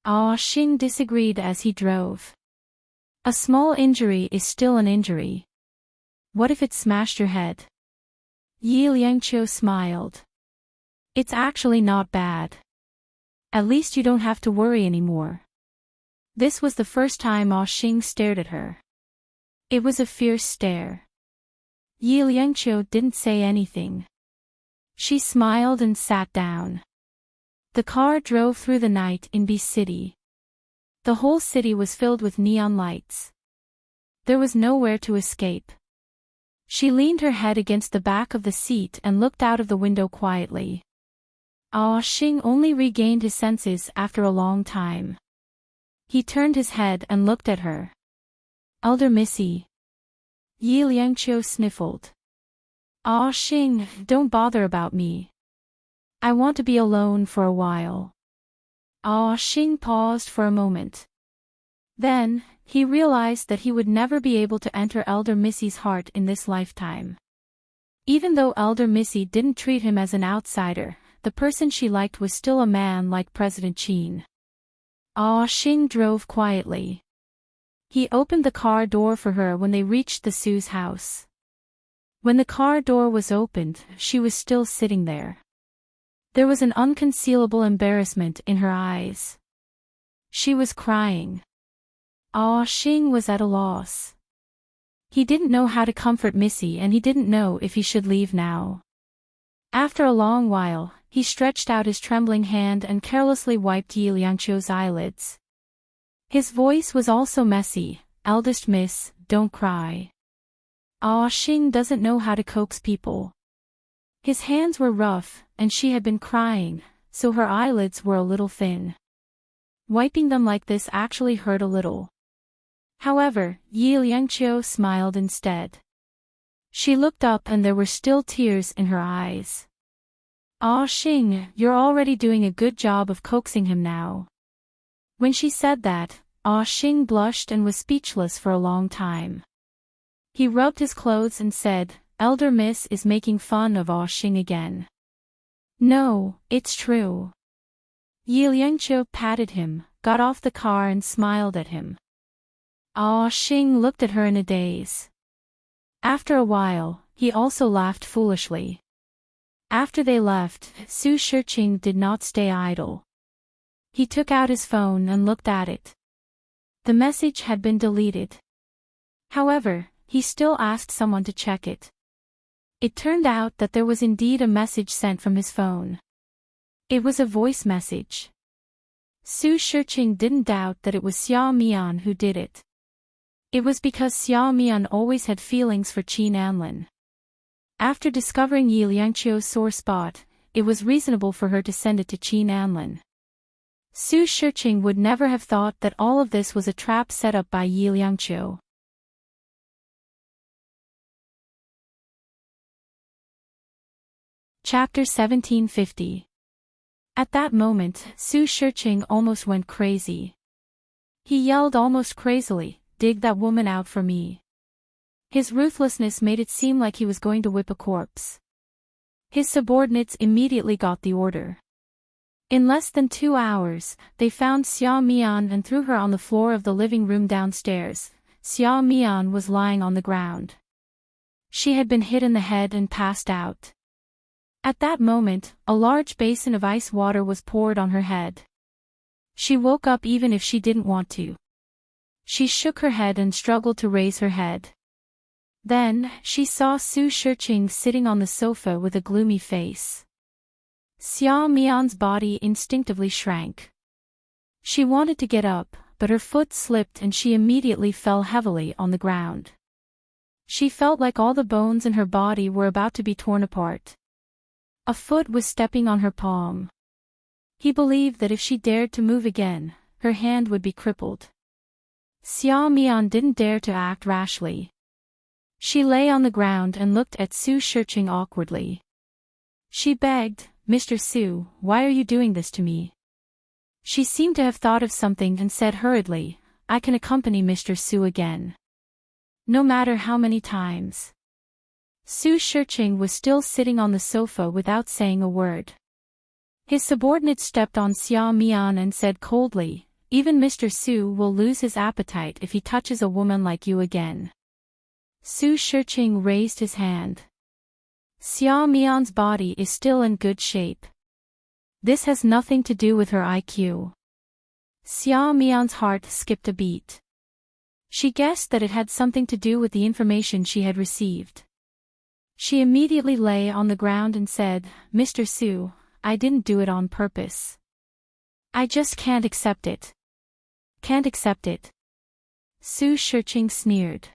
Ah Xing disagreed as he drove. A small injury is still an injury. What if it smashed your head? Yi Liangqiu smiled. It's actually not bad. At least you don't have to worry anymore. This was the first time Ah Xing stared at her. It was a fierce stare. Yi Liangqiu didn't say anything. She smiled and sat down. The car drove through the night in B City. The whole city was filled with neon lights. There was nowhere to escape. She leaned her head against the back of the seat and looked out of the window quietly. Ah Xing only regained his senses after a long time. He turned his head and looked at her. Elder Missy. Yi Liangqiu sniffled. Ah Xing, don't bother about me. I want to be alone for a while. Ah Xing paused for a moment. Then, he realized that he would never be able to enter Elder Missy's heart in this lifetime. Even though Elder Missy didn't treat him as an outsider, the person she liked was still a man like President Qin. Ah Xing drove quietly. He opened the car door for her when they reached the Su's house. When the car door was opened, she was still sitting there. There was an unconcealable embarrassment in her eyes. She was crying. Ah Xing was at a loss. He didn't know how to comfort Missy and he didn't know if he should leave now. After a long while, he stretched out his trembling hand and carelessly wiped Yi Liangqiu's eyelids. His voice was also messy. Eldest miss, don't cry. Ah Xing doesn't know how to coax people. His hands were rough, and she had been crying, so her eyelids were a little thin. Wiping them like this actually hurt a little. However, Yi Liangqiu smiled instead. She looked up and there were still tears in her eyes. Ah Xing, you're already doing a good job of coaxing him now. When she said that, Ah Xing blushed and was speechless for a long time. He rubbed his clothes and said, Elder Miss is making fun of Ah Xing again. No, it's true. Yi Liangqiu patted him, got off the car and smiled at him. Ah Xing looked at her in a daze. After a while, he also laughed foolishly. After they left, Su Shiqing did not stay idle. He took out his phone and looked at it. The message had been deleted. However, he still asked someone to check it. It turned out that there was indeed a message sent from his phone. It was a voice message. Su Shiqing didn't doubt that it was Xia Mian who did it. It was because Xia Mian always had feelings for Qin Anlin. After discovering Yi Liangqiu's sore spot, it was reasonable for her to send it to Qin Anlin. Su Shiqing would never have thought that all of this was a trap set up by Yi Liangqiu. Chapter 1750. At that moment, Su Shiqing almost went crazy. He yelled almost crazily, "Dig that woman out for me." His ruthlessness made it seem like he was going to whip a corpse. His subordinates immediately got the order. In less than 2 hours, they found Xia Mian and threw her on the floor of the living room downstairs. Xia Mian was lying on the ground. She had been hit in the head and passed out. At that moment, a large basin of ice water was poured on her head. She woke up even if she didn't want to. She shook her head and struggled to raise her head. Then, she saw Su Shiqing sitting on the sofa with a gloomy face. Xia Mian's body instinctively shrank. She wanted to get up, but her foot slipped and she immediately fell heavily on the ground. She felt like all the bones in her body were about to be torn apart. A foot was stepping on her palm. He believed that if she dared to move again, her hand would be crippled. Xia Mian didn't dare to act rashly. She lay on the ground and looked at Su Shiqing awkwardly. She begged, "Mr. Su, why are you doing this to me?" She seemed to have thought of something and said hurriedly, "I can accompany Mr. Su again. No matter how many times." Su Shiqing was still sitting on the sofa without saying a word. His subordinate stepped on Xia Mian and said coldly, "Even Mr. Su will lose his appetite if he touches a woman like you again." Su Shiqing raised his hand. "Xia Mian's body is still in good shape. This has nothing to do with her IQ." Xia Mian's heart skipped a beat. She guessed that it had something to do with the information she had received. She immediately lay on the ground and said, "Mr. Su, I didn't do it on purpose. I just can't accept it. Can't accept it." Su Shiqing sneered.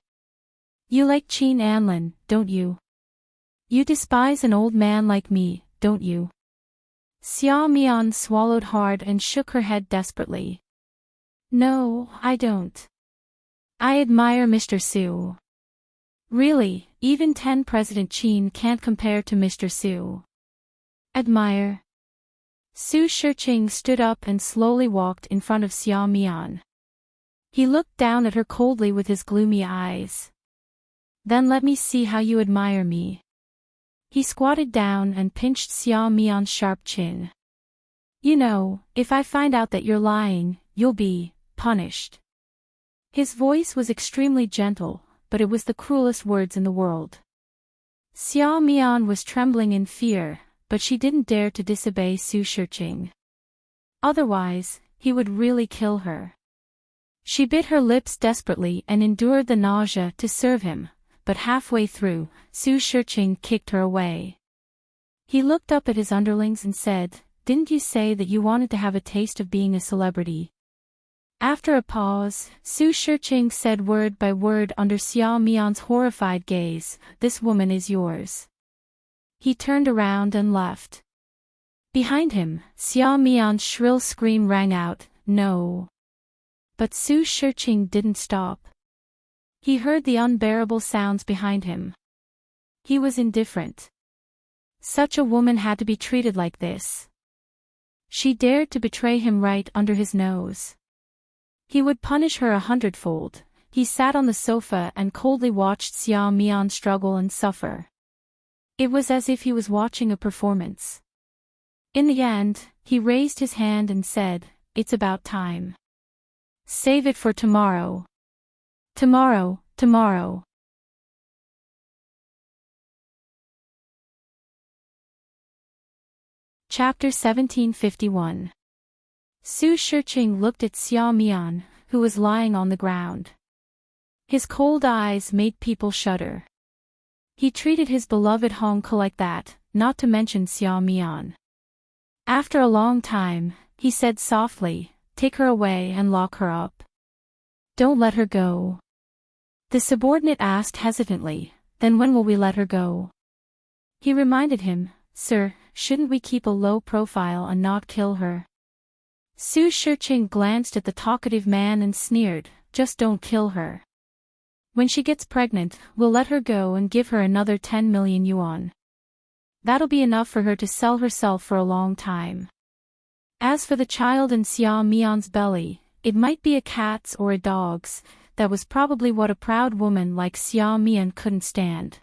"You like Qin Anlin, don't you? You despise an old man like me, don't you?" Xia Mian swallowed hard and shook her head desperately. "No, I don't. I admire Mr. Su. Really, even 10 President Qin can't compare to Mr. Su." "Admire?" Su Shiqing stood up and slowly walked in front of Xia Mian. He looked down at her coldly with his gloomy eyes. "Then let me see how you admire me." He squatted down and pinched Xia Mian's sharp chin. "You know, if I find out that you're lying, you'll be punished." His voice was extremely gentle, but it was the cruelest words in the world. Xia Mian was trembling in fear, but she didn't dare to disobey Su Shiqing. Otherwise, he would really kill her. She bit her lips desperately and endured the nausea to serve him, but halfway through, Su Shiqing kicked her away. He looked up at his underlings and said, "Didn't you say that you wanted to have a taste of being a celebrity?" After a pause, Su Shiqing said word by word under Xia Mian's horrified gaze, "This woman is yours." He turned around and left. Behind him, Xia Mian's shrill scream rang out, "No." But Su Shiqing didn't stop. He heard the unbearable sounds behind him. He was indifferent. Such a woman had to be treated like this. She dared to betray him right under his nose. He would punish her 100-fold. He sat on the sofa and coldly watched Xia Mian struggle and suffer. It was as if he was watching a performance. In the end, he raised his hand and said, "It's about time. Save it for tomorrow. Tomorrow, tomorrow." Chapter 1751. Su Shiqing looked at Xia Mian, who was lying on the ground. His cold eyes made people shudder. He treated his beloved Hong Ke like that, not to mention Xia Mian. After a long time, he said softly, "Take her away and lock her up. Don't let her go." The subordinate asked hesitantly, "Then when will we let her go?" He reminded him, "Sir, shouldn't we keep a low profile and not kill her?" Su Shiqing glanced at the talkative man and sneered, "Just don't kill her. When she gets pregnant, we'll let her go and give her another 10 million yuan. That'll be enough for her to sell herself for a long time. As for the child in Xia Mian's belly, it might be a cat's or a dog's. That was probably what a proud woman like Xia Mian couldn't stand.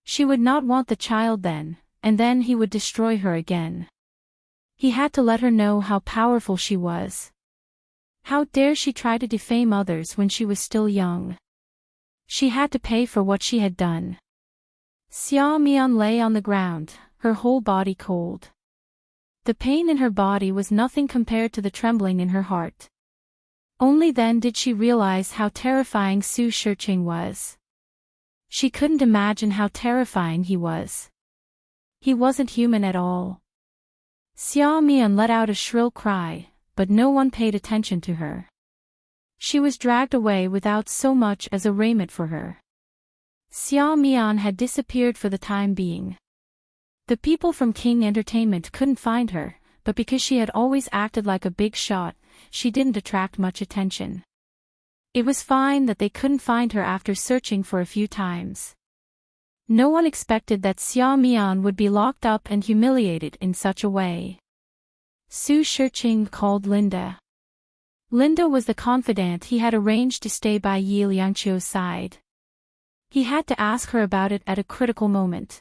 She would not want the child then, and then he would destroy her again. He had to let her know how powerful she was. How dare she try to defame others when she was still young? She had to pay for what she had done. Xia Mian lay on the ground, her whole body cold. The pain in her body was nothing compared to the trembling in her heart. Only then did she realize how terrifying Su Shiqing was. She couldn't imagine how terrifying he was. He wasn't human at all. Xia Mian let out a shrill cry, but no one paid attention to her. She was dragged away without so much as a raiment for her. Xia Mian had disappeared for the time being. The people from King Entertainment couldn't find her, but because she had always acted like a big shot, she didn't attract much attention. It was fine that they couldn't find her after searching for a few times. No one expected that Xia Mian would be locked up and humiliated in such a way. Su Shiqing called Linda. Linda was the confidant he had arranged to stay by Yi Liangqiu's side. He had to ask her about it at a critical moment.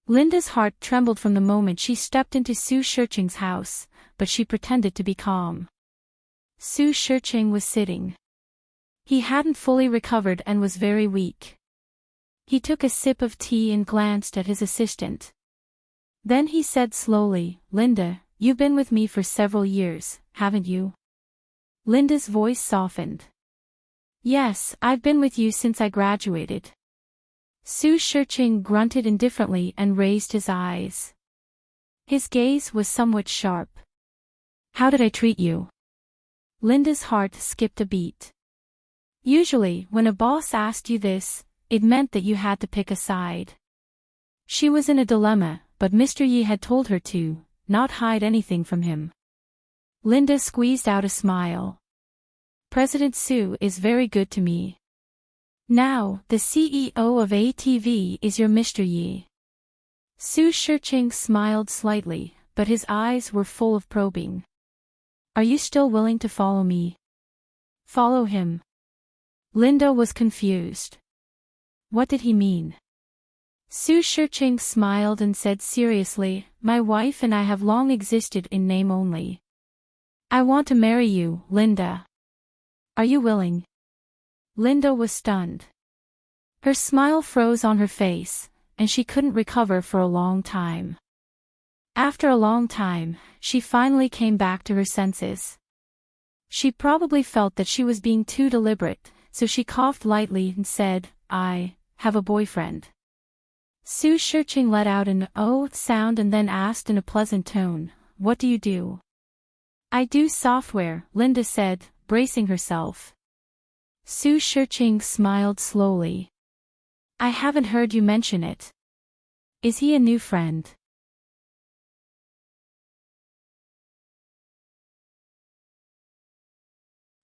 Linda's heart trembled from the moment she stepped into Su Shiqing's house, but she pretended to be calm. Su Shiqing was sitting. He hadn't fully recovered and was very weak. He took a sip of tea and glanced at his assistant. Then he said slowly, "Linda, you've been with me for several years, haven't you?" Linda's voice softened. "Yes, I've been with you since I graduated." Su Shiqing grunted indifferently and raised his eyes. His gaze was somewhat sharp. "How did I treat you?" Linda's heart skipped a beat. Usually, when a boss asked you this, it meant that you had to pick a side. She was in a dilemma, but Mr. Yi had told her to not hide anything from him. Linda squeezed out a smile. "President Su is very good to me. Now, the CEO of ATV is your Mr. Yi." Su Shiqing smiled slightly, but his eyes were full of probing. "Are you still willing to follow me?" "Follow him?" Linda was confused. What did he mean? Su Shiqing smiled and said seriously, "My wife and I have long existed in name only. I want to marry you, Linda. Are you willing?" Linda was stunned. Her smile froze on her face, and she couldn't recover for a long time. After a long time, she finally came back to her senses. She probably felt that she was being too deliberate, so she coughed lightly and said, "I have a boyfriend." Su Shiqing let out an "oh" sound and then asked in a pleasant tone, "What do you do?" "I do software," Linda said, bracing herself. Su Shiqing smiled slowly. "I haven't heard you mention it. Is he a new friend?"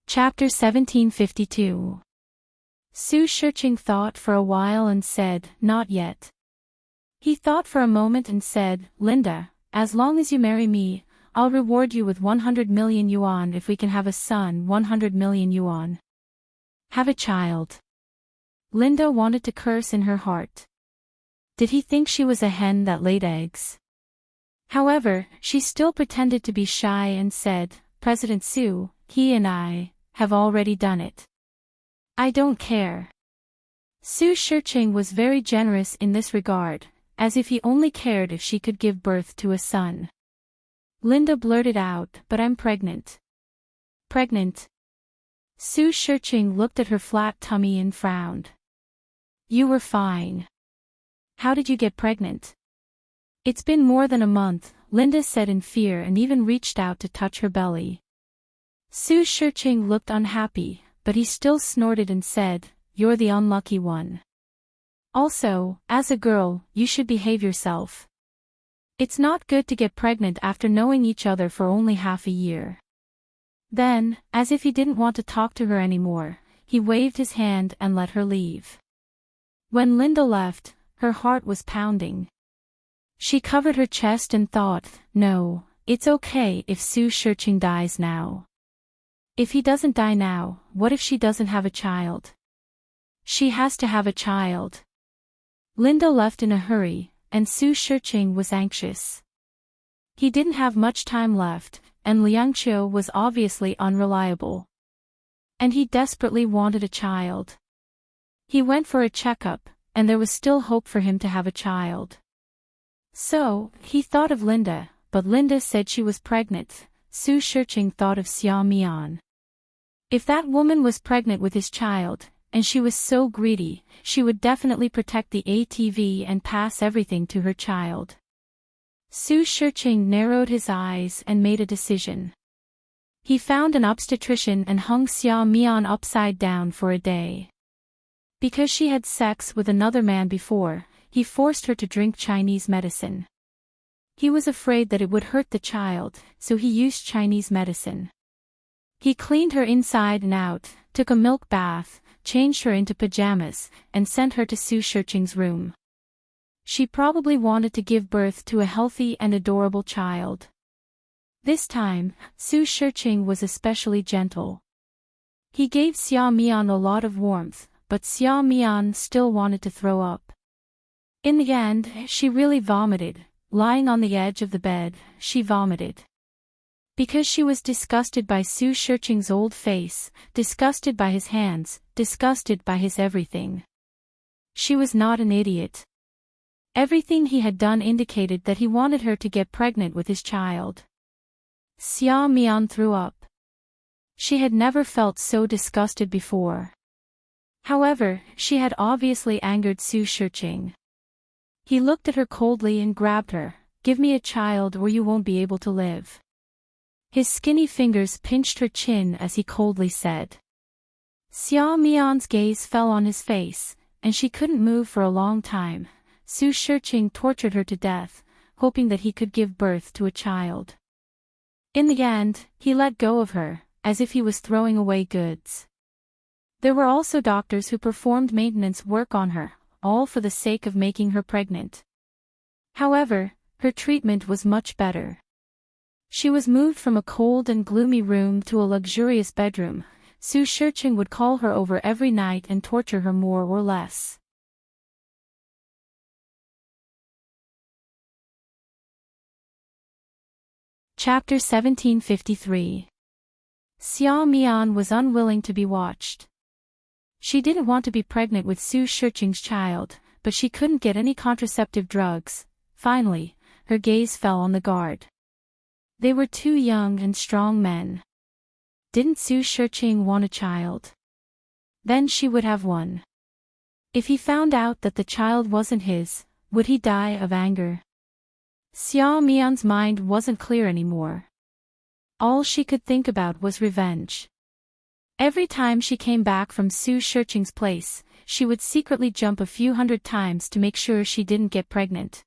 Chapter 1752. Su Shiqing thought for a while and said, "Not yet." He thought for a moment and said, "Linda, as long as you marry me, I'll reward you with 100 million yuan if we can have a son. 100 million yuan. Have a child." Linda wanted to curse in her heart. Did he think she was a hen that laid eggs? However, she still pretended to be shy and said, "President Su, he and I have already done it. I don't care." Su Shiqing was very generous in this regard, as if he only cared if she could give birth to a son. Linda blurted out, "But I'm pregnant." "Pregnant?" Su Shiqing looked at her flat tummy and frowned. "You were fine. How did you get pregnant?" "It's been more than a month," Linda said in fear and even reached out to touch her belly. Su Shiqing looked unhappy, but he still snorted and said, "You're the unlucky one. Also, as a girl, you should behave yourself. It's not good to get pregnant after knowing each other for only half a year." Then, as if he didn't want to talk to her anymore, he waved his hand and let her leave. When Linda left, her heart was pounding. She covered her chest and thought, "No, it's okay if Su Shiqing dies now. If he doesn't die now, what if she doesn't have a child? She has to have a child." Linda left in a hurry, and Su Shiqing was anxious. He didn't have much time left, and Liangqiu was obviously unreliable. And he desperately wanted a child. He went for a checkup, and there was still hope for him to have a child. So, he thought of Linda, but Linda said she was pregnant. Su Shiqing thought of Xia Mian. If that woman was pregnant with his child, and she was so greedy, she would definitely protect the ATV and pass everything to her child. Su Shiqing narrowed his eyes and made a decision. He found an obstetrician and hung Xia Mian upside down for a day. Because she had sex with another man before, he forced her to drink Chinese medicine. He was afraid that it would hurt the child, so he used Chinese medicine. He cleaned her inside and out, took a milk bath, changed her into pajamas, and sent her to Su Shiqing's room. She probably wanted to give birth to a healthy and adorable child. This time, Su Shiqing was especially gentle. He gave Xia Mian a lot of warmth, but Xia Mian still wanted to throw up. In the end, she really vomited. Lying on the edge of the bed, she vomited. Because she was disgusted by Su Shiqing's old face, disgusted by his hands, disgusted by his everything. She was not an idiot. Everything he had done indicated that he wanted her to get pregnant with his child. Xia Mian threw up. She had never felt so disgusted before. However, she had obviously angered Su Shiqing. He looked at her coldly and grabbed her. "Give me a child or you won't be able to live." His skinny fingers pinched her chin as he coldly said. Xia Mian's gaze fell on his face, and she couldn't move for a long time. Su Shiqing tortured her to death, hoping that he could give birth to a child. In the end, he let go of her, as if he was throwing away goods. There were also doctors who performed maintenance work on her, all for the sake of making her pregnant. However, her treatment was much better. She was moved from a cold and gloomy room to a luxurious bedroom. Su Shiqing would call her over every night and torture her more or less. Chapter 1753. Xia Mian was unwilling to be watched. She didn't want to be pregnant with Su Shiqing's child, but she couldn't get any contraceptive drugs. Finally, her gaze fell on the guard. They were two young and strong men. Didn't Su Shiqing want a child? Then she would have one. If he found out that the child wasn't his, would he die of anger? Xia Mian's mind wasn't clear anymore. All she could think about was revenge. Every time she came back from Su Shiqing's place, she would secretly jump a few hundred times to make sure she didn't get pregnant.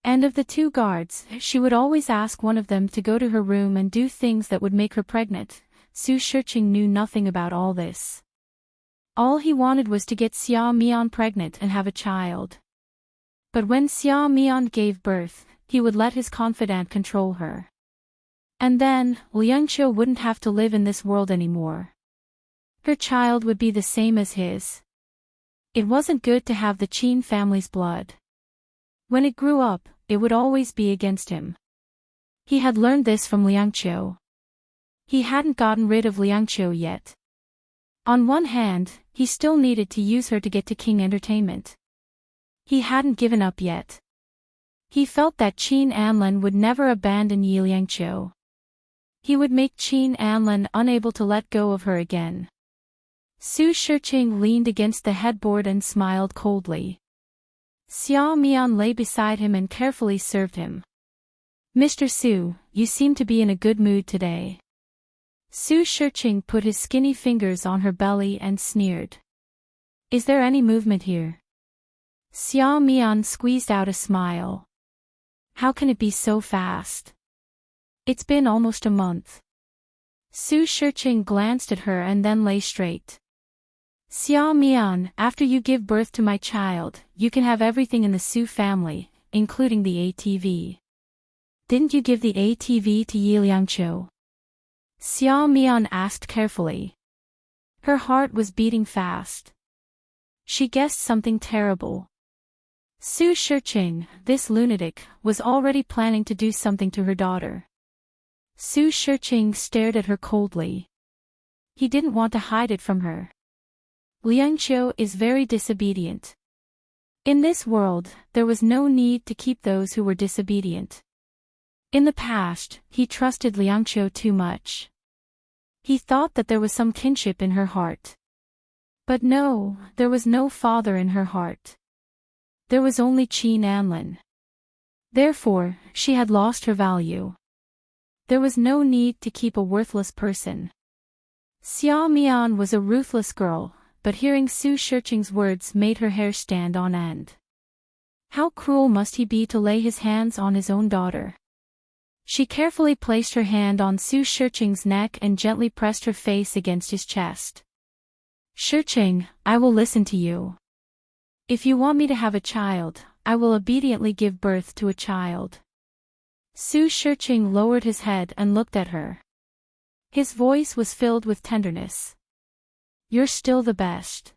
And of the two guards, she would always ask one of them to go to her room and do things that would make her pregnant. Su Shiqing knew nothing about all this. All he wanted was to get Xia Mian pregnant and have a child. But when Xia Mian gave birth, he would let his confidant control her. And then, Liangqiu wouldn't have to live in this world anymore. Her child would be the same as his. It wasn't good to have the Qin family's blood. When it grew up, it would always be against him. He had learned this from Liangqiu. He hadn't gotten rid of Liangqiu yet. On one hand, he still needed to use her to get to King Entertainment. He hadn't given up yet. He felt that Qin Anlin would never abandon Yi Liangqiu. He would make Qin Anlin unable to let go of her again. Su Shiqing leaned against the headboard and smiled coldly. Xiao Mian lay beside him and carefully served him. Mr. Su, you seem to be in a good mood today. Su Shiqing put his skinny fingers on her belly and sneered. Is there any movement here? Xiao Mian squeezed out a smile. How can it be so fast? It's been almost a month. Su Shiqing glanced at her and then lay straight. Xiao Mian, after you give birth to my child, you can have everything in the Su family, including the ATV. Didn't you give the ATV to Yi Liangqiu? Xiao Mian asked carefully. Her heart was beating fast. She guessed something terrible. Su Shiqing, this lunatic, was already planning to do something to her daughter. Su Shiqing stared at her coldly. He didn't want to hide it from her. Liangqiu is very disobedient. In this world, there was no need to keep those who were disobedient. In the past, he trusted Liangqiu too much. He thought that there was some kinship in her heart. But no, there was no father in her heart. There was only Qin Anlin. Therefore, she had lost her value. There was no need to keep a worthless person. Xiao Mian was a ruthless girl, but hearing Su Shiqing's words made her hair stand on end. How cruel must he be to lay his hands on his own daughter? She carefully placed her hand on Su Shiqing's neck and gently pressed her face against his chest. Shiqing, I will listen to you. If you want me to have a child, I will obediently give birth to a child. Su Shiqing lowered his head and looked at her. His voice was filled with tenderness. You're still the best.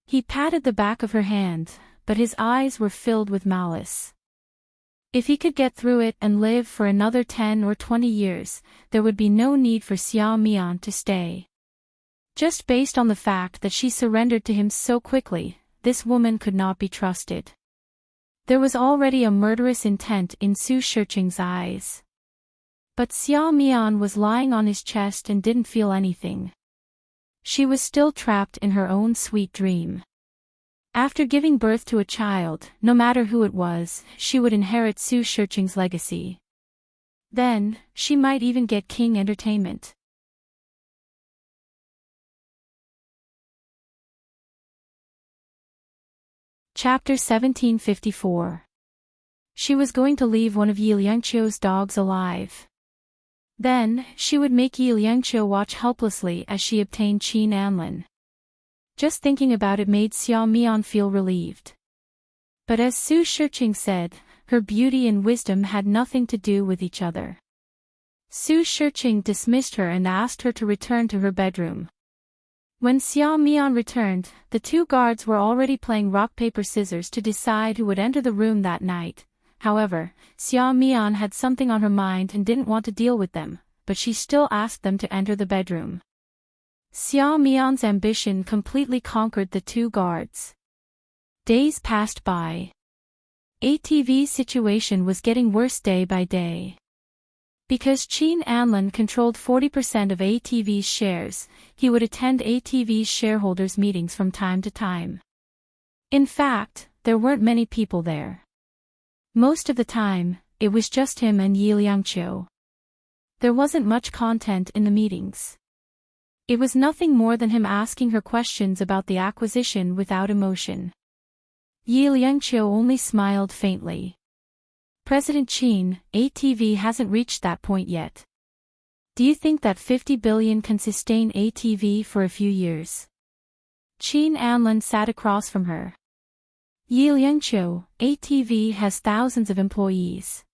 He patted the back of her hand, but his eyes were filled with malice. If he could get through it and live for another 10 or 20 years, there would be no need for Xiao Mian to stay. Just based on the fact that she surrendered to him so quickly, this woman could not be trusted. There was already a murderous intent in Su Shiqing's eyes. But Xiao Mian was lying on his chest and didn't feel anything. She was still trapped in her own sweet dream. After giving birth to a child, no matter who it was, she would inherit Su Shiqing's legacy. Then, she might even get king entertainment. Chapter 1754. She was going to leave one of Yi Liangqiu's dogs alive. Then, she would make Yi Liangqiu watch helplessly as she obtained Qin Anlin. Just thinking about it made Xiao Mian feel relieved. But as Su Shiqing said, her beauty and wisdom had nothing to do with each other. Su Shiqing dismissed her and asked her to return to her bedroom. When Xiao Mian returned, the two guards were already playing rock-paper-scissors to decide who would enter the room that night. However, Xiao Mian had something on her mind and didn't want to deal with them, but she still asked them to enter the bedroom. Xiao Mian's ambition completely conquered the two guards. Days passed by. ATV's situation was getting worse day by day. Because Qin Anlin controlled 40% of ATV's shares, he would attend ATV's shareholders' meetings from time to time. In fact, there weren't many people there. Most of the time, it was just him and Yi Liangqiu. There wasn't much content in the meetings. It was nothing more than him asking her questions about the acquisition without emotion. Yi Liangqiu only smiled faintly. President Qin, ATV hasn't reached that point yet. Do you think that 50 billion can sustain ATV for a few years? Qin Anlin sat across from her. Yi Liangqiu, ATV has thousands of employees.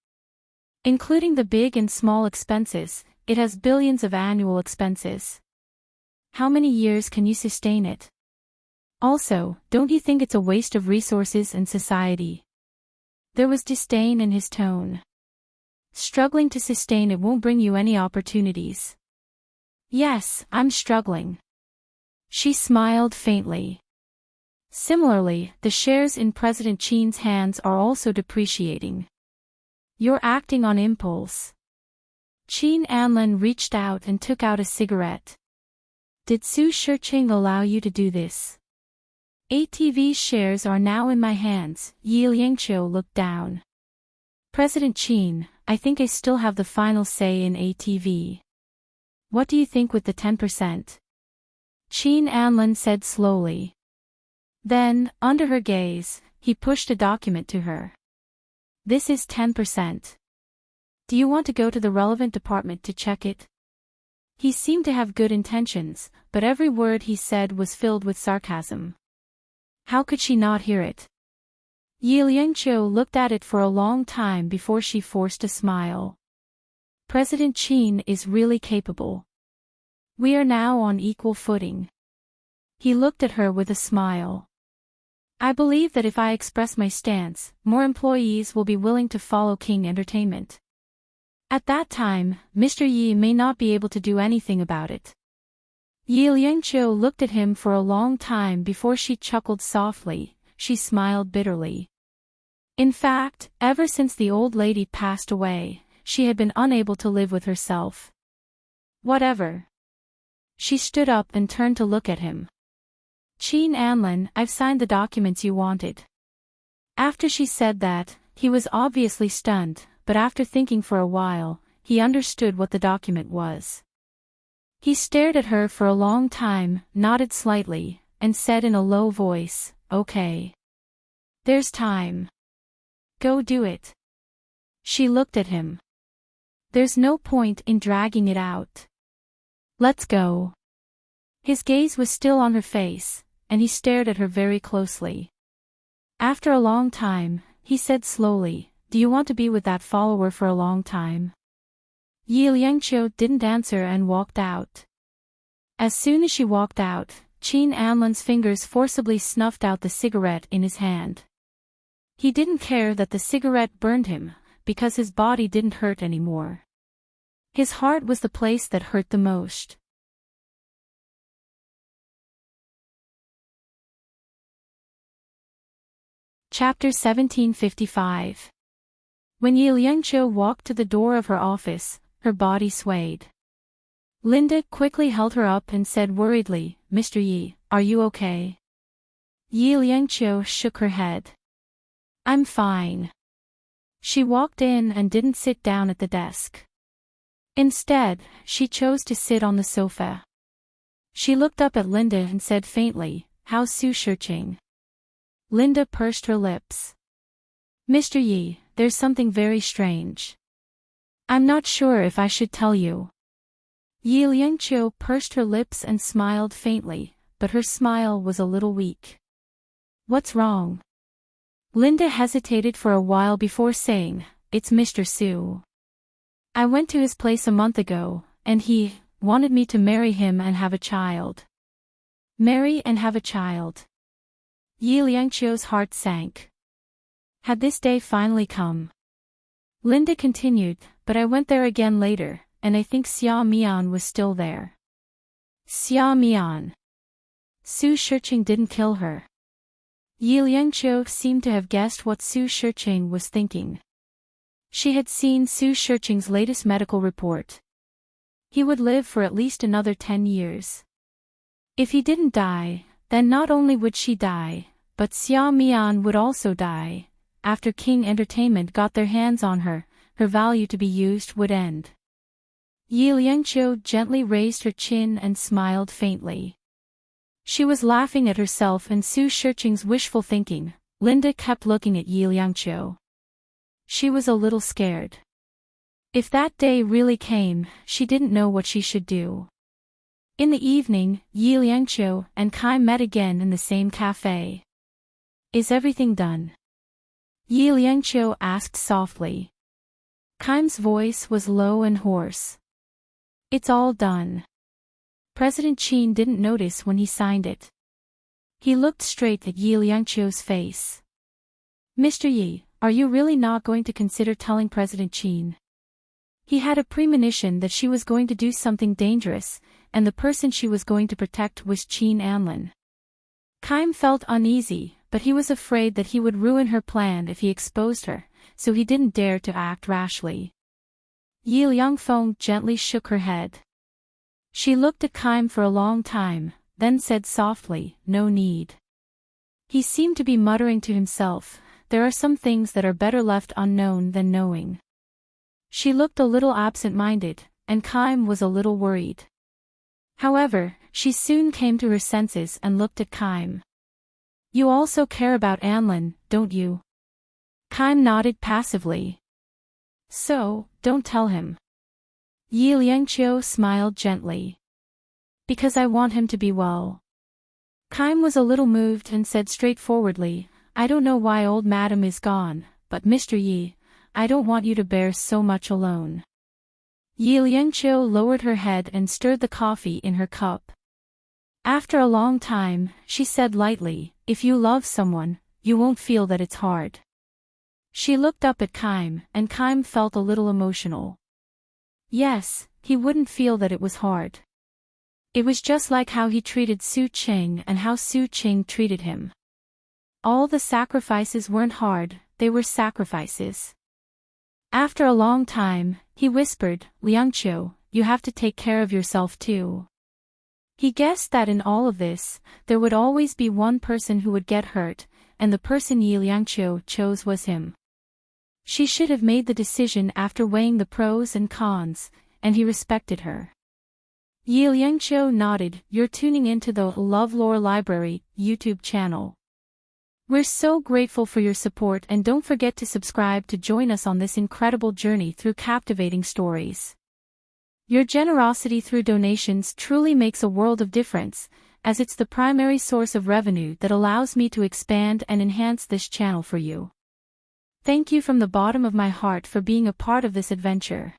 Including the big and small expenses, it has billions of annual expenses. How many years can you sustain it? Also, don't you think it's a waste of resources and society? There was disdain in his tone. Struggling to sustain it won't bring you any opportunities. Yes, I'm struggling. She smiled faintly. Similarly, the shares in President Qin's hands are also depreciating. You're acting on impulse. Qin Anlin reached out and took out a cigarette. Did Su Shiqing allow you to do this? ATV's shares are now in my hands. Yi Liangqiu looked down. President Qin, I think I still have the final say in ATV. What do you think with the 10%? Qin Anlin said slowly. Then, under her gaze, he pushed a document to her. This is 10%. Do you want to go to the relevant department to check it? He seemed to have good intentions, but every word he said was filled with sarcasm. How could she not hear it? Yi Liangqiu looked at it for a long time before she forced a smile. President Qin is really capable. We are now on equal footing. He looked at her with a smile. I believe that if I express my stance, more employees will be willing to follow King Entertainment. At that time, Mr. Yi may not be able to do anything about it. Yi Liangqiu looked at him for a long time before she chuckled softly. She smiled bitterly. In fact, ever since the old lady passed away, she had been unable to live with herself. Whatever. She stood up and turned to look at him. Qin Anlin, I've signed the documents you wanted. After she said that, he was obviously stunned, but after thinking for a while, he understood what the document was. He stared at her for a long time, nodded slightly, and said in a low voice, Okay. There's time. Go do it. She looked at him. There's no point in dragging it out. Let's go. His gaze was still on her face, and he stared at her very closely. After a long time, he said slowly, Do you want to be with that follower for a long time? Yi Liangqiu didn't answer and walked out. As soon as she walked out, Qin Anlin's fingers forcibly snuffed out the cigarette in his hand. He didn't care that the cigarette burned him, because his body didn't hurt anymore. His heart was the place that hurt the most. Chapter 1755. When Yi Liangqiu walked to the door of her office, her body swayed. Linda quickly held her up and said worriedly, Mr. Yi, are you okay? Yi Liangqiu shook her head. I'm fine. She walked in and didn't sit down at the desk. Instead, she chose to sit on the sofa. She looked up at Linda and said faintly, How's Su Shiqing? Linda pursed her lips. Mr. Yi, there's something very strange. I'm not sure if I should tell you. Yi Liangqiu pursed her lips and smiled faintly, but her smile was a little weak. What's wrong? Linda hesitated for a while before saying, It's Mr. Su. I went to his place a month ago, and he wanted me to marry him and have a child. Marry and have a child. Yi Liangqiu's heart sank. Had this day finally come? Linda continued, but I went there again later, and I think Xia Mian was still there. Xia Mian. Su Shiqing didn't kill her. Yi Liangqiu seemed to have guessed what Su Shiqing was thinking. She had seen Su Shiqing's latest medical report. He would live for at least another 10 years. If he didn't die, then not only would she die, but Xia Mian would also die. After King Entertainment got their hands on her, her value to be used would end. Yi Liangqiu gently raised her chin and smiled faintly. She was laughing at herself and Su Shiqing's wishful thinking. Linda kept looking at Yi Liangqiu. She was a little scared. If that day really came, she didn't know what she should do. In the evening, Yi Liangqiu and Kai met again in the same cafe. Is everything done? Yi Liangqiu asked softly. Kai's voice was low and hoarse. It's all done. President Qin didn't notice when he signed it. He looked straight at Yi Liangqiu's face. Mr. Yi, are you really not going to consider telling President Qin? He had a premonition that she was going to do something dangerous, and the person she was going to protect was Qin Anlin. Kaim felt uneasy, but he was afraid that he would ruin her plan if he exposed her, so he didn't dare to act rashly. Yi Liangfeng gently shook her head. She looked at Kaim for a long time, then said softly, "No need." He seemed to be muttering to himself, "There are some things that are better left unknown than knowing." She looked a little absent-minded, and Kaim was a little worried. However, she soon came to her senses and looked at Kaim. "You also care about Anlin, don't you?" Kaim nodded passively. "So, don't tell him." Yi Liangqiu smiled gently. "Because I want him to be well." Kaim was a little moved and said straightforwardly, "I don't know why old madam is gone, but Mr. Yi, I don't want you to bear so much alone." Yi Liangqiu lowered her head and stirred the coffee in her cup. After a long time, she said lightly, "If you love someone, you won't feel that it's hard." She looked up at Kaim, and Kaim felt a little emotional. Yes, he wouldn't feel that it was hard. It was just like how he treated Su Qing and how Su Qing treated him. All the sacrifices weren't hard, they were sacrifices. After a long time, he whispered, "Liangqiu, you have to take care of yourself too." He guessed that in all of this, there would always be one person who would get hurt, and the person Yi Liangqiu chose was him. She should have made the decision after weighing the pros and cons, and he respected her. Yi Liangqiu nodded, "You're tuning into the LoveLore Library YouTube channel. We're so grateful for your support, and don't forget to subscribe to join us on this incredible journey through captivating stories. Your generosity through donations truly makes a world of difference, as it's the primary source of revenue that allows me to expand and enhance this channel for you. Thank you from the bottom of my heart for being a part of this adventure."